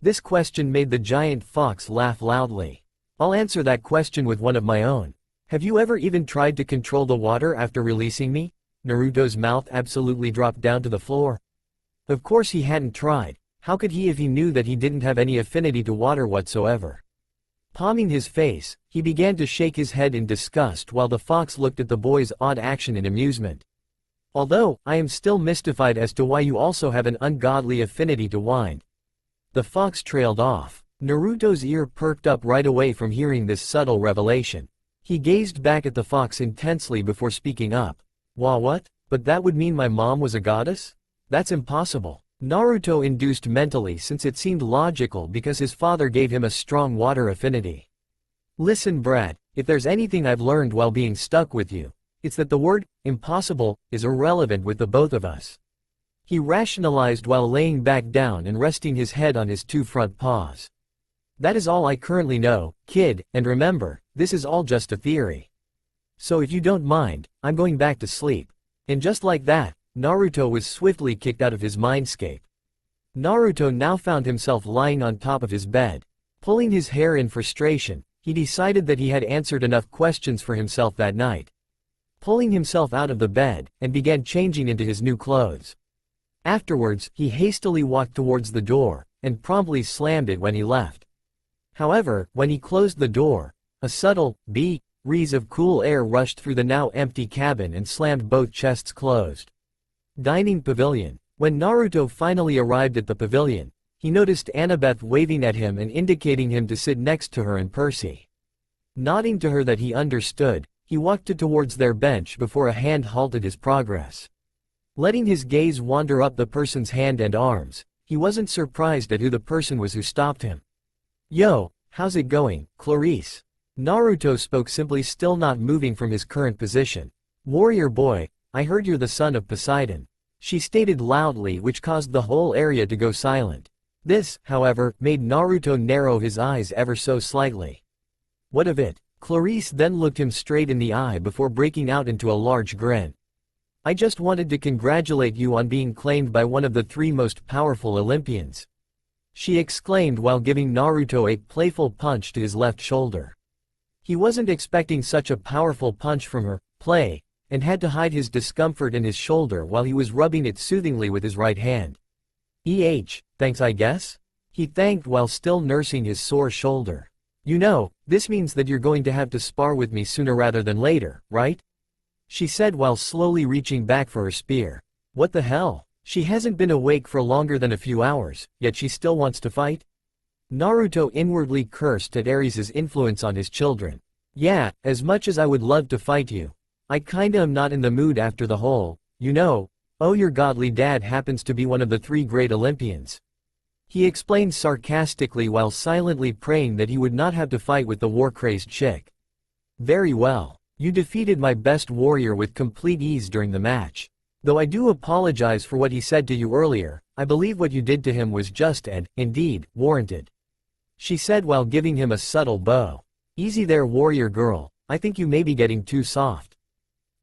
This question made the giant fox laugh loudly. I'll answer that question with one of my own. Have you ever even tried to control the water after releasing me? Naruto's mouth absolutely dropped down to the floor. Of course he hadn't tried. How could he if he knew that he didn't have any affinity to water whatsoever? Palming his face, he began to shake his head in disgust while the fox looked at the boy's odd action in amusement. Although, I am still mystified as to why you also have an ungodly affinity to wine. The fox trailed off. Naruto's ear perked up right away from hearing this subtle revelation. He gazed back at the fox intensely before speaking up. What? But that would mean my mom was a goddess? That's impossible. Naruto induced mentally since it seemed logical because his father gave him a strong water affinity. Listen Brad, if there's anything I've learned while being stuck with you, it's that the word, impossible, is irrelevant with the both of us. He rationalized while laying back down and resting his head on his two front paws. That is all I currently know, kid, and remember, this is all just a theory. So if you don't mind, I'm going back to sleep. And just like that, Naruto was swiftly kicked out of his mindscape. Naruto now found himself lying on top of his bed. Pulling his hair in frustration, he decided that he had answered enough questions for himself that night. Pulling himself out of the bed, and began changing into his new clothes. Afterwards, he hastily walked towards the door, and promptly slammed it when he left. However, when he closed the door, a subtle breeze of cool air rushed through the now empty cabin and slammed both chests closed. Dining pavilion. When Naruto finally arrived at the pavilion, he noticed Annabeth waving at him and indicating him to sit next to her and Percy. Nodding to her that he understood, he walked towards their bench before a hand halted his progress. Letting his gaze wander up the person's hand and arms, he wasn't surprised at who the person was who stopped him. Yo, how's it going, Clarice? Naruto spoke simply, still not moving from his current position. Warrior boy, I heard you're the son of Poseidon. She stated loudly, which caused the whole area to go silent. This, however, made Naruto narrow his eyes ever so slightly. What of it? Clarice then looked him straight in the eye before breaking out into a large grin. I just wanted to congratulate you on being claimed by one of the 3 most powerful Olympians. She exclaimed while giving Naruto a playful punch to his left shoulder. He wasn't expecting such a powerful punch from her, and had to hide his discomfort in his shoulder while he was rubbing it soothingly with his right hand. Thanks I guess? He thanked while still nursing his sore shoulder. You know, this means that you're going to have to spar with me sooner rather than later, right? She said while slowly reaching back for her spear. What the hell? She hasn't been awake for longer than a few hours, yet she still wants to fight? Naruto inwardly cursed at Ares' influence on his children. Yeah, as much as I would love to fight you, I kinda am not in the mood after the whole, your godly dad happens to be one of the 3 great Olympians. He explained sarcastically while silently praying that he would not have to fight with the war-crazed chick. Very well. You defeated my best warrior with complete ease during the match. Though I do apologize for what he said to you earlier, I believe what you did to him was just and, indeed, warranted. She said while giving him a subtle bow. Easy there warrior girl, I think you may be getting too soft.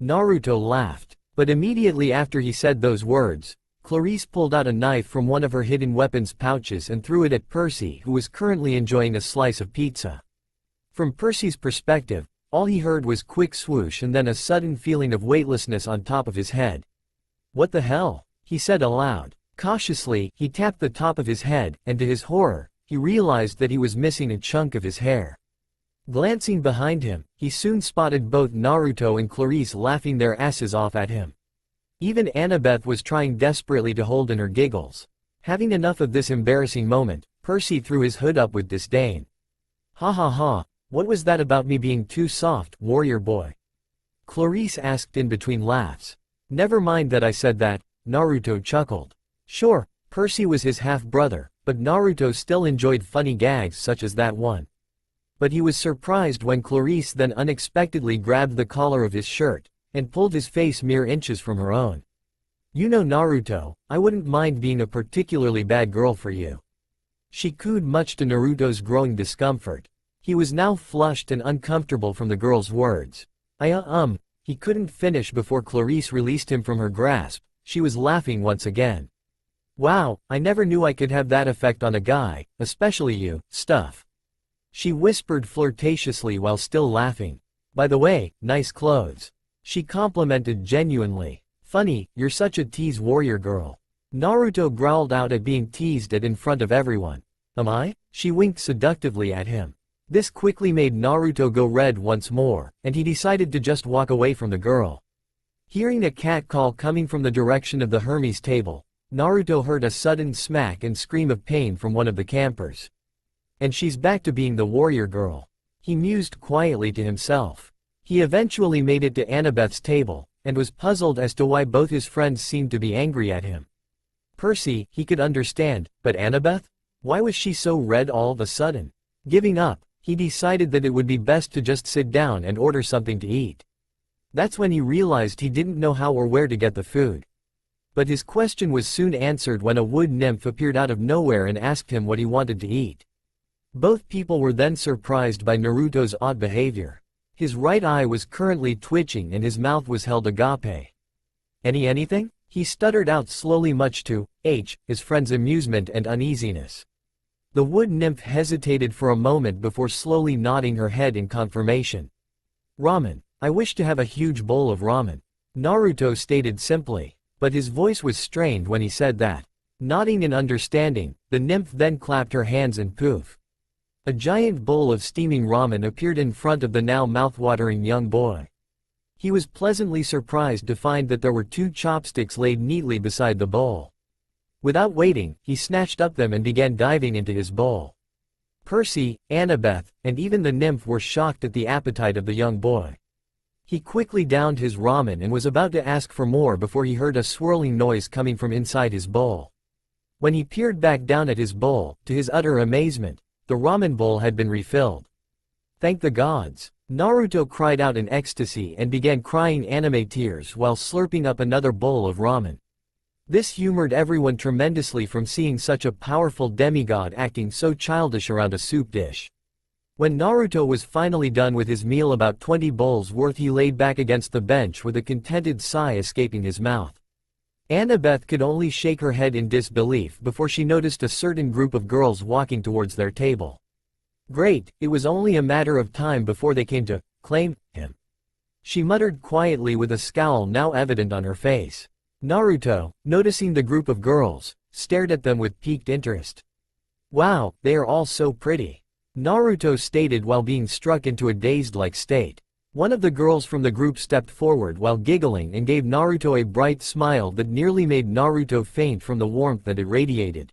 Naruto laughed, but immediately after he said those words, Clarice pulled out a knife from one of her hidden weapons pouches and threw it at Percy, who was currently enjoying a slice of pizza. From Percy's perspective, all he heard was quick swoosh and then a sudden feeling of weightlessness on top of his head. "What the hell?" he said aloud. Cautiously, he tapped the top of his head, and to his horror, he realized that he was missing a chunk of his hair. Glancing behind him, he soon spotted both Naruto and Clarice laughing their asses off at him. Even Annabeth was trying desperately to hold in her giggles. Having enough of this embarrassing moment, Percy threw his hood up with disdain. "Ha ha ha, what was that about me being too soft, warrior boy?" Clarice asked in between laughs. "Never mind that I said that," Naruto chuckled. Sure, Percy was his half-brother, but Naruto still enjoyed funny gags such as that one. But he was surprised when Clarice then unexpectedly grabbed the collar of his shirt and pulled his face mere inches from her own. "You know Naruto, I wouldn't mind being a particularly bad girl for you," she cooed, much to Naruto's growing discomfort. He was now flushed and uncomfortable from the girl's words. He couldn't finish before Clarice released him from her grasp. She was laughing once again. "Wow, I never knew I could have that effect on a guy, especially you, stuff," she whispered flirtatiously while still laughing. "By the way, nice clothes," she complimented genuinely. "Funny, you're such a tease, warrior girl." Naruto growled out at being teased at in front of everyone. "Am I?" She winked seductively at him. This quickly made Naruto go red once more, and he decided to just walk away from the girl. Hearing a cat call coming from the direction of the Hermes table, Naruto heard a sudden smack and scream of pain from one of the campers. "And she's back to being the warrior girl," he mused quietly to himself. He eventually made it to Annabeth's table, and was puzzled as to why both his friends seemed to be angry at him. Percy, he could understand, but Annabeth? Why was she so red all of a sudden? Giving up, he decided that it would be best to just sit down and order something to eat. That's when he realized he didn't know how or where to get the food. But his question was soon answered when a wood nymph appeared out of nowhere and asked him what he wanted to eat. Both people were then surprised by Naruto's odd behavior. His right eye was currently twitching and his mouth was held agape. Anything? He stuttered out slowly, much to his friend's amusement and uneasiness. The wood nymph hesitated for a moment before slowly nodding her head in confirmation. "Ramen. I wish to have a huge bowl of ramen," Naruto stated simply, but his voice was strained when he said that. Nodding in understanding, the nymph then clapped her hands and poof. A giant bowl of steaming ramen appeared in front of the now mouth-watering young boy. He was pleasantly surprised to find that there were 2 chopsticks laid neatly beside the bowl. Without waiting, he snatched up them and began diving into his bowl. Percy, Annabeth, and even the nymph were shocked at the appetite of the young boy. He quickly downed his ramen and was about to ask for more before he heard a swirling noise coming from inside his bowl. When he peered back down at his bowl, to his utter amazement, the ramen bowl had been refilled. "Thank the gods!" Naruto cried out in ecstasy and began crying anime tears while slurping up another bowl of ramen. This humored everyone tremendously from seeing such a powerful demigod acting so childish around a soup dish. When Naruto was finally done with his meal, about 20 bowls worth, he laid back against the bench with a contented sigh escaping his mouth. Annabeth could only shake her head in disbelief before she noticed a certain group of girls walking towards their table. Great, it was only a matter of time before they came to claim him. She muttered quietly with a scowl now evident on her face. Naruto, noticing the group of girls, stared at them with piqued interest. "Wow, they are all so pretty," Naruto stated while being struck into a dazed-like state. One of the girls from the group stepped forward while giggling and gave Naruto a bright smile that nearly made Naruto faint from the warmth that it radiated.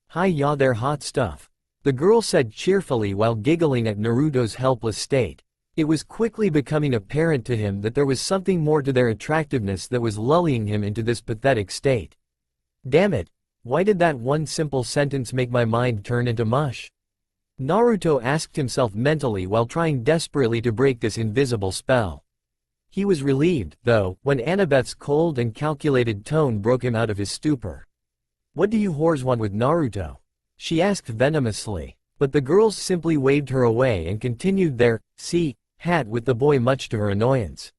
"Hi ya, they're hot stuff," the girl said cheerfully while giggling at Naruto's helpless state. It was quickly becoming apparent to him that there was something more to their attractiveness that was lulling him into this pathetic state. Damn it, why did that one simple sentence make my mind turn into mush? Naruto asked himself mentally while trying desperately to break this invisible spell. He was relieved, though, when Annabeth's cold and calculated tone broke him out of his stupor. "What do you whores want with Naruto?" she asked venomously, but the girls simply waved her away and continued their hat with the boy, much to her annoyance.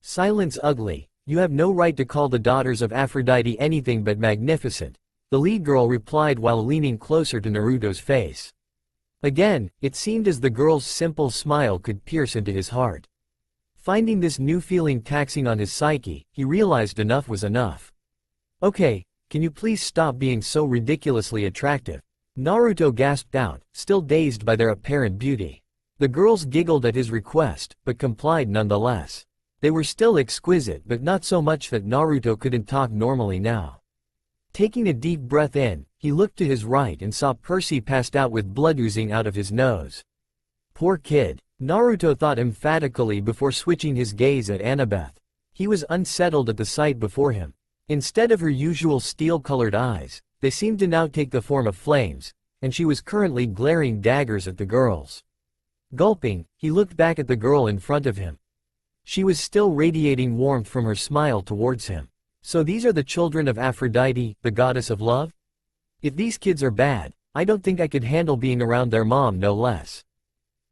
"Silence, ugly," You have no right to call the daughters of Aphrodite anything but magnificent, the lead girl replied while leaning closer to Naruto's face. Again, it seemed as the girl's simple smile could pierce into his heart. Finding this new feeling taxing on his psyche, he realized enough was enough. Okay, can you please stop being so ridiculously attractive? Naruto gasped out, still dazed by their apparent beauty. The girls giggled at his request, but complied nonetheless. They were still exquisite but not so much that Naruto couldn't talk normally now. Taking a deep breath in, he looked to his right and saw Percy passed out with blood oozing out of his nose. Poor kid, Naruto thought emphatically before switching his gaze at Annabeth. He was unsettled at the sight before him. Instead of her usual steel-colored eyes, they seemed to now take the form of flames, and she was currently glaring daggers at the girls. Gulping, he looked back at the girl in front of him. She was still radiating warmth from her smile towards him. So these are the children of Aphrodite, the goddess of love? If these kids are bad, I don't think I could handle being around their mom no less.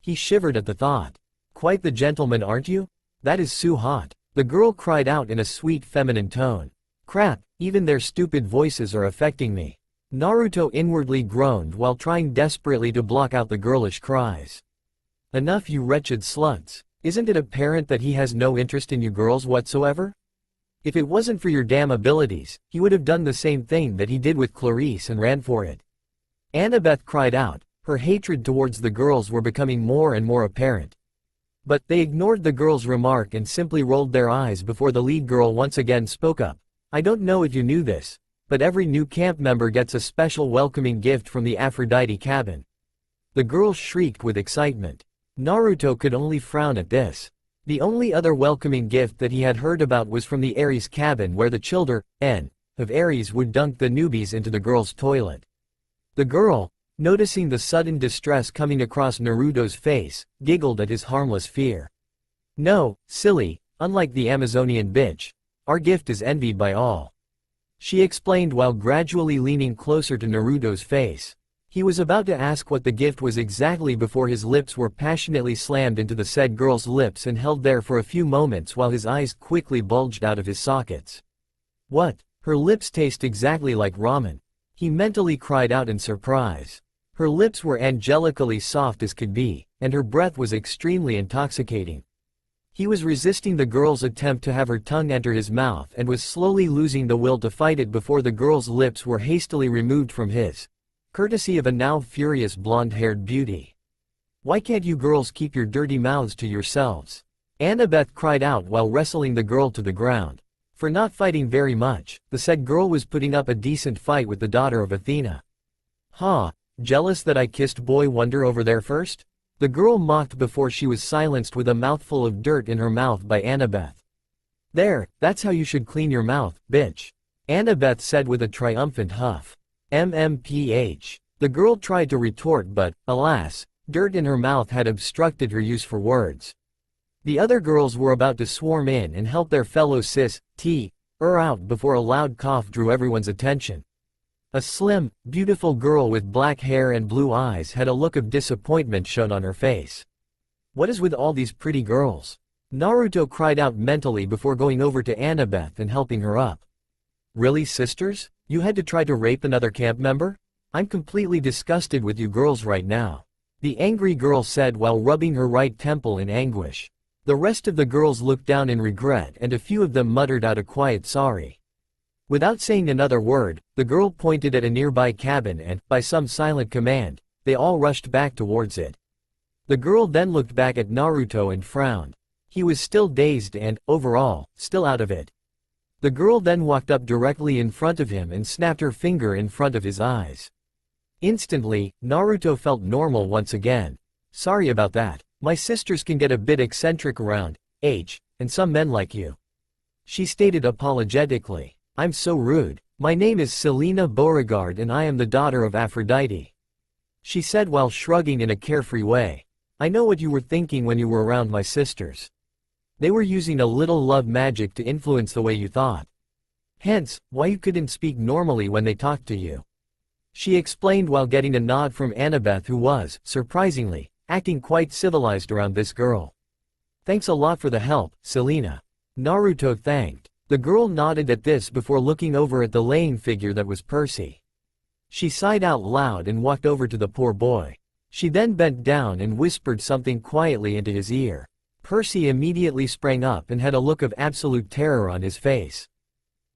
He shivered at the thought. Quite the gentleman, aren't you? That is so hot. The girl cried out in a sweet feminine tone. Crap, even their stupid voices are affecting me. Naruto inwardly groaned while trying desperately to block out the girlish cries. Enough, you wretched sluts. Isn't it apparent that he has no interest in you girls whatsoever? If it wasn't for your damn abilities, he would have done the same thing that he did with Clarice and ran for it. Annabeth cried out, her hatred towards the girls were becoming more and more apparent. But they ignored the girl's remark and simply rolled their eyes before the lead girl once again spoke up. I don't know if you knew this, but every new camp member gets a special welcoming gift from the Aphrodite cabin. The girls shrieked with excitement. Naruto could only frown at this. The only other welcoming gift that he had heard about was from the Ares cabin where the children of Ares would dunk the newbies into the girls' toilet. The girl, noticing the sudden distress coming across Naruto's face, giggled at his harmless fear. No, silly, unlike the Amazonian bitch, our gift is envied by all. She explained while gradually leaning closer to Naruto's face. He was about to ask what the gift was exactly before his lips were passionately slammed into the said girl's lips and held there for a few moments while his eyes quickly bulged out of his sockets. What? Her lips taste exactly like ramen. He mentally cried out in surprise. Her lips were angelically soft as could be, and her breath was extremely intoxicating. He was resisting the girl's attempt to have her tongue enter his mouth and was slowly losing the will to fight it before the girl's lips were hastily removed from his, courtesy of a now furious blonde-haired beauty. Why can't you girls keep your dirty mouths to yourselves? Annabeth cried out while wrestling the girl to the ground. For not fighting very much, the said girl was putting up a decent fight with the daughter of Athena. Ha, jealous that I kissed Boy Wonder over there first? The girl mocked before she was silenced with a mouthful of dirt in her mouth by Annabeth. There, that's how you should clean your mouth, bitch. Annabeth said with a triumphant huff. MMPH. The girl tried to retort but, alas, dirt in her mouth had obstructed her use for words. The other girls were about to swarm in and help their fellow sis-er out before a loud cough drew everyone's attention. A slim, beautiful girl with black hair and blue eyes had a look of disappointment shown on her face. What is with all these pretty girls? Naruto cried out mentally before going over to Annabeth and helping her up. Really, sisters? You had to try to rape another camp member? I'm completely disgusted with you girls right now. The angry girl said while rubbing her right temple in anguish. The rest of the girls looked down in regret and a few of them muttered out a quiet sorry. Without saying another word, the girl pointed at a nearby cabin and, by some silent command, they all rushed back towards it. The girl then looked back at Naruto and frowned. He was still dazed and, overall, still out of it. The girl then walked up directly in front of him and snapped her finger in front of his eyes. Instantly, Naruto felt normal once again. Sorry about that. My sisters can get a bit eccentric around and some men like you. She stated apologetically. I'm so rude. My name is Selena Beauregard and I am the daughter of Aphrodite. She said while shrugging in a carefree way. I know what you were thinking when you were around my sisters. They were using a little love magic to influence the way you thought. Hence, why you couldn't speak normally when they talked to you. She explained while getting a nod from Annabeth who was, surprisingly, acting quite civilized around this girl. Thanks a lot for the help, Selena. Naruto thanked. The girl nodded at this before looking over at the laying figure that was Percy. She sighed out loud and walked over to the poor boy. She then bent down and whispered something quietly into his ear. Percy immediately sprang up and had a look of absolute terror on his face.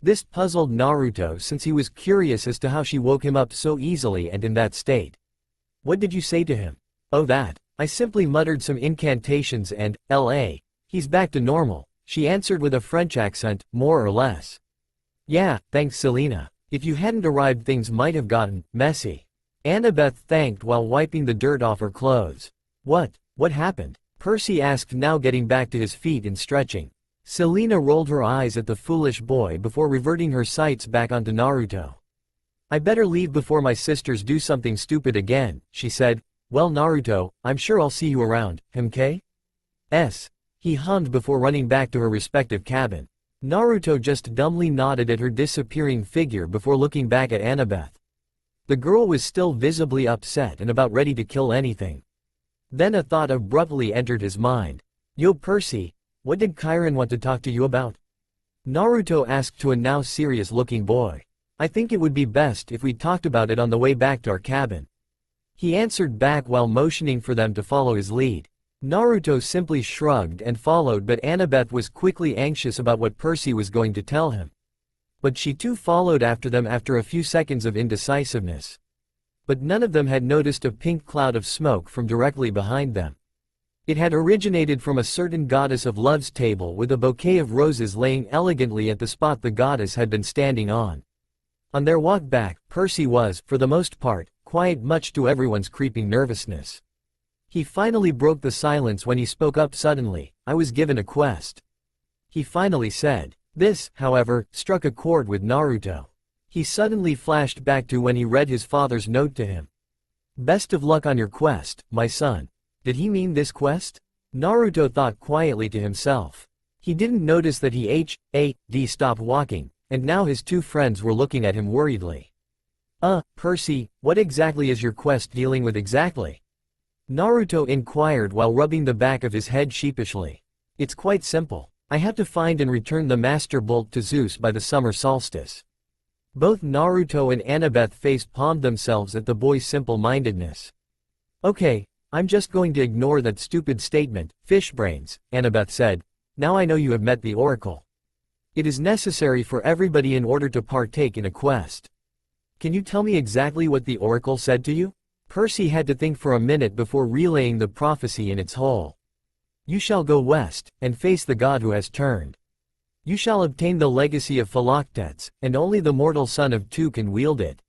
This puzzled Naruto since he was curious as to how she woke him up so easily and in that state. "What did you say to him?" "Oh, that. I simply muttered some incantations and, he's back to normal," she answered with a French accent, more or less. "Yeah, thanks Selena. If you hadn't arrived things might have gotten messy." Annabeth thanked while wiping the dirt off her clothes. What happened?" Percy asked, now getting back to his feet and stretching. Selena rolled her eyes at the foolish boy before reverting her sights back onto Naruto. "I better leave before my sisters do something stupid again," she said. "Well Naruto, I'm sure I'll see you around, hmk?" He hummed before running back to her respective cabin. Naruto just dumbly nodded at her disappearing figure before looking back at Annabeth. The girl was still visibly upset and about ready to kill anything. Then a thought abruptly entered his mind. "Yo Percy, what did Chiron want to talk to you about?" Naruto asked to a now serious-looking boy. "I think it would be best if we talked about it on the way back to our cabin." He answered back while motioning for them to follow his lead. Naruto simply shrugged and followed, but Annabeth was quickly anxious about what Percy was going to tell him. But she too followed after them after a few seconds of indecisiveness. But none of them had noticed a pink cloud of smoke from directly behind them. It had originated from a certain goddess of love's table with a bouquet of roses laying elegantly at the spot the goddess had been standing on. On their walk back, Percy was, for the most part, quiet, much to everyone's creeping nervousness. He finally broke the silence when he spoke up suddenly. "I was given a quest," he finally said. This, however, struck a chord with Naruto. He suddenly flashed back to when he read his father's note to him. "Best of luck on your quest, my son." Did he mean this quest? Naruto thought quietly to himself. He didn't notice that he stopped walking, and now his two friends were looking at him worriedly. Percy, what exactly is your quest dealing with exactly?" Naruto inquired while rubbing the back of his head sheepishly. "It's quite simple. I have to find and return the Master Bolt to Zeus by the summer solstice." Both Naruto and Annabeth face-palmed themselves at the boy's simple-mindedness. "Okay, I'm just going to ignore that stupid statement, fish brains," Annabeth said. "Now I know you have met the oracle. It is necessary for everybody in order to partake in a quest. Can you tell me exactly what the oracle said to you?" Percy had to think for a minute before relaying the prophecy in its whole. "You shall go west, and face the god who has turned. You shall obtain the legacy of Philoctetes, and only the mortal son of two can wield it.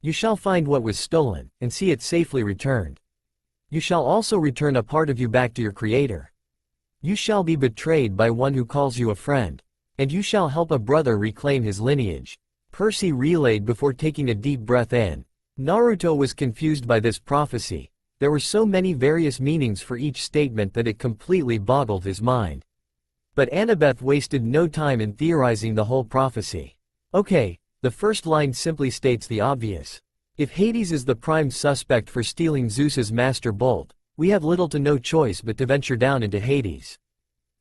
You shall find what was stolen, and see it safely returned. You shall also return a part of you back to your creator. You shall be betrayed by one who calls you a friend, and you shall help a brother reclaim his lineage." Percy relayed before taking a deep breath in. Naruto was confused by this prophecy. There were so many various meanings for each statement that it completely boggled his mind. But Annabeth wasted no time in theorizing the whole prophecy. "Okay, the first line simply states the obvious. If Hades is the prime suspect for stealing Zeus's Master Bolt, we have little to no choice but to venture down into Hades,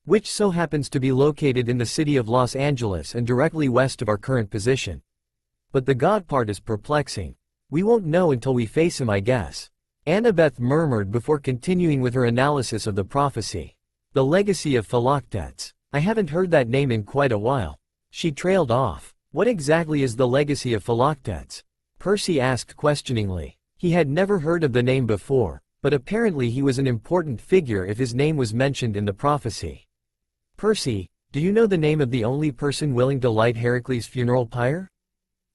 which so happens to be located in the city of Los Angeles and directly west of our current position. But the god part is perplexing. We won't know until we face him, I guess." Annabeth murmured before continuing with her analysis of the prophecy. "The legacy of Philoctetes. I haven't heard that name in quite a while." She trailed off. "What exactly is the legacy of Philoctetes?" Percy asked questioningly. He had never heard of the name before, but apparently he was an important figure if his name was mentioned in the prophecy. "Percy, do you know the name of the only person willing to light Heracles' funeral pyre?"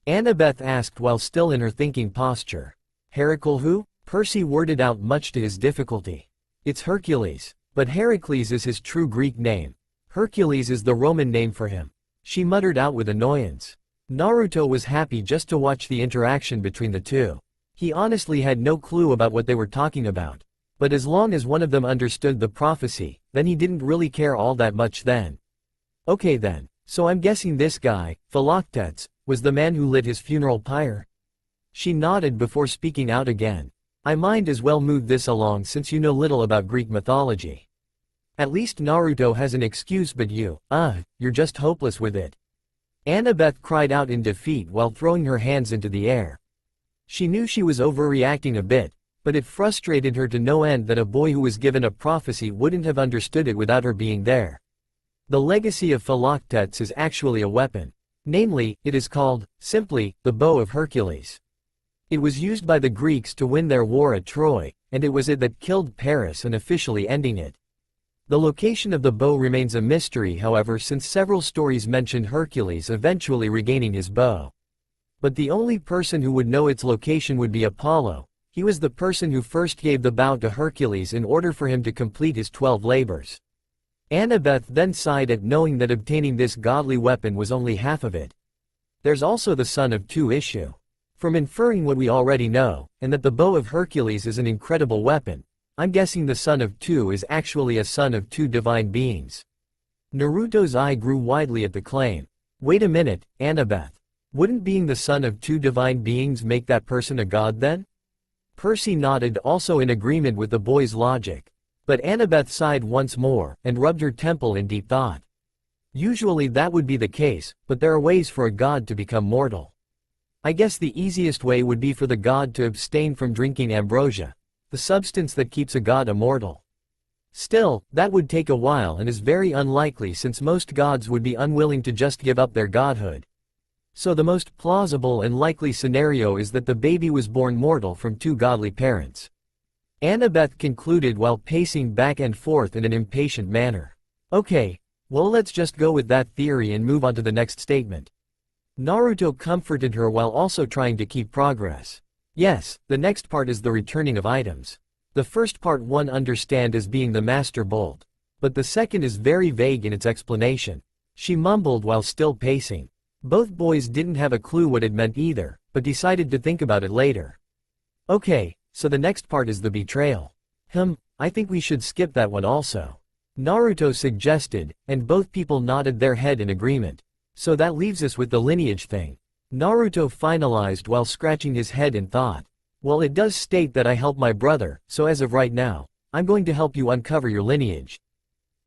Annabeth asked while still in her thinking posture. "Heracle who?" Percy worded out much to his difficulty. "It's Hercules, but Heracles is his true Greek name. Hercules is the Roman name for him," she muttered out with annoyance. Naruto was happy just to watch the interaction between the two. He honestly had no clue about what they were talking about. But as long as one of them understood the prophecy, then he didn't really care all that much then. "Okay then, so I'm guessing this guy, Philoctetes, was the man who lit his funeral pyre?" She nodded before speaking out again. "I might as well move this along since you know little about Greek mythology." At least Naruto has an excuse, but you're just hopeless with it. Annabeth cried out in defeat while throwing her hands into the air. She knew she was overreacting a bit, but it frustrated her to no end that a boy who was given a prophecy wouldn't have understood it without her being there. The legacy of Philoctetes is actually a weapon. Namely, it is called, simply, the bow of Hercules. It was used by the Greeks to win their war at Troy, and it was it that killed Paris and officially ending it. The location of the bow remains a mystery, however, since several stories mention Hercules eventually regaining his bow. But the only person who would know its location would be Apollo. He was the person who first gave the bow to Hercules in order for him to complete his 12 labors. Annabeth then sighed at knowing that obtaining this godly weapon was only half of it. There's also the son of two issue. From inferring what we already know, and that the bow of Hercules is an incredible weapon, I'm guessing the son of two is actually a son of two divine beings. Naruto's eye grew widely at the claim. Wait a minute, Annabeth. Wouldn't being the son of two divine beings make that person a god then? Percy nodded, also in agreement with the boy's logic. But Annabeth sighed once more, and rubbed her temple in deep thought. Usually that would be the case, but there are ways for a god to become mortal. I guess the easiest way would be for the god to abstain from drinking ambrosia, the substance that keeps a god immortal. Still, that would take a while and is very unlikely since most gods would be unwilling to just give up their godhood. So the most plausible and likely scenario is that the baby was born mortal from two godly parents. Annabeth concluded while pacing back and forth in an impatient manner. Okay, well, let's just go with that theory and move on to the next statement. Naruto comforted her while also trying to keep progress. Yes, the next part is the returning of items. The first part one understand as being the Master Bolt, but the second is very vague in its explanation. She mumbled while still pacing. Both boys didn't have a clue what it meant either, but decided to think about it later. Okay, so the next part is the betrayal. I think we should skip that one also. Naruto suggested, and both people nodded their head in agreement. So that leaves us with the lineage thing. Naruto finalized while scratching his head in thought. Well, it does state that I helped my brother, so as of right now, I'm going to help you uncover your lineage.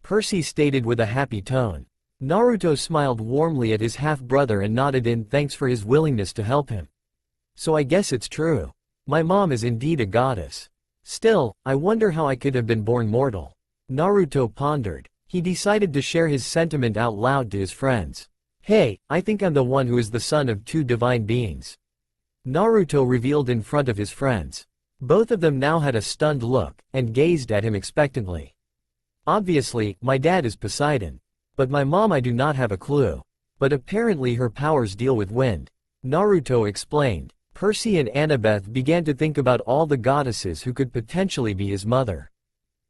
Percy stated with a happy tone. Naruto smiled warmly at his half-brother and nodded in thanks for his willingness to help him. So I guess it's true. My mom is indeed a goddess. Still, I wonder how I could have been born mortal. Naruto pondered. He decided to share his sentiment out loud to his friends. Hey, I think I'm the one who is the son of two divine beings. Naruto revealed in front of his friends. Both of them now had a stunned look, and gazed at him expectantly. Obviously, my dad is Poseidon. But my mom, I do not have a clue. But apparently her powers deal with wind. Naruto explained. Percy and Annabeth began to think about all the goddesses who could potentially be his mother.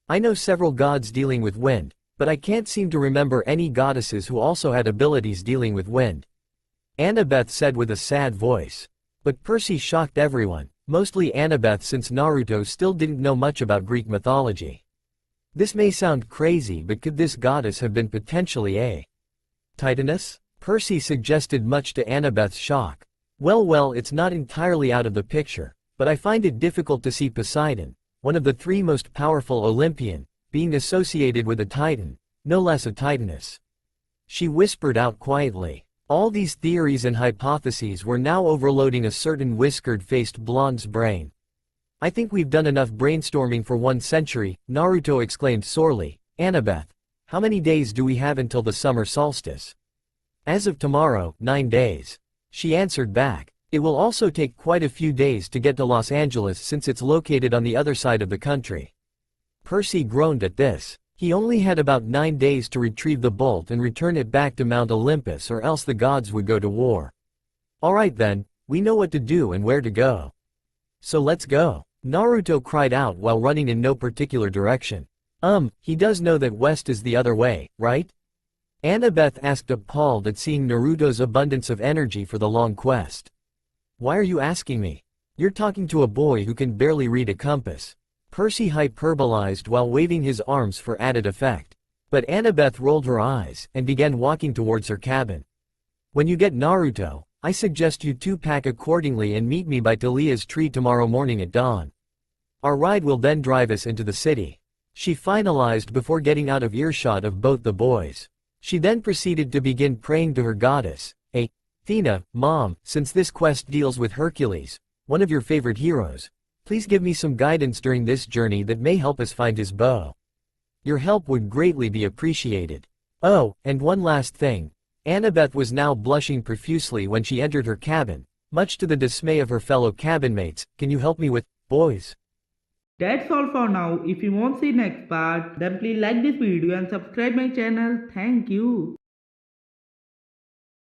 I know several gods dealing with wind, but I can't seem to remember any goddesses who also had abilities dealing with wind. Annabeth said with a sad voice. But Percy shocked everyone, mostly Annabeth since Naruto still didn't know much about Greek mythology. This may sound crazy, but could this goddess have been potentially a Titaness? Percy suggested, much to Annabeth's shock. Well, it's not entirely out of the picture, but I find it difficult to see Poseidon, one of the three most powerful Olympian, being associated with a Titan, no less a Titaness. She whispered out quietly. All these theories and hypotheses were now overloading a certain whiskered-faced blonde's brain. I think we've done enough brainstorming for 1 century, Naruto exclaimed sorely. Annabeth, how many days do we have until the summer solstice? As of tomorrow, 9 days. She answered back. It will also take quite a few days to get to Los Angeles since it's located on the other side of the country. Percy groaned at this. He only had about 9 days to retrieve the bolt and return it back to Mount Olympus, or else the gods would go to war. Alright then, we know what to do and where to go. So let's go. Naruto cried out while running in no particular direction. He does know that west is the other way, right? Annabeth asked, appalled at seeing Naruto's abundance of energy for the long quest. Why are you asking me? You're talking to a boy who can barely read a compass. Percy hyperbolized while waving his arms for added effect. But Annabeth rolled her eyes and began walking towards her cabin. When you get Naruto, I suggest you two pack accordingly and meet me by Talia's tree tomorrow morning at dawn. Our ride will then drive us into the city. She finalized before getting out of earshot of both the boys. She then proceeded to begin praying to her goddess, Athena. Mom, since this quest deals with Hercules, one of your favorite heroes, please give me some guidance during this journey that may help us find his bow. Your help would greatly be appreciated. Oh, and one last thing. Annabeth was now blushing profusely when she entered her cabin, much to the dismay of her fellow cabin mates. Can you help me with, boys? That's all for now. If you want to see next part, then please like this video and subscribe my channel. Thank you.